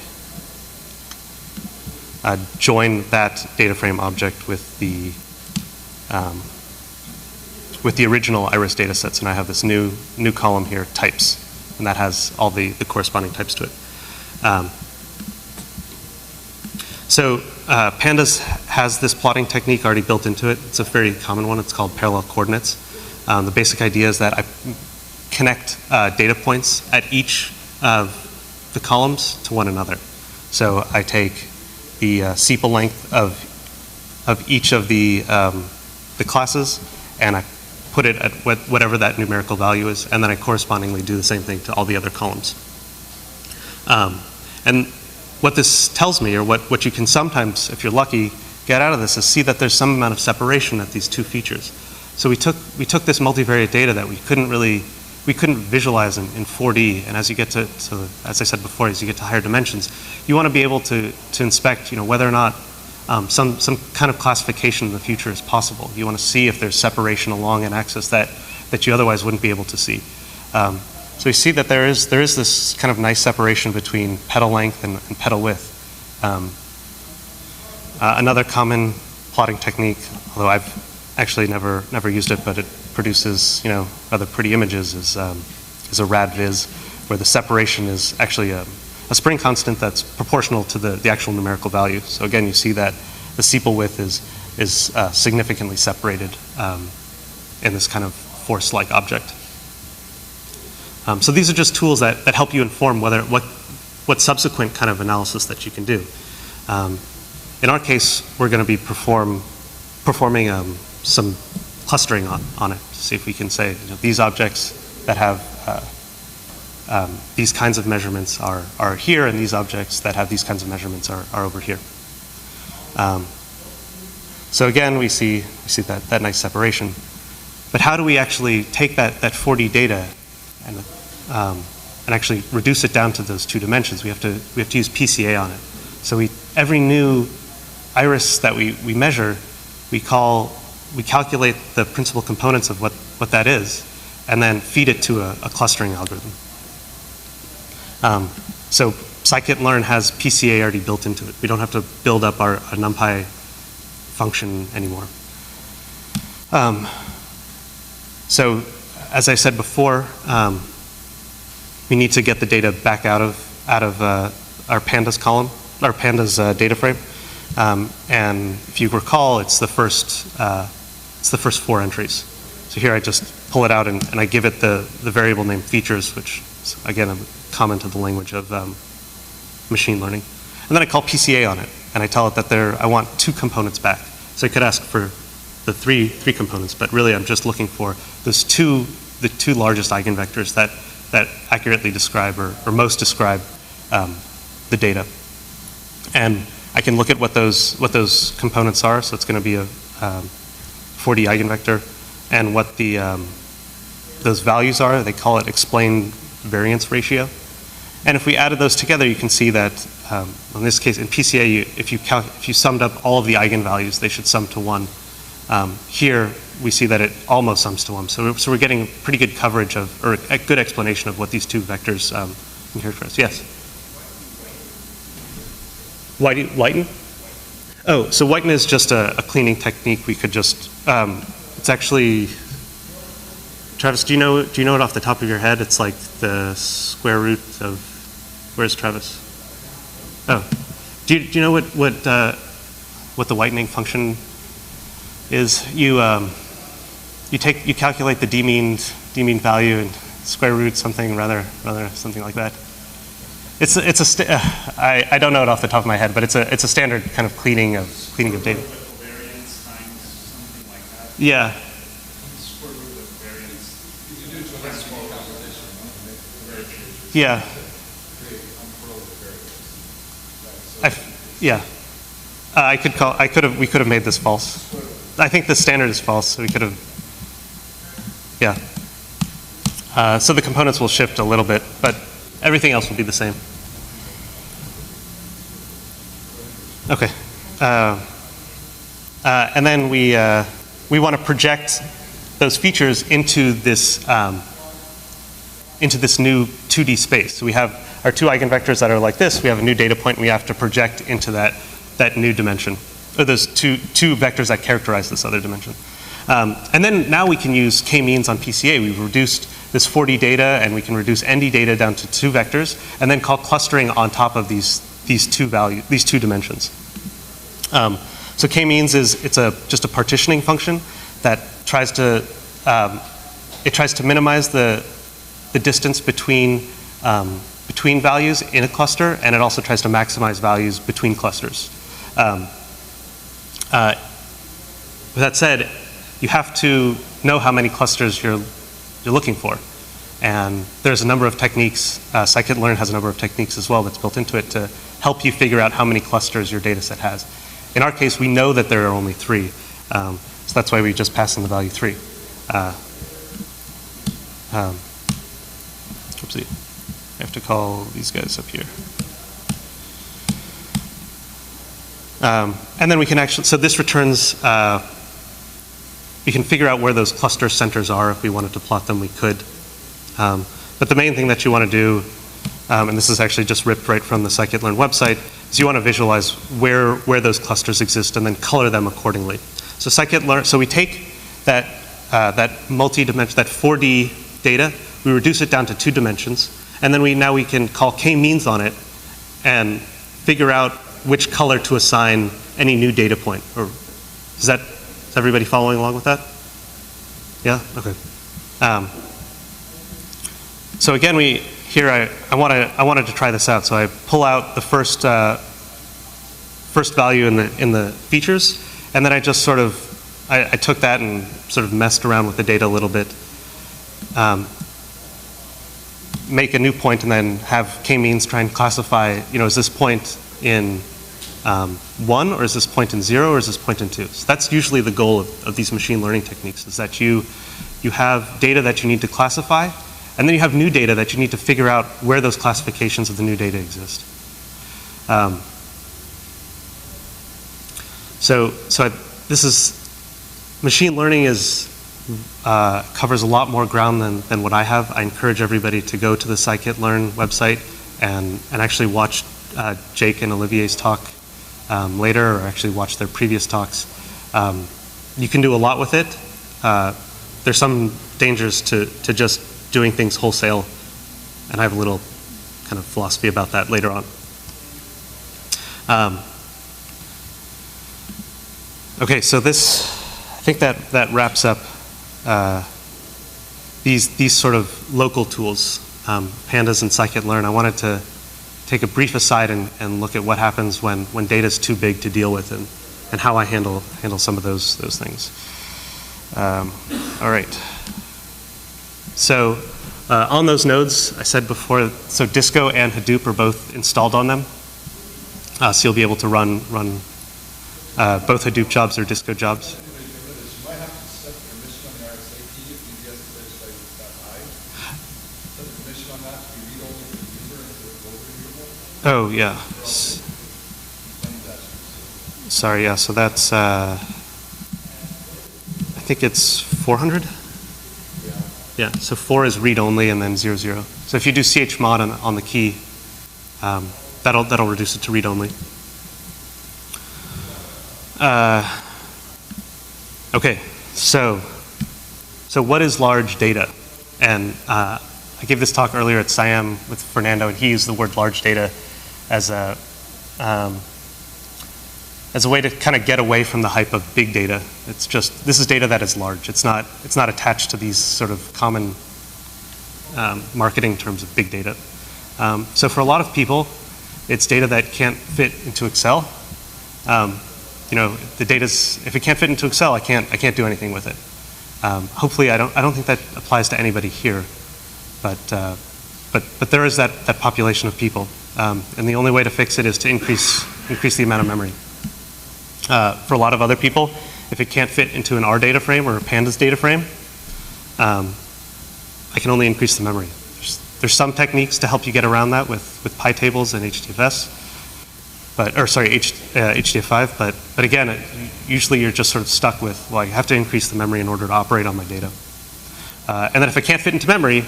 join that data frame object with the original IRIS data sets, and I have this new column here, types, and that has all the corresponding types to it. So Pandas has this plotting technique already built into it. It's a very common one. It's called parallel coordinates. The basic idea is that I connect data points at each of the columns to one another. So I take the sepal length of each of the classes, and I put it at whatever that numerical value is, and then I correspondingly do the same thing to all the other columns. And what this tells me, or what you can sometimes, if you're lucky, get out of this is see that there's some amount of separation at these two features. So we took this multivariate data that we couldn't visualize in 4D, and as you get to as I said before, as you get to higher dimensions, you want to be able to inspect, whether or not some kind of classification in the future is possible. You want to see if there's separation along an axis that you otherwise wouldn't be able to see. So you see that there is this kind of nice separation between petal length and petal width. Another common plotting technique, although I've actually never used it, but it produces rather pretty images, is a rad-viz, where the separation is actually a spring constant that's proportional to the actual numerical value. So again, you see that the sepal width is significantly separated in this kind of force-like object. So these are just tools that help you inform what subsequent kind of analysis that you can do. In our case, we're going to be performing some clustering on it to see if we can say these objects that have these kinds of measurements are here, and these objects that have these kinds of measurements are over here. So again, we see that nice separation. But how do we actually take that 4D data and actually reduce it down to those two dimensions? We have to use PCA on it. So every new iris that we measure, we calculate the principal components of what that is, and then feed it to a clustering algorithm. So scikit-learn has PCA already built into it. We don't have to build up our NumPy function anymore. So as I said before, we need to get the data back out of our pandas column, our pandas data frame. And if you recall, it's the first 4 entries. So here I just pull it out and I give it the variable name features, which is, again, a common to the language of machine learning. And then I call PCA on it, and I tell it that I want 2 components back. So I could ask for the three components, but really I'm just looking for the 2 largest eigenvectors that accurately describe or most describe the data. And I can look at what those components are. So it's going to be a 4D eigenvector, and what those values are. They call it explained variance ratio. And if we added those together, you can see that in this case, in PCA, if you summed up all of the eigenvalues, they should sum to 1. Here, we see that it almost sums to 1. So we're getting pretty good coverage or a good explanation of what these 2 vectors can characterize. Yes? Whiten? Oh, so whiten is just a cleaning technique. We could just, it's actually, Travis, do you know it off the top of your head? It's like the square root of, where's Travis? Oh, do you know what the whitening function is? You calculate the d-mean value and square root something rather something like that. I don't know it off the top of my head, but it's a standard kind of cleaning of data. Variance times something like that. Yeah. Square root of variance. You can do it to a small composition. Yeah. Yeah. We could have made this false. I think the standard is false, so we could have. Yeah. So the components will shift a little bit, but everything else will be the same. Okay. And then we want to project those features into this new 2D space. So we have our 2 eigenvectors that are like this. We have a new data point, and we have to project into that new dimension, or those two vectors that characterize this other dimension. And then now we can use k-means on PCA. We've reduced this 4D data, and we can reduce ND data down to 2 vectors, and then call clustering on top of these two dimensions. So k-means it's just a partitioning function that tries to minimize the distance between values in a cluster, and it also tries to maximize values between clusters. With that said, you have to know how many clusters you're looking for. And there's a number of techniques, scikit-learn has a number of techniques as well that's built into it to help you figure out how many clusters your data set has. In our case, we know that there are only 3. So that's why we just pass in the value 3. Oopsie. I have to call these guys up here. And then we can actually, so this returns, we can figure out where those cluster centers are. If we wanted to plot them, we could. But the main thing that you want to do, and this is actually just ripped right from the scikit-learn website, is you want to visualize where those clusters exist and then color them accordingly. So scikit-learn, so we take that multi-dimension, that 4D data, we reduce it down to 2 dimensions, and then now we can call k-means on it and figure out which color to assign any new data point. Or is everybody following along with that? Yeah? Okay. So again, I wanted to try this out. So I pull out the first value in the features, and then I just sort of I took that and sort of messed around with the data a little bit. Make a new point and then have k-means try and classify, is this point in 1, or is this point in 0, or is this point in 2? So that's usually the goal of these machine learning techniques, is that you have data that you need to classify, and then you have new data that you need to figure out where those classifications of the new data exist. This is, machine learning covers a lot more ground than what I have. I encourage everybody to go to the scikit-learn website and actually watch Jake and Olivier's talk later, or actually watch their previous talks. You can do a lot with it. There's some dangers to just doing things wholesale, and I have a little kind of philosophy about that later on. Okay, so this, I think that wraps up these sort of local tools, pandas and scikit-learn. I wanted to take a brief aside and look at what happens when data is too big to deal with, and how I handle some of those things. All right. So on those nodes, I said before, so Disco and Hadoop are both installed on them. So you'll be able to run both Hadoop jobs or Disco jobs. You might have to set permission on the RSA key if UBS legislates is that high. Set the permission on that to be read-only for the user and to it globally readable. Oh, yeah. Sorry, yeah, so that's, I think it's 400? Yeah, so 4 is read-only and then 00. So if you do chmod on the key, that'll reduce it to read-only. Okay, so what is large data? And I gave this talk earlier at SIAM with Fernando, and he used the word large data as a way to kind of get away from the hype of big data. It's just, this is data that is large. It's not attached to these sort of common marketing terms of big data. So for a lot of people, it's data that can't fit into Excel. The data's, if it can't fit into Excel, I can't do anything with it. Hopefully, I don't think that applies to anybody here, but there is that population of people, and the only way to fix it is to increase the amount of memory. For a lot of other people, if it can't fit into an R data frame or a Pandas data frame, I can only increase the memory. There's some techniques to help you get around that with PyTables and HDFS. HDF5, but again, usually you're just sort of stuck with, well, I have to increase the memory in order to operate on my data. And then if it can't fit into memory,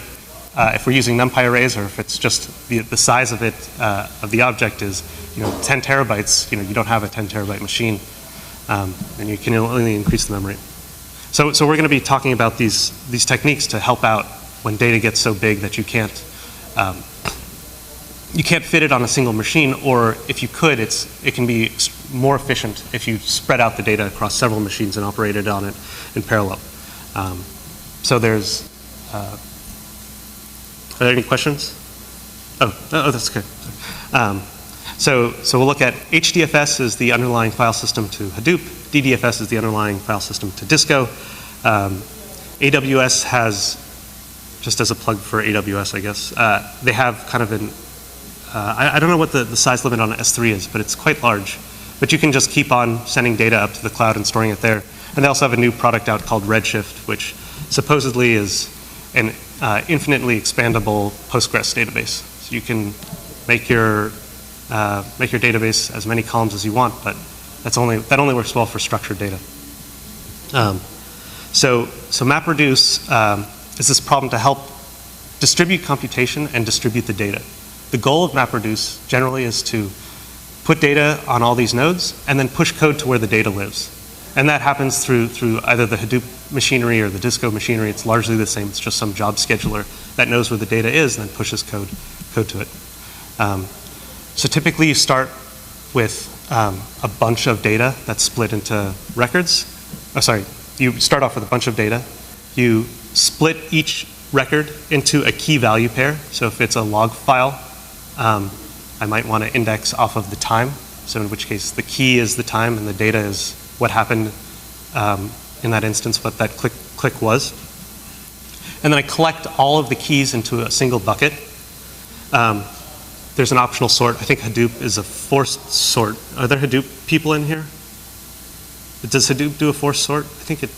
if we're using NumPy arrays, or if it's just the size of it, of the object is 10 terabytes, you don't have a 10 terabyte machine, and you can only increase the memory. So we're going to be talking about these techniques to help out when data gets so big that you can't fit it on a single machine, or if you could, it can be more efficient if you spread out the data across several machines and operated on it in parallel. So there's, are there any questions? Oh, that's good. So we'll look at HDFS is the underlying file system to Hadoop. DDFS is the underlying file system to Disco. AWS has, just as a plug for AWS, I guess, they have kind of an, I don't know what the size limit on S3 is, but it's quite large. But you can just keep on sending data up to the cloud and storing it there. And they also have a new product out called Redshift, which supposedly is an infinitely expandable Postgres database. So you can make your database as many columns as you want, but that only works well for structured data. So MapReduce is this problem to help distribute computation and distribute the data. The goal of MapReduce generally is to put data on all these nodes and then push code to where the data lives. And that happens through either the Hadoop machinery or the Disco machinery. It's largely the same. It's just some job scheduler that knows where the data is and then pushes code to it. So typically you start with a bunch of data that's split into records. Oh, sorry. You start off with a bunch of data. You split each record into a key value pair. So if it's a log file, I might want to index off of the time. So in which case the key is the time and the data is what happened in that instance, what that click was. And then I collect all of the keys into a single bucket. There's an optional sort. I think Hadoop is a forced sort. Are there Hadoop people in here? Does Hadoop do a forced sort? I think it.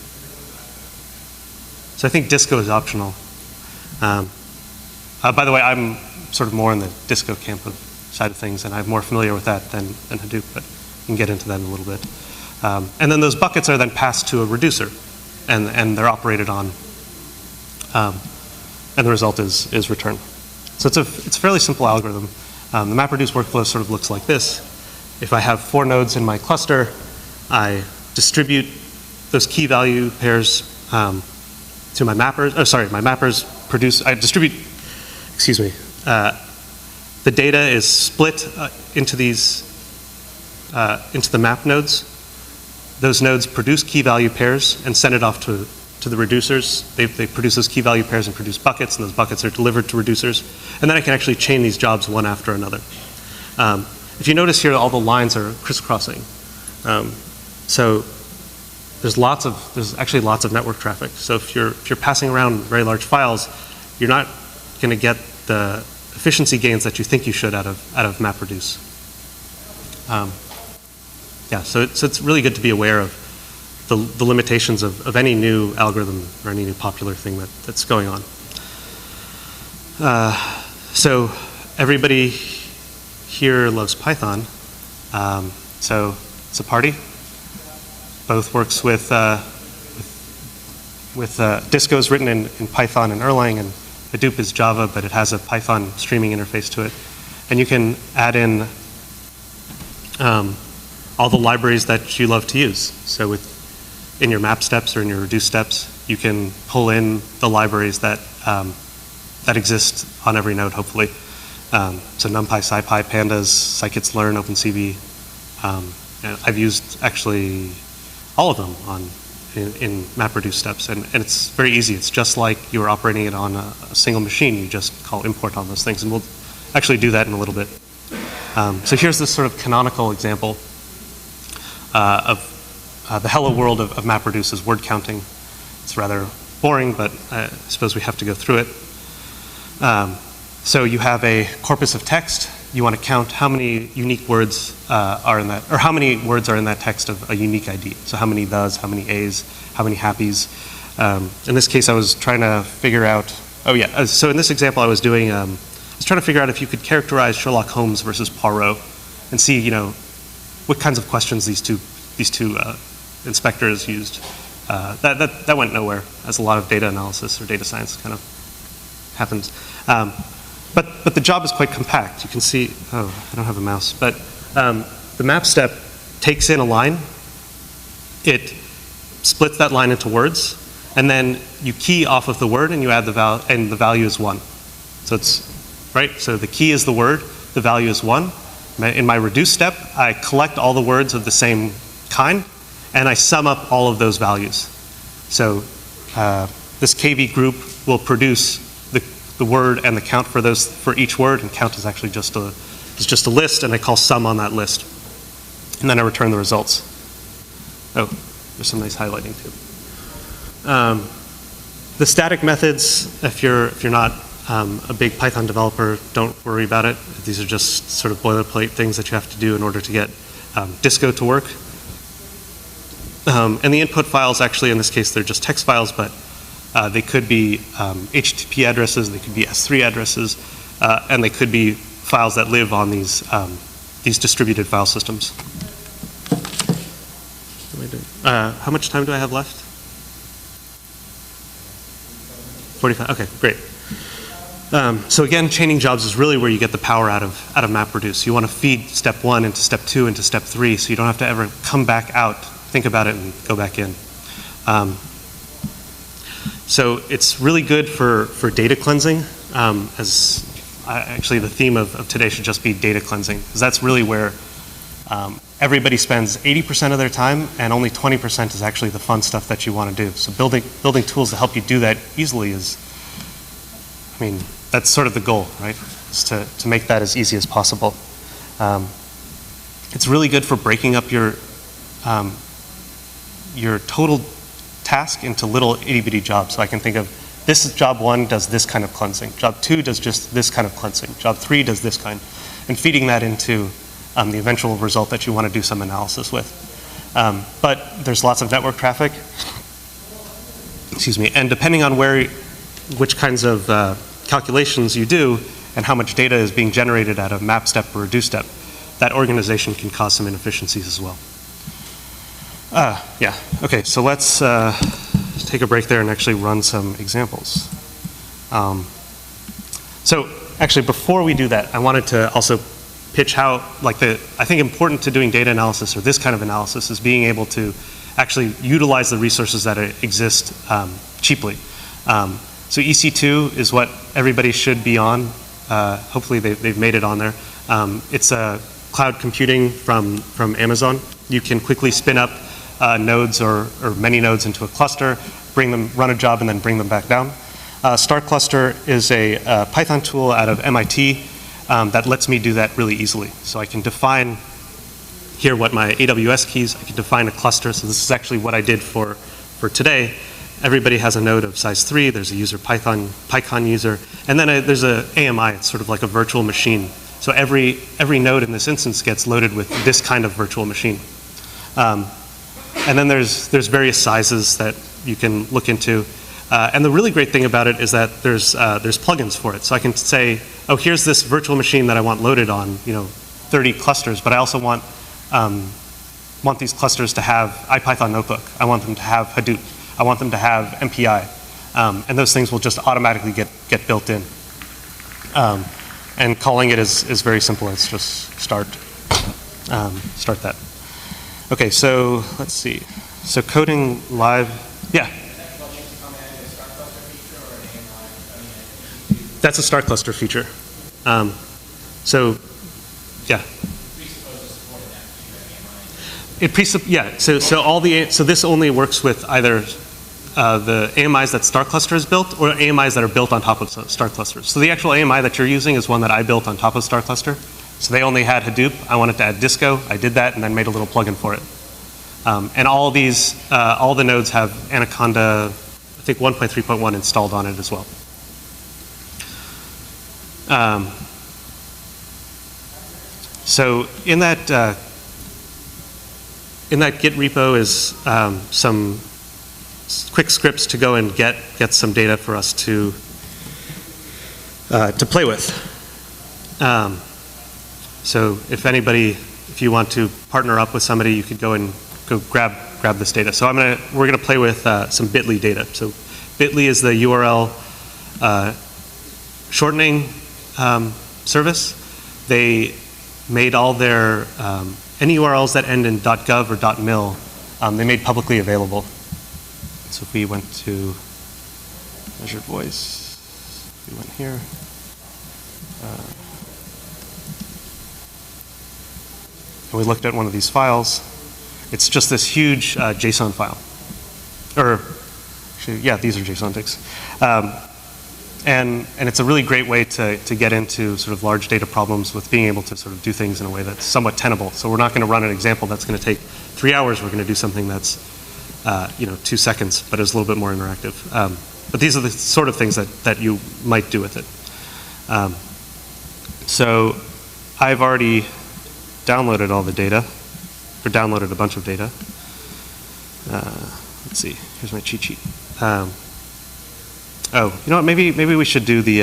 So I think Disco is optional. By the way, I'm sort of more in the Disco camp side of things, and I'm more familiar with that than Hadoop, but we can get into that in a little bit. And then those buckets are then passed to a reducer, and they're operated on, and the result is returned. So it's a fairly simple algorithm. The MapReduce workflow sort of looks like this. If I have 4 nodes in my cluster, I distribute those key value pairs to my mappers. Oh, sorry, my mappers produce. I distribute. Excuse me. The data is split into these into the map nodes. Those nodes produce key value pairs and send it off to the reducers. They produce those key value pairs and produce buckets, and those buckets are delivered to reducers. And then I can actually chain these jobs one after another. If you notice here, all the lines are crisscrossing. So there's actually lots of network traffic. So if you're passing around very large files, you're not going to get the efficiency gains that you think you should out of MapReduce. Yeah, so it's really good to be aware of the limitations of any new algorithm or any new popular thing that's going on. So everybody here loves Python. So it's a party. Both works with Disco is written in Python and Erlang, and Hadoop is Java, but it has a Python streaming interface to it. And you can add in all the libraries that you love to use. So in your map steps or in your reduce steps, you can pull in the libraries that exist on every node, hopefully. So NumPy, SciPy, Pandas, scikit-learn, OpenCV. And I've used actually all of them in MapReduce steps, and it's very easy. It's just like you were operating it on a single machine. You just call import on those things, and we'll actually do that in a little bit. So here's this sort of canonical example of the hello world of MapReduce's word counting. It's rather boring, but I suppose we have to go through it. So you have a corpus of text. You want to count how many unique words are in that, or how many words are in that text of a unique ID. So how many thes, how many a's, how many happies. In this case, I was trying to figure out, so in this example I was doing, I was trying to figure out if you could characterize Sherlock Holmes versus Poirot and see, what kinds of questions these two inspectors used. That went nowhere, as a lot of data analysis or data science kind of happens. But the job is quite compact. You can see, I don't have a mouse, but the map step takes in a line, it splits that line into words, and then you key off of the word and you add the value, and the value is 1. So it's, right? So the key is the word, the value is 1. In my reduce step, I collect all the words of the same kind, and I sum up all of those values. So this KV group will produce the word and the count for each word, and count is actually just a list, and I call sum on that list. And then I return the results. Oh, there's some nice highlighting too. The static methods, if you're not a big Python developer, don't worry about it. These are just sort of boilerplate things that you have to do in order to get Disco to work. And the input files, actually, in this case, they're just text files, but they could be HTTP addresses, they could be S3 addresses, and they could be files that live on these distributed file systems. How much time do I have left? 45, okay, great. So again, chaining jobs is really where you get the power out of MapReduce. You want to feed step 1 into step 2 into step 3, so you don't have to ever come back out, think about it, and go back in. So it's really good for data cleansing, actually the theme of today should just be data cleansing, because that's really where everybody spends 80% of their time, and only 20% is actually the fun stuff that you want to do. So building tools to help you do that easily is, I mean, that's sort of the goal, right? Is to make that as easy as possible. It's really good for breaking up your total task into little itty-bitty jobs. So I can think of this is job 1 does this kind of cleansing. Job 2 does just this kind of cleansing. Job 3 does this kind. And feeding that into the eventual result that you want to do some analysis with. But there's lots of network traffic. Excuse me. And depending on which kinds of calculations you do and how much data is being generated at a map step or reduce step, that organization can cause some inefficiencies as well. Yeah, okay, so let's take a break there and actually run some examples. So actually, before we do that, I wanted to also pitch how, I think important to doing data analysis or this kind of analysis is being able to actually utilize the resources that exist cheaply. So EC2 is what everybody should be on. Hopefully they've made it on there. It's cloud computing from Amazon. You can quickly spin up nodes or many nodes into a cluster, run a job, and then bring them back down. StarCluster is a Python tool out of MIT that lets me do that really easily. So I can define here what my AWS keys, I can define a cluster. So this is actually what I did for today. Everybody has a node of size 3. There's a user PyCon user, and then there's a AMI. It's sort of like a virtual machine. So every node in this instance gets loaded with this kind of virtual machine. And then there's various sizes that you can look into. And the really great thing about it is that there's plugins for it. So I can say, oh, here's this virtual machine that I want loaded on 30 clusters, but I also want these clusters to have IPython Notebook. I want them to have Hadoop. I want them to have MPI. And those things will just automatically get built in. And calling it is very simple. It's just start that. Okay, so let's see. So coding live, yeah. That's a StarCluster feature. So, yeah. So this only works with either the AMIs that StarCluster has built or AMIs that are built on top of StarCluster. So the actual AMI that you're using is one that I built on top of StarCluster. So they only had Hadoop. I wanted to add Disco. I did that and then made a little plugin for it. And all the nodes have Anaconda, I think 1.3.1 installed on it as well. So in that Git repo is some quick scripts to go and get some data for us to play with. So if you want to partner up with somebody, you could go grab this data. So we're gonna play with some Bitly data. So Bitly is the URL shortening service. They made all their any URLs that end in .gov or .mil, they made publicly available. So if we went to measured voice, we went here. and we looked at one of these files, it's just this huge JSON file. Or, actually, yeah, these are JSON digs. And it's a really great way to get into sort of large data problems with being able to sort of do things in a way that's somewhat tenable. So we're not going to run an example that's going to take 3 hours. We're going to do something that's 2 seconds, but is a little bit more interactive. But these are the sort of things that you might do with it. So I've already downloaded all the data, or downloaded a bunch of data. Let's see, here's my cheat sheet. Oh, you know what, maybe we should do the,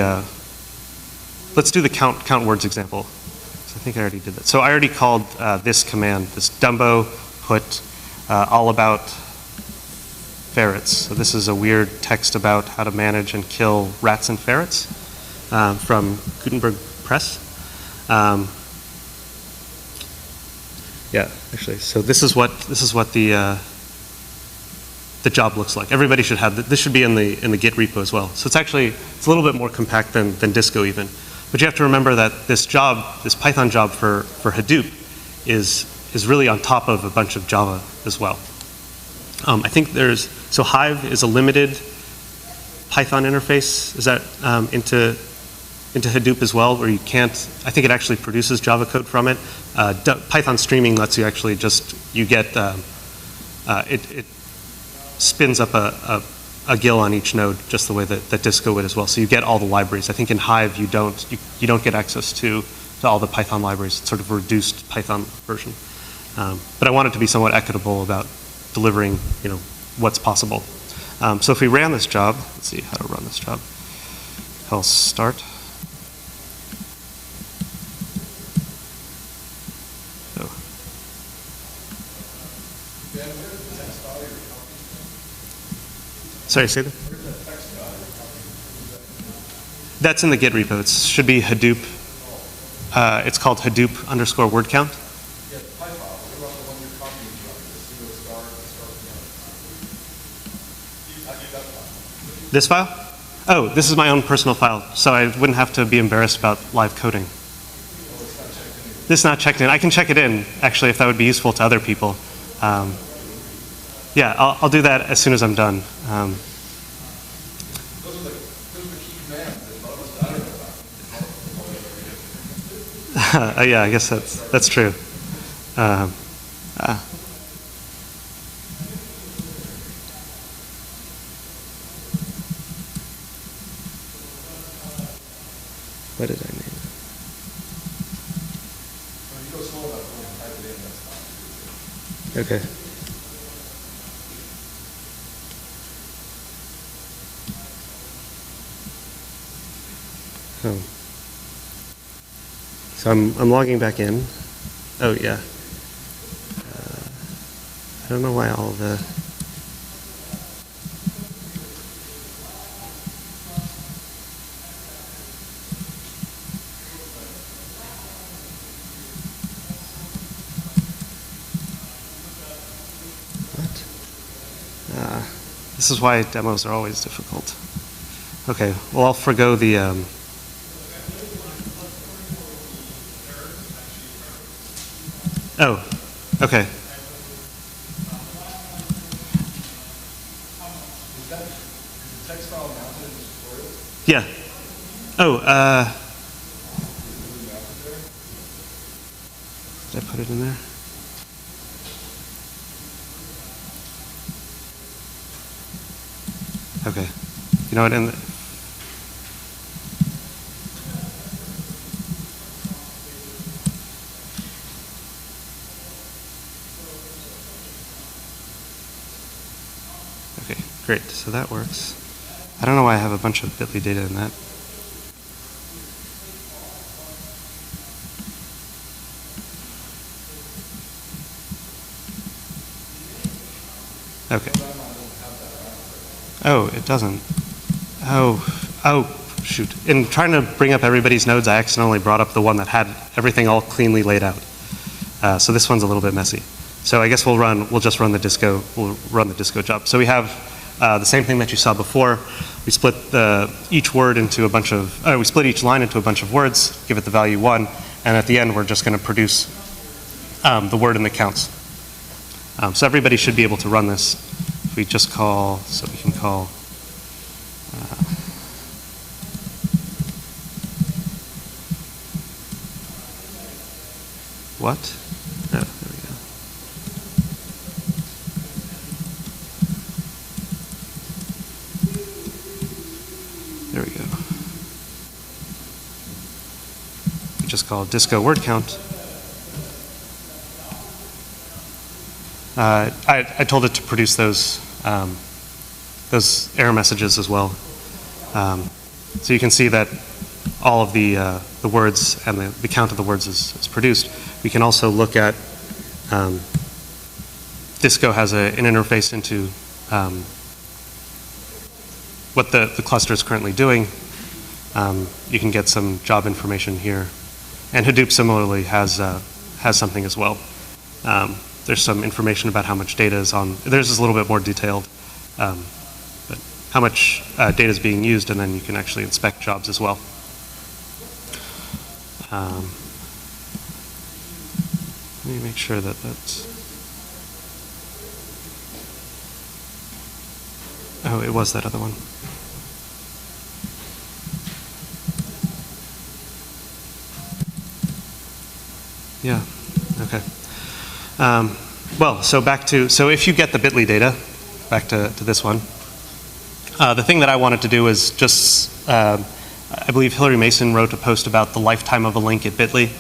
let's do the count words example. So I think I already did that. So I already called this command, this Dumbo put all about ferrets. So this is a weird text about how to manage and kill rats and ferrets from Gutenberg Press. Yeah, actually, so this is what the job looks like. Everybody should have this. Should be in the Git repo as well. So it's a little bit more compact than Disco even. But you have to remember that this Python job for Hadoop is really on top of a bunch of Java as well. I think so Hive is a limited Python interface. Is that into Hadoop as well, where you can't, I think it actually produces Java code from it. Python streaming lets you actually you get, it spins up a GIL on each node just the way that Disco would as well. So you get all the libraries. I think in Hive you don't get access to all the Python libraries. It's sort of a reduced Python version. But I want it to be somewhat equitable about delivering, what's possible. So if we ran this job, let's see how to run this job. I'll start. So. Sorry, say that? That's in the Git repo. It should be Hadoop. It's called Hadoop_word count. This file? Oh, this is my own personal file, so I wouldn't have to be embarrassed about live coding. This is not checked in. I can check it in, actually, if that would be useful to other people. Yeah, I'll do that as soon as I'm done. Those are the key commands that love us better. Yeah, I guess that's true. What did I name it? When you go slow enough, when you type it in, that's fine. Okay. Oh. So I'm logging back in. Oh yeah. I don't know why all the. This is why demos are always difficult. Okay, well I'll forgo the oh, okay. Is the text file mounted in this tutorial? Yeah. Oh, did I put it in there? Okay. You know what? Okay, great. So that works. I don't know why I have a bunch of Bitly data in that. Okay. Oh, it doesn't. Oh, shoot. In trying to bring up everybody's nodes, I accidentally brought up the one that had everything all cleanly laid out. So this one's a little bit messy. So I guess we'll just run the Disco job. So we have the same thing that you saw before. We split each word into a bunch of, we split each line into a bunch of words, give it the value 1, and at the end we're just going to produce the word and the counts. So everybody should be able to run this. If we just call, so we can call what? Oh, there we go. There we go. We just call disco word count. I told it to produce those error messages as well. So you can see that all of the words and the count of the words is produced. We can also look at, Disco has an interface into what the cluster is currently doing. You can get some job information here. And Hadoop similarly has something as well. There's some information about how much data is on, theirs is a little bit more detailed, but how much data is being used, and then you can actually inspect jobs as well. Let me make sure that that's, oh, it was that other one. Yeah, okay. Well, so if you get the Bitly data, back to this one, the thing that I wanted to do is just, I believe Hillary Mason wrote a post about the lifetime of a link at Bitly,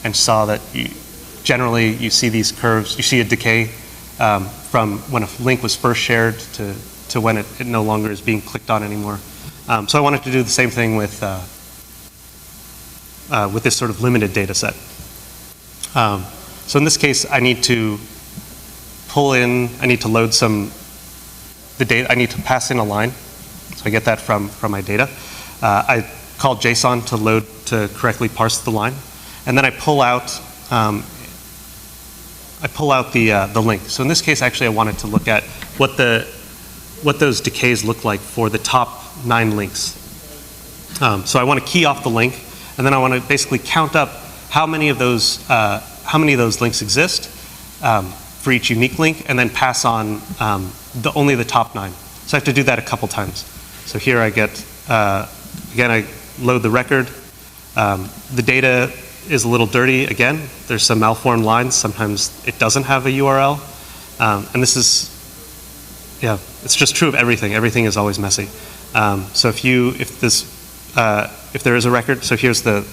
and saw that generally you see these curves, you see a decay from when a link was first shared to when it no longer is being clicked on anymore. So I wanted to do the same thing with this sort of limited data set. So in this case, I need to pull in, I need to load the data, I need to pass in a line. So I get that from my data. I call JSON to correctly parse the line. And then I pull out the link. So in this case, actually, I wanted to look at what those decays look like for the top 9 links. So I want to key off the link, and then I want to basically count up how many of those links exist for each unique link, and then pass on only the top 9. So I have to do that a couple times. So here I get, again, I load the record. The data is a little dirty again. There's some malformed lines. Sometimes it doesn't have a URL. And this is, yeah, it's just true of everything. Everything is always messy. So if there is a record, so here's the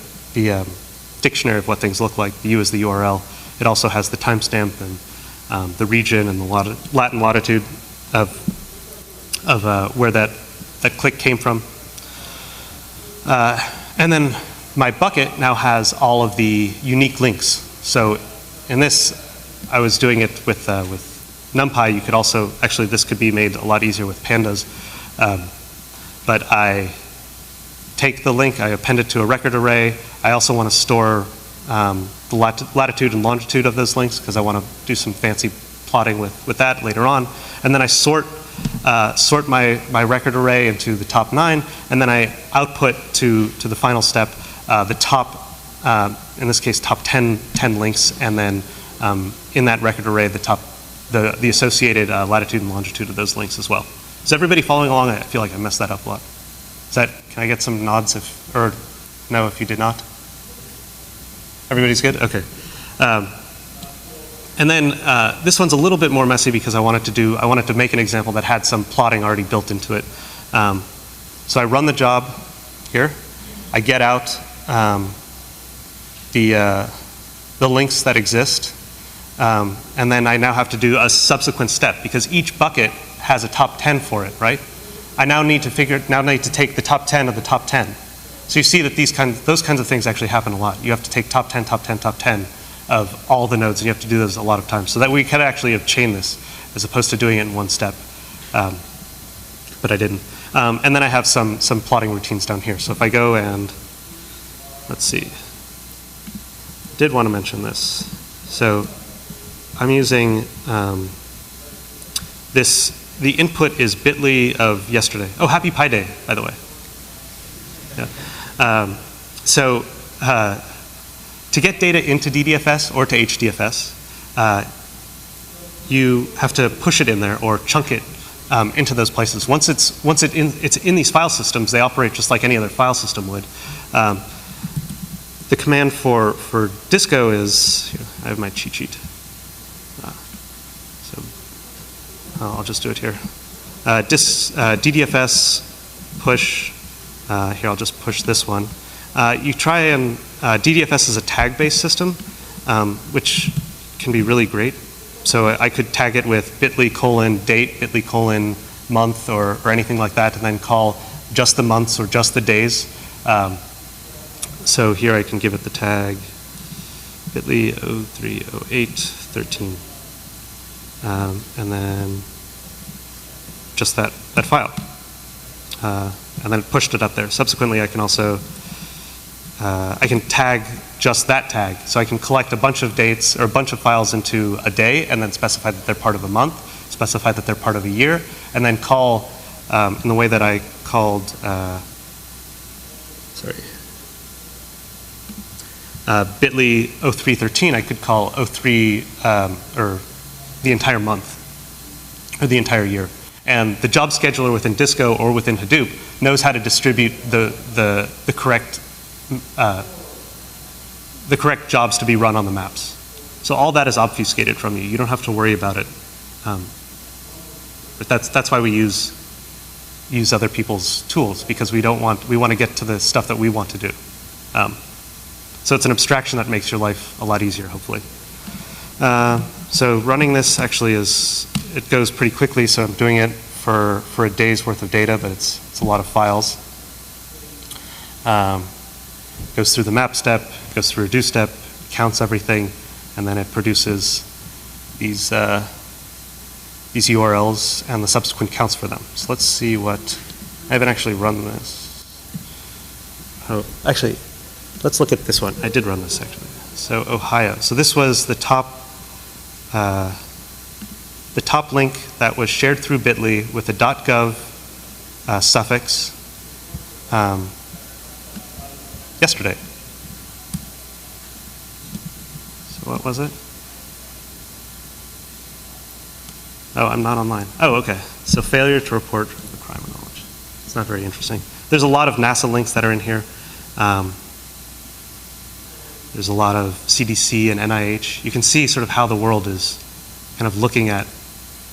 dictionary of what things look like. The U is the URL. It also has the timestamp and the region and the Latin latitude of where that click came from. And then my bucket now has all of the unique links. So in this, I was doing it with NumPy. You could also, actually this could be made a lot easier with pandas. But I take the link, I append it to a record array. I also want to store the latitude and longitude of those links because I want to do some fancy plotting with that later on. And then I sort my record array into the top 9, and then I output to the final step the top, in this case, top 10 links, and then in that record array, the associated latitude and longitude of those links as well. Is everybody following along? I feel like I messed that up a lot. Can I get some nods or no if you did not? Everybody's good? Okay. And then this one's a little bit more messy because I wanted to make an example that had some plotting already built into it. So I run the job here. I get out the links that exist. And then I now have to do a subsequent step because each bucket has a top 10 for it, right? I now need to take the top 10 of the top 10. So you see that those kinds of things actually happen a lot. You have to take top 10, top 10, top 10 of all the nodes, and you have to do those a lot of times. So that we could actually have chained this as opposed to doing it in one step. But I didn't. And then I have some plotting routines down here. So if I go and, let's see, did want to mention this. So I'm using the input is Bitly of yesterday. Oh, happy Pi Day, by the way. Yeah. To get data into DDFS or to HDFS, you have to push it in there or chunk it into those places. Once it's in these file systems, they operate just like any other file system would. The command for Disco is, here, I have my cheat sheet. So I'll just do it here. DDFS push, here I'll just push this one. You try and, DDFS is a tag-based system, which can be really great. So I could tag it with bit.ly:date, bit.ly:month, or anything like that, and then call just the months or just the days. So here I can give it the tag bit.ly 030813, and then just that file. And then pushed it up there. Subsequently, I can also, I can tag just that tag. So I can collect a bunch of dates or a bunch of files into a day and then specify that they're part of a month, specify that they're part of a year, and then call in the way that I called, bit.ly 0313, I could call 03 or the entire month or the entire year. And the job scheduler within Disco or within Hadoop knows how to distribute the correct jobs to be run on the maps. So all that is obfuscated from you. You don't have to worry about it. But that's why we use other people's tools, because we want to get to the stuff that we want to do. So it's an abstraction that makes your life a lot easier, hopefully. So running this actually it goes pretty quickly, so I'm doing it for a day's worth of data, but it's a lot of files. Goes through the map step, goes through a do step, counts everything, and then it produces these URLs and the subsequent counts for them. So let's see what, I haven't actually run this. Oh, actually, let's look at this one. I did run this actually. So Ohio. So this was the top link that was shared through bit.ly with a .gov suffix yesterday. So what was it? Oh, I'm not online. Oh, okay. So failure to report the crime of knowledge. It's not very interesting. There's a lot of NASA links that are in here. There's a lot of CDC and NIH. You can see sort of how the world is kind of looking at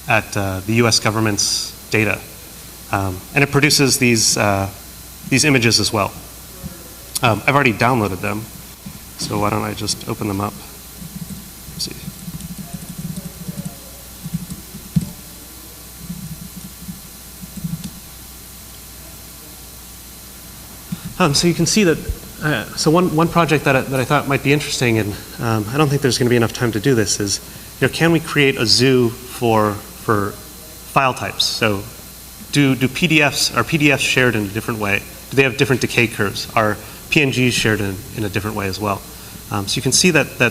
the US government's data. And it produces these images as well. I've already downloaded them, so why don't I just open them up? Let's see. So you can see that, so one project that I thought might be interesting, and I don't think there's going to be enough time to do this, is, can we create a zoo for file types? So are PDFs shared in a different way? Do they have different decay curves? Are PNGs shared in a different way as well? So you can see that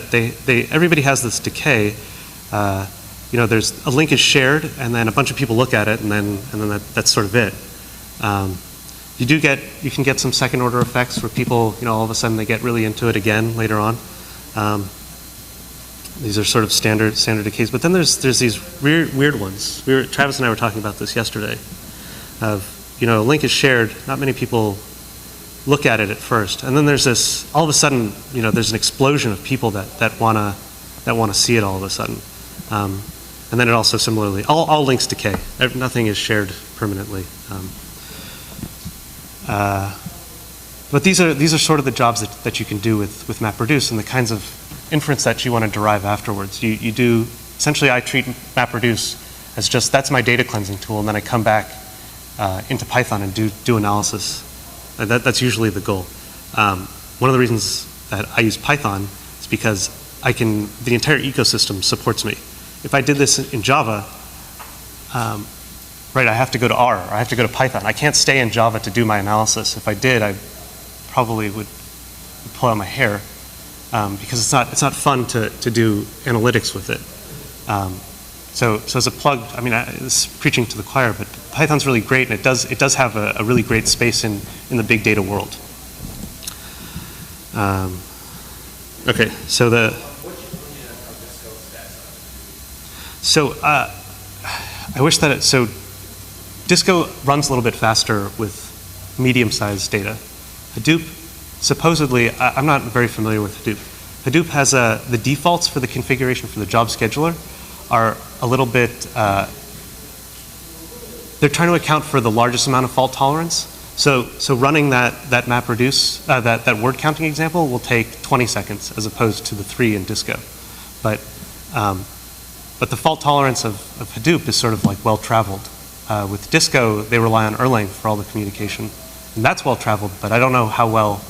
everybody has this decay. There's a link is shared, and then a bunch of people look at it, and then that's sort of it. You can get some second order effects where people, all of a sudden they get really into it again later on. These are sort of standard decays, but then there's these weird ones. Travis and I were talking about this yesterday. A link is shared, not many people look at it at first, and then there's this, all of a sudden, there's an explosion of people that wanna see it all of a sudden. And then it also similarly, all links decay. Nothing is shared permanently. But these are sort of the jobs that you can do with MapReduce and the kinds of inference that you want to derive afterwards. You do, essentially I treat MapReduce as just, that's my data cleansing tool, and then I come back into Python and do analysis. That's usually the goal. One of the reasons that I use Python is because the entire ecosystem supports me. If I did this in Java, right, I have to go to R, or I have to go to Python. I can't stay in Java to do my analysis. If I did, I probably would pull out my hair, because it's not fun to do analytics with it. So as a plug, I mean, it's preaching to the choir, but Python's really great, and it does have a really great space in the big data world. Okay, so So I wish that so Disco runs a little bit faster with medium-sized data. Hadoop, supposedly, I'm not very familiar with Hadoop. Hadoop has the defaults for the configuration for the job scheduler are a little bit, they're trying to account for the largest amount of fault tolerance. So running that MapReduce, that word counting example will take 20 seconds as opposed to the 3 in Disco. But the fault tolerance of Hadoop is sort of like well-traveled. With Disco, they rely on Erlang for all the communication. And that's well-traveled, but I don't know how well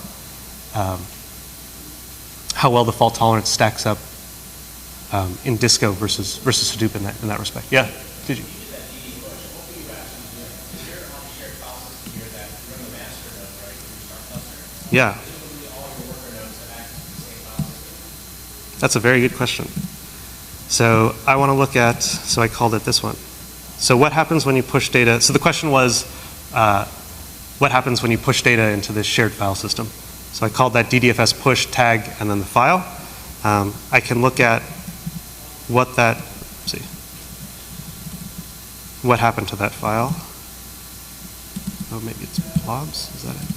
the fault tolerance stacks up in Disco versus Hadoop in that respect. Yeah, did you? Yeah. That's a very good question. So I want to look at, so I called it this one. So what happens when you push data? So the question was, what happens when you push data into this shared file system? So I called that DDFS push tag and then the file. I can look at what that, let's see, what happened to that file. Oh, maybe it's blobs, is that it?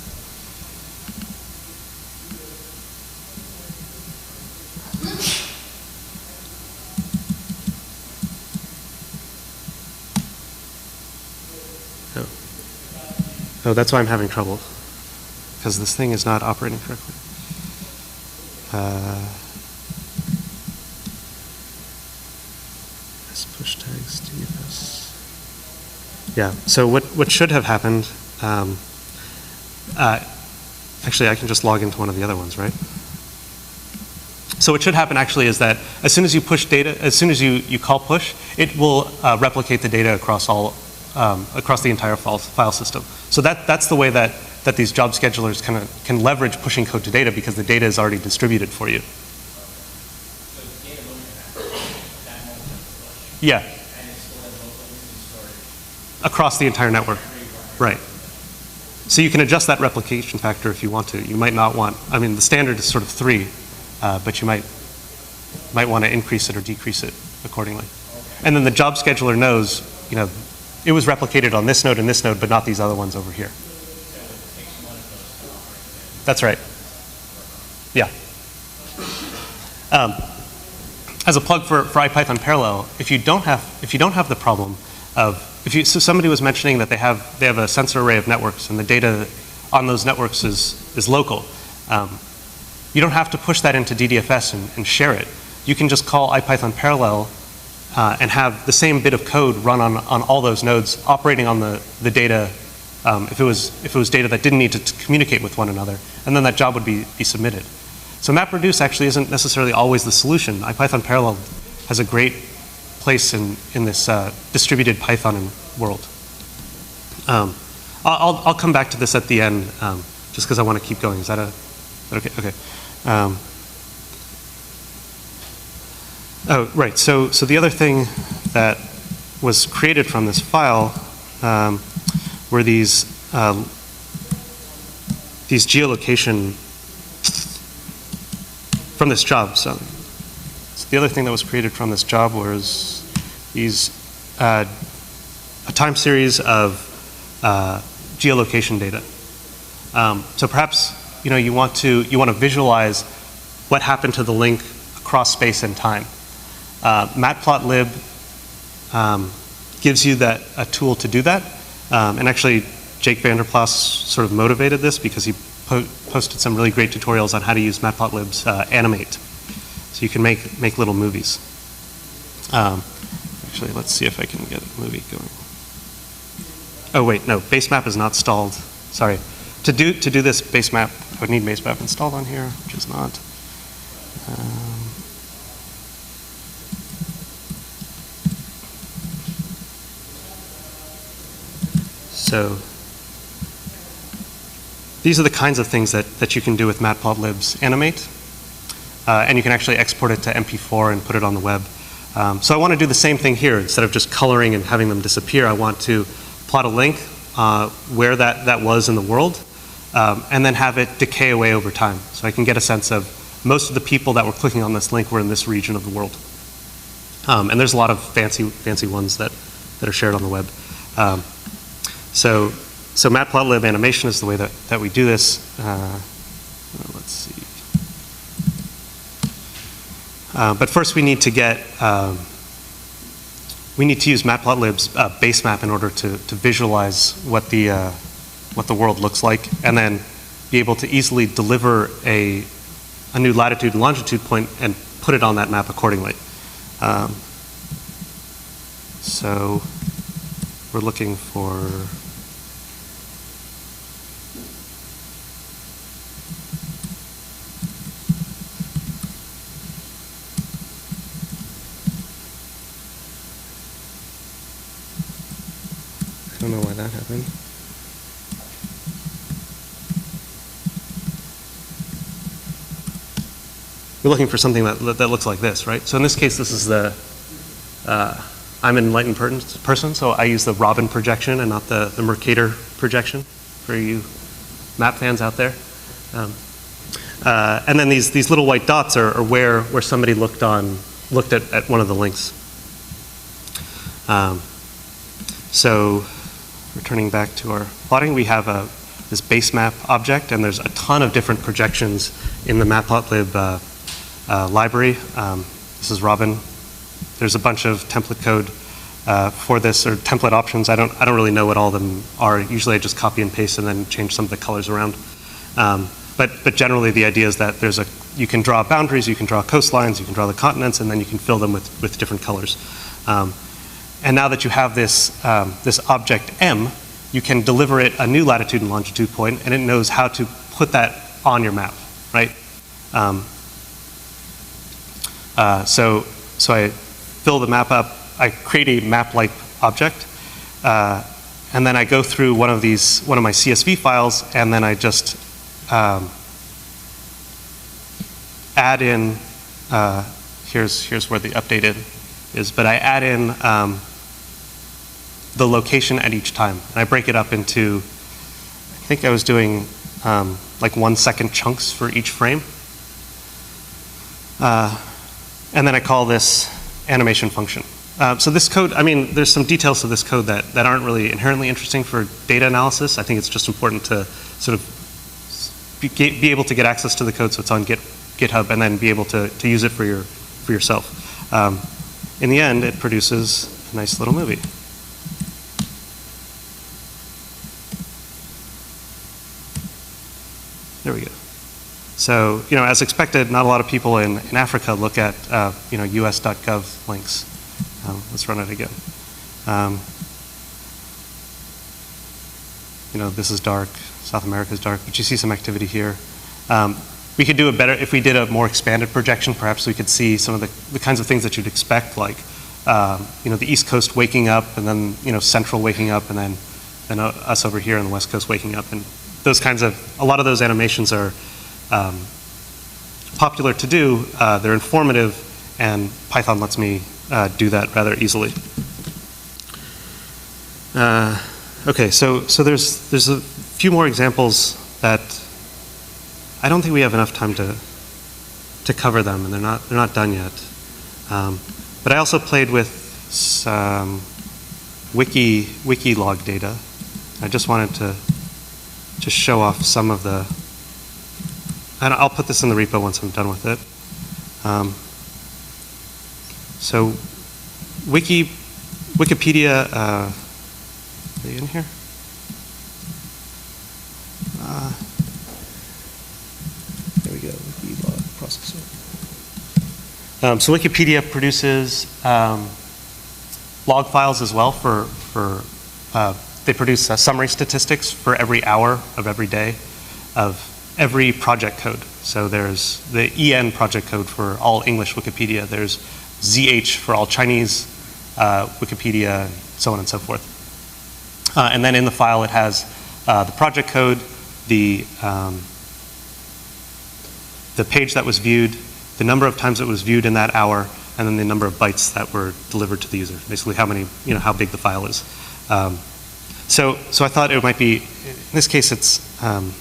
Oh, that's why I'm having trouble, because this thing is not operating correctly. This push tags DFS. Yeah. So what should have happened? Actually, I can just log into one of the other ones, right? So what should happen actually is that as soon as you push data, as soon as you call push, it will replicate the data across all. Across the entire file system. So that's the way that these job schedulers can leverage pushing code to data because the data is already distributed for you. Yeah. Across the entire network. Right. So you can adjust that replication factor if you want to. You might not want, I mean, the standard is sort of 3, but you might want to increase it or decrease it accordingly. And then the job scheduler knows, you know, it was replicated on this node and this node, but not these other ones over here. That's right. Yeah. As a plug for IPython Parallel, if you don't have the problem of so somebody was mentioning that they have a sensor array of networks and the data on those networks is local. You don't have to push that into DDFS and share it. You can just call IPython Parallel and have the same bit of code run on all those nodes operating on the data if it was data that didn't need to communicate with one another, and then that job would be submitted. So MapReduce actually isn't necessarily always the solution. IPython Parallel has a great place in this distributed Python world. I'll come back to this at the end just because I want to keep going. Is that okay? Okay. Oh, right. So the other thing that was created from this file were these geolocation from this job. So the other thing that was created from this job was these a time series of geolocation data. So perhaps you want to visualize what happened to the link across space and time. Matplotlib gives you a tool to do that. And actually, Jake Vanderplas sort of motivated this because he posted some really great tutorials on how to use Matplotlib's animate. So you can make little movies. Actually, let's see if I can get a movie going. Oh wait, no, basemap is not stalled. Sorry. To do this basemap, I would need basemap installed on here, which is not. So these are the kinds of things that you can do with Matplotlib's animate. And you can actually export it to MP4 and put it on the web. So I want to do the same thing here. Instead of just coloring and having them disappear, I want to plot a link where that was in the world, and then have it decay away over time. So I can get a sense of most of the people that were clicking on this link were in this region of the world. And there's a lot of fancy ones that are shared on the web. So Matplotlib animation is the way that we do this. Let's see. But first we need to get, we need to use Matplotlib's base map in order to visualize what the world looks like, and then be able to easily deliver a new latitude and longitude point and put it on that map accordingly. So we're looking for I don't know why that happened. We're looking for something that looks like this, right? So in this case, this is the, I'm an enlightened person, so I use the Robin projection and not the Mercator projection for you map fans out there. And then these little white dots are where somebody looked at one of the links. So returning back to our plotting, we have this base map object, and there's a ton of different projections in the Matplotlib library. This is Robin. There's a bunch of template code for this, or template options. I don't really know what all of them are. Usually I just copy and paste and then change some of the colors around. But generally the idea is that you can draw boundaries, you can draw coastlines, you can draw the continents, and then you can fill them with different colors. And now that you have this object M, you can deliver it a new latitude and longitude point, and it knows how to put that on your map, right? So I fill the map up, I create a map-like object, and then I go through one of my CSV files, and then I just add in, here's where the updated is, but I add in the location at each time. And I break it up into, I think I was doing like 1 second chunks for each frame. And then I call this animation function. So this code, I mean, there's some details to this code that aren't really inherently interesting for data analysis. I think it's just important to sort of be able to get access to the code so it's on GitHub, and then be able to use it for yourself. In the end, it produces a nice little movie. There we go. So, as expected, not a lot of people in Africa look at, US.gov links. Let's run it again. This is dark. South America is dark, but you see some activity here. We could do it better if we did a more expanded projection. Perhaps we could see some of the kinds of things that you'd expect, like the East Coast waking up, and then Central waking up, and then us over here on the West Coast waking up, and those kinds of, a lot of those animations are popular to do. They're informative, and Python lets me do that rather easily. Okay, so there's a few more examples that I don't think we have enough time to cover them, and they're not done yet. But I also played with some Wikilog data. I just wanted to show off some of the, and I'll put this in the repo once I'm done with it. So Wikipedia, are they in here? There we go, Wikilog processor. So Wikipedia produces log files as well they produce summary statistics for every hour of every day of every project code. So there's the EN project code for all English Wikipedia. There's ZH for all Chinese Wikipedia, so on and so forth. And then in the file it has the project code, the page that was viewed, the number of times it was viewed in that hour, and then the number of bytes that were delivered to the user. Basically how many, how big the file is. So I thought it might be, in this case it's, I'm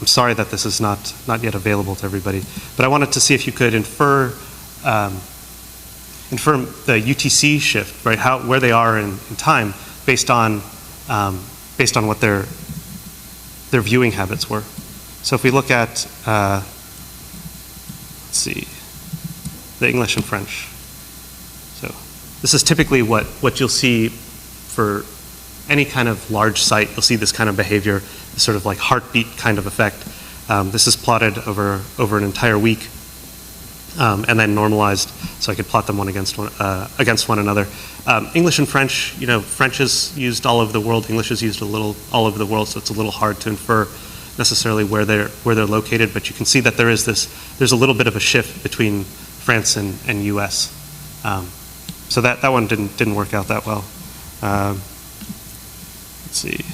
sorry that this is not yet available to everybody, but I wanted to see if you could infer infer the UTC shift, right? Where they are in time based on what their viewing habits were. So if we look at, let's see, the English and French. So this is typically what you'll see for any kind of large site. You'll see this kind of behavior, this sort of like heartbeat kind of effect. This is plotted over an entire week, and then normalized, so I could plot them one against one another. English and French, French is used all over the world. English is used a little all over the world, so it's a little hard to infer necessarily where they're located. But you can see that there's a little bit of a shift between France and U.S. So that one didn't work out that well. Let's see.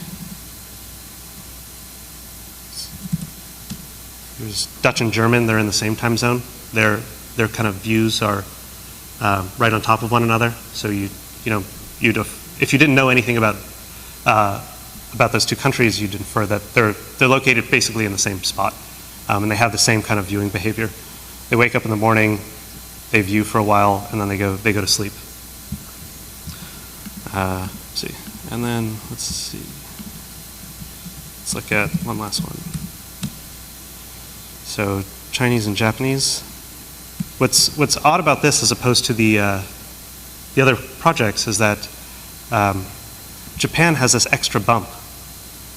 There's Dutch and German. They're in the same time zone. Their kind of views are right on top of one another. So if you didn't know anything about those two countries, you'd infer that they're located basically in the same spot, and they have the same kind of viewing behavior. They wake up in the morning, they view for a while, and then they go to sleep. Let's see, and then let's see. Let's look at one last one. So Chinese and Japanese. What's odd about this, as opposed to the other projects, is that Japan has this extra bump.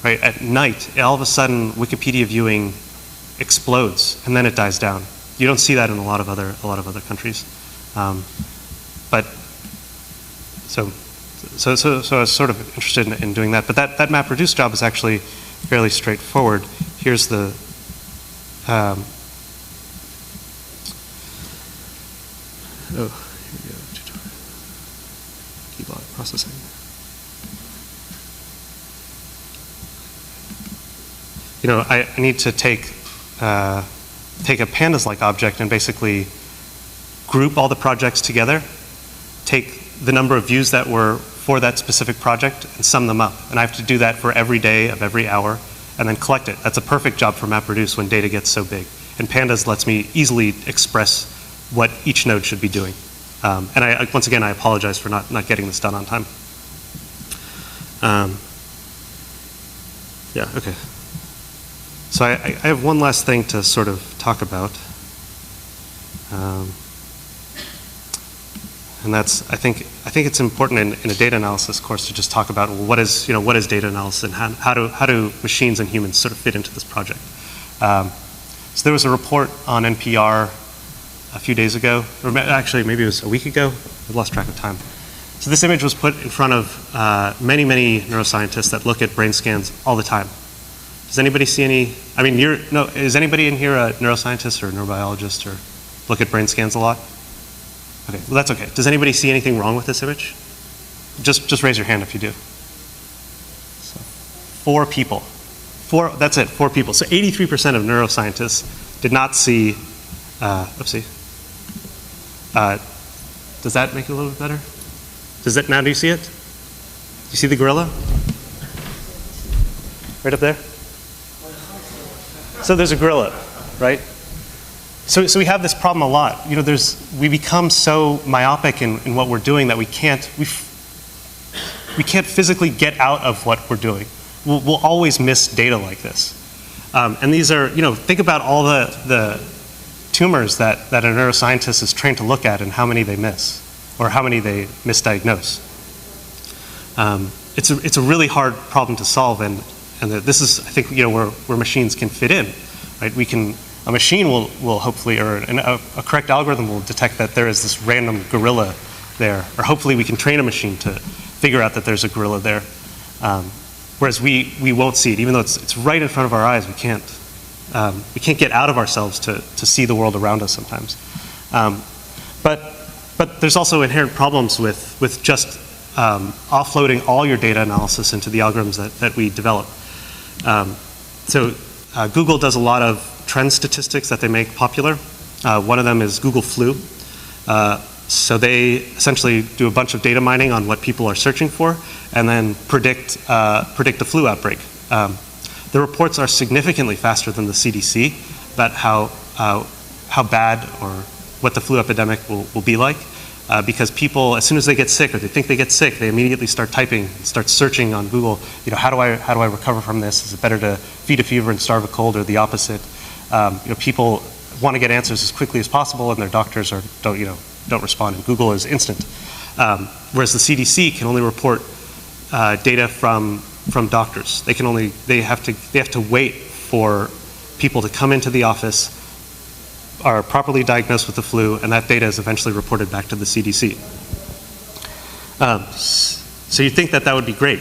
Right at night, all of a sudden, Wikipedia viewing explodes, and then it dies down. You don't see that in a lot of other countries. But so I was sort of interested in doing that. But that MapReduce job is actually fairly straightforward. Here's the here we go. Tutorial. Keylog processing. I need to take a pandas-like object and basically group all the projects together, take the number of views that were for that specific project, and sum them up. And I have to do that for every day of every hour, and then collect it. That's a perfect job for MapReduce when data gets so big. And pandas lets me easily express what each node should be doing. And once again, I apologize for not getting this done on time. Yeah, okay. So I have one last thing to sort of talk about. And that's, I think it's important in a data analysis course to just talk about, well, what is data analysis, and how do machines and humans sort of fit into this project. So there was a report on NPR a few days ago, or actually maybe it was a week ago. I've lost track of time. So this image was put in front of many neuroscientists that look at brain scans all the time. Does anybody see any? I mean, is anybody in here a neuroscientist or a neurobiologist or look at brain scans a lot? Okay, well that's okay. Does anybody see anything wrong with this image? Just raise your hand if you do. So, 4 people. That's it, 4 people. So 83% of neuroscientists did not see, oopsie. Does that make it a little bit better? Now do you see it? Do you see the gorilla? Right up there? So there's a gorilla, right? So we have this problem a lot. We become so myopic in what we're doing that we can't physically get out of what we're doing. We'll always miss data like this. And these are, think about all the tumors that a neuroscientist is trained to look at and how many they miss, or how many they misdiagnose. It's a really hard problem to solve, and this is, I think, where machines can fit in, right? A machine will hopefully, or a correct algorithm will detect that there is this random gorilla there, or hopefully we can train a machine to figure out that there's a gorilla there. Whereas we won't see it, even though it's right in front of our eyes. We can't get out of ourselves to see the world around us sometimes. But there's also inherent problems with just offloading all your data analysis into the algorithms that we develop. So Google does a lot of trend statistics that they make popular. One of them is Google Flu. So they essentially do a bunch of data mining on what people are searching for, and then predict the flu outbreak. The reports are significantly faster than the CDC about how bad or what the flu epidemic will be like. because people, as soon as they get sick or they think they get sick, they immediately start typing, start searching on Google, how do I recover from this? Is it better to feed a fever and starve a cold, or the opposite? People want to get answers as quickly as possible, and their doctors don't respond, and Google is instant. Whereas the CDC can only report data from doctors. They have to wait for people to come into the office, are properly diagnosed with the flu, and that data is eventually reported back to the CDC. So you'd think that would be great,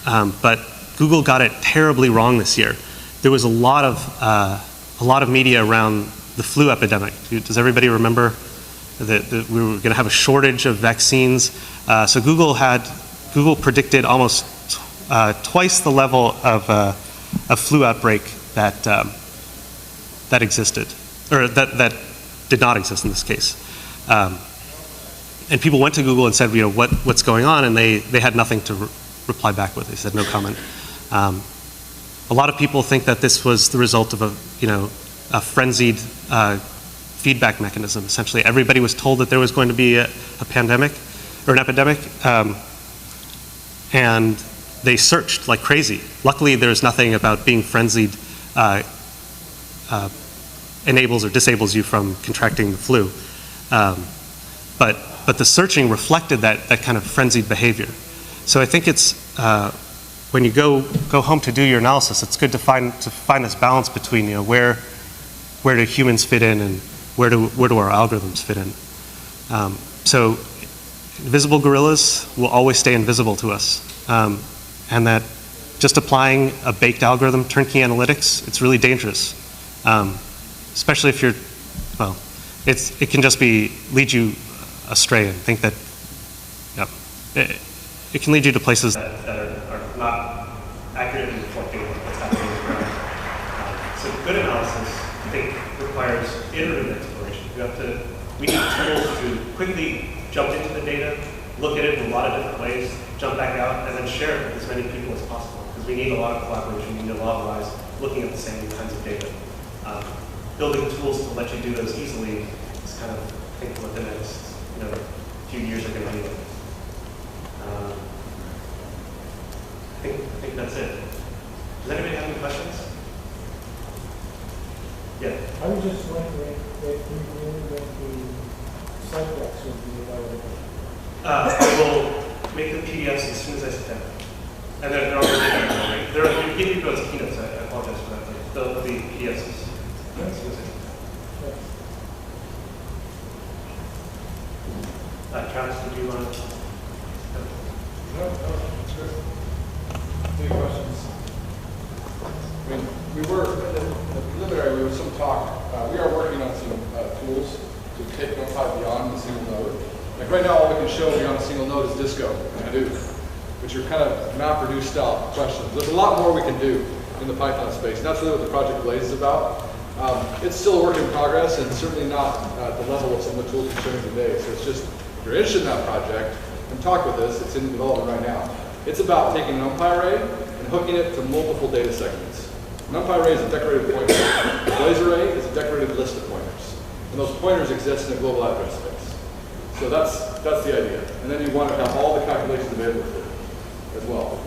but Google got it terribly wrong this year. There was a lot of media around the flu epidemic. Does everybody remember that we were going to have a shortage of vaccines? So Google predicted almost twice the level of flu outbreak that existed, or that did not exist in this case. And people went to Google and said, what's going on? And they had nothing to reply back with. They said no comment. A lot of people think that this was the result of a frenzied feedback mechanism. Essentially, everybody was told that there was going to be a pandemic or an epidemic, and they searched like crazy. Luckily, there's nothing about being frenzied enables or disables you from contracting the flu. But the searching reflected that kind of frenzied behavior. So I think it's when you go home to do your analysis, it's good to find this balance between where do humans fit in and where do our algorithms fit in. So invisible gorillas will always stay invisible to us, and that just applying a baked algorithm, turnkey analytics, it's really dangerous, especially if it can just lead you astray and think that it can lead you to places that are not accurately reflecting what's happening on the ground. So good analysis, I think, requires iterative exploration. We need tools to quickly jump into the data, look at it in a lot of different ways, jump back out, and then share it with as many people as possible. Because we need a lot of collaboration, we need a lot of eyes looking at the same kinds of data. Building tools to let you do those easily is kind of, I think, what the next few years are going to be like. I think that's it. Does anybody have any questions? Yeah. I was just wondering if you knew when the subjects would be available. I will make the PDFs as soon as I sit down. And they're already there. They're giving you those keynotes. I apologize for that. They'll be PDFs as soon as I sit down. Travis, did you want to? No, that's good. Any questions? I mean, we were, in the preliminary, we were some talk. We are working on some tools to take NumPy beyond the single node. Like right now, all we can show beyond a single node is Disco and Hadoop, which are kind of MapReduce style questions. There's a lot more we can do in the Python space, and that's really what the Project Blaze is about. It's still a work in progress, and certainly not at the level of some of the tools we're showing today. So it's just, if you're interested in that project, and talk with us, it's in development right now. It's about taking an NumPy array and hooking it to multiple data segments. NumPy array is a decorated pointer. The Blaze array is a decorated list of pointers. And those pointers exist in a global address space. So that's the idea. And then you want to have all the calculations available for it as well.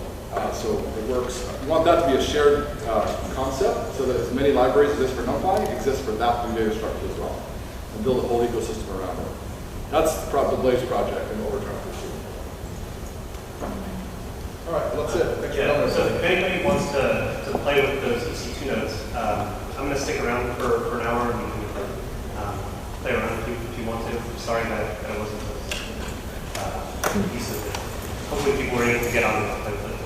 So it works. You want that to be a shared concept so that as many libraries exist for NumPy, exist for that new data structure as well. And build a whole ecosystem around it. That's the Blaze project and what we're trying to pursue. All right, well, that's it. Thanks for coming. So if anybody wants to play with those EC2 nodes, I'm going to stick around for an hour and you can play around if you want to. Sorry that I wasn't piece of it. Hopefully people were able to get on and play with it.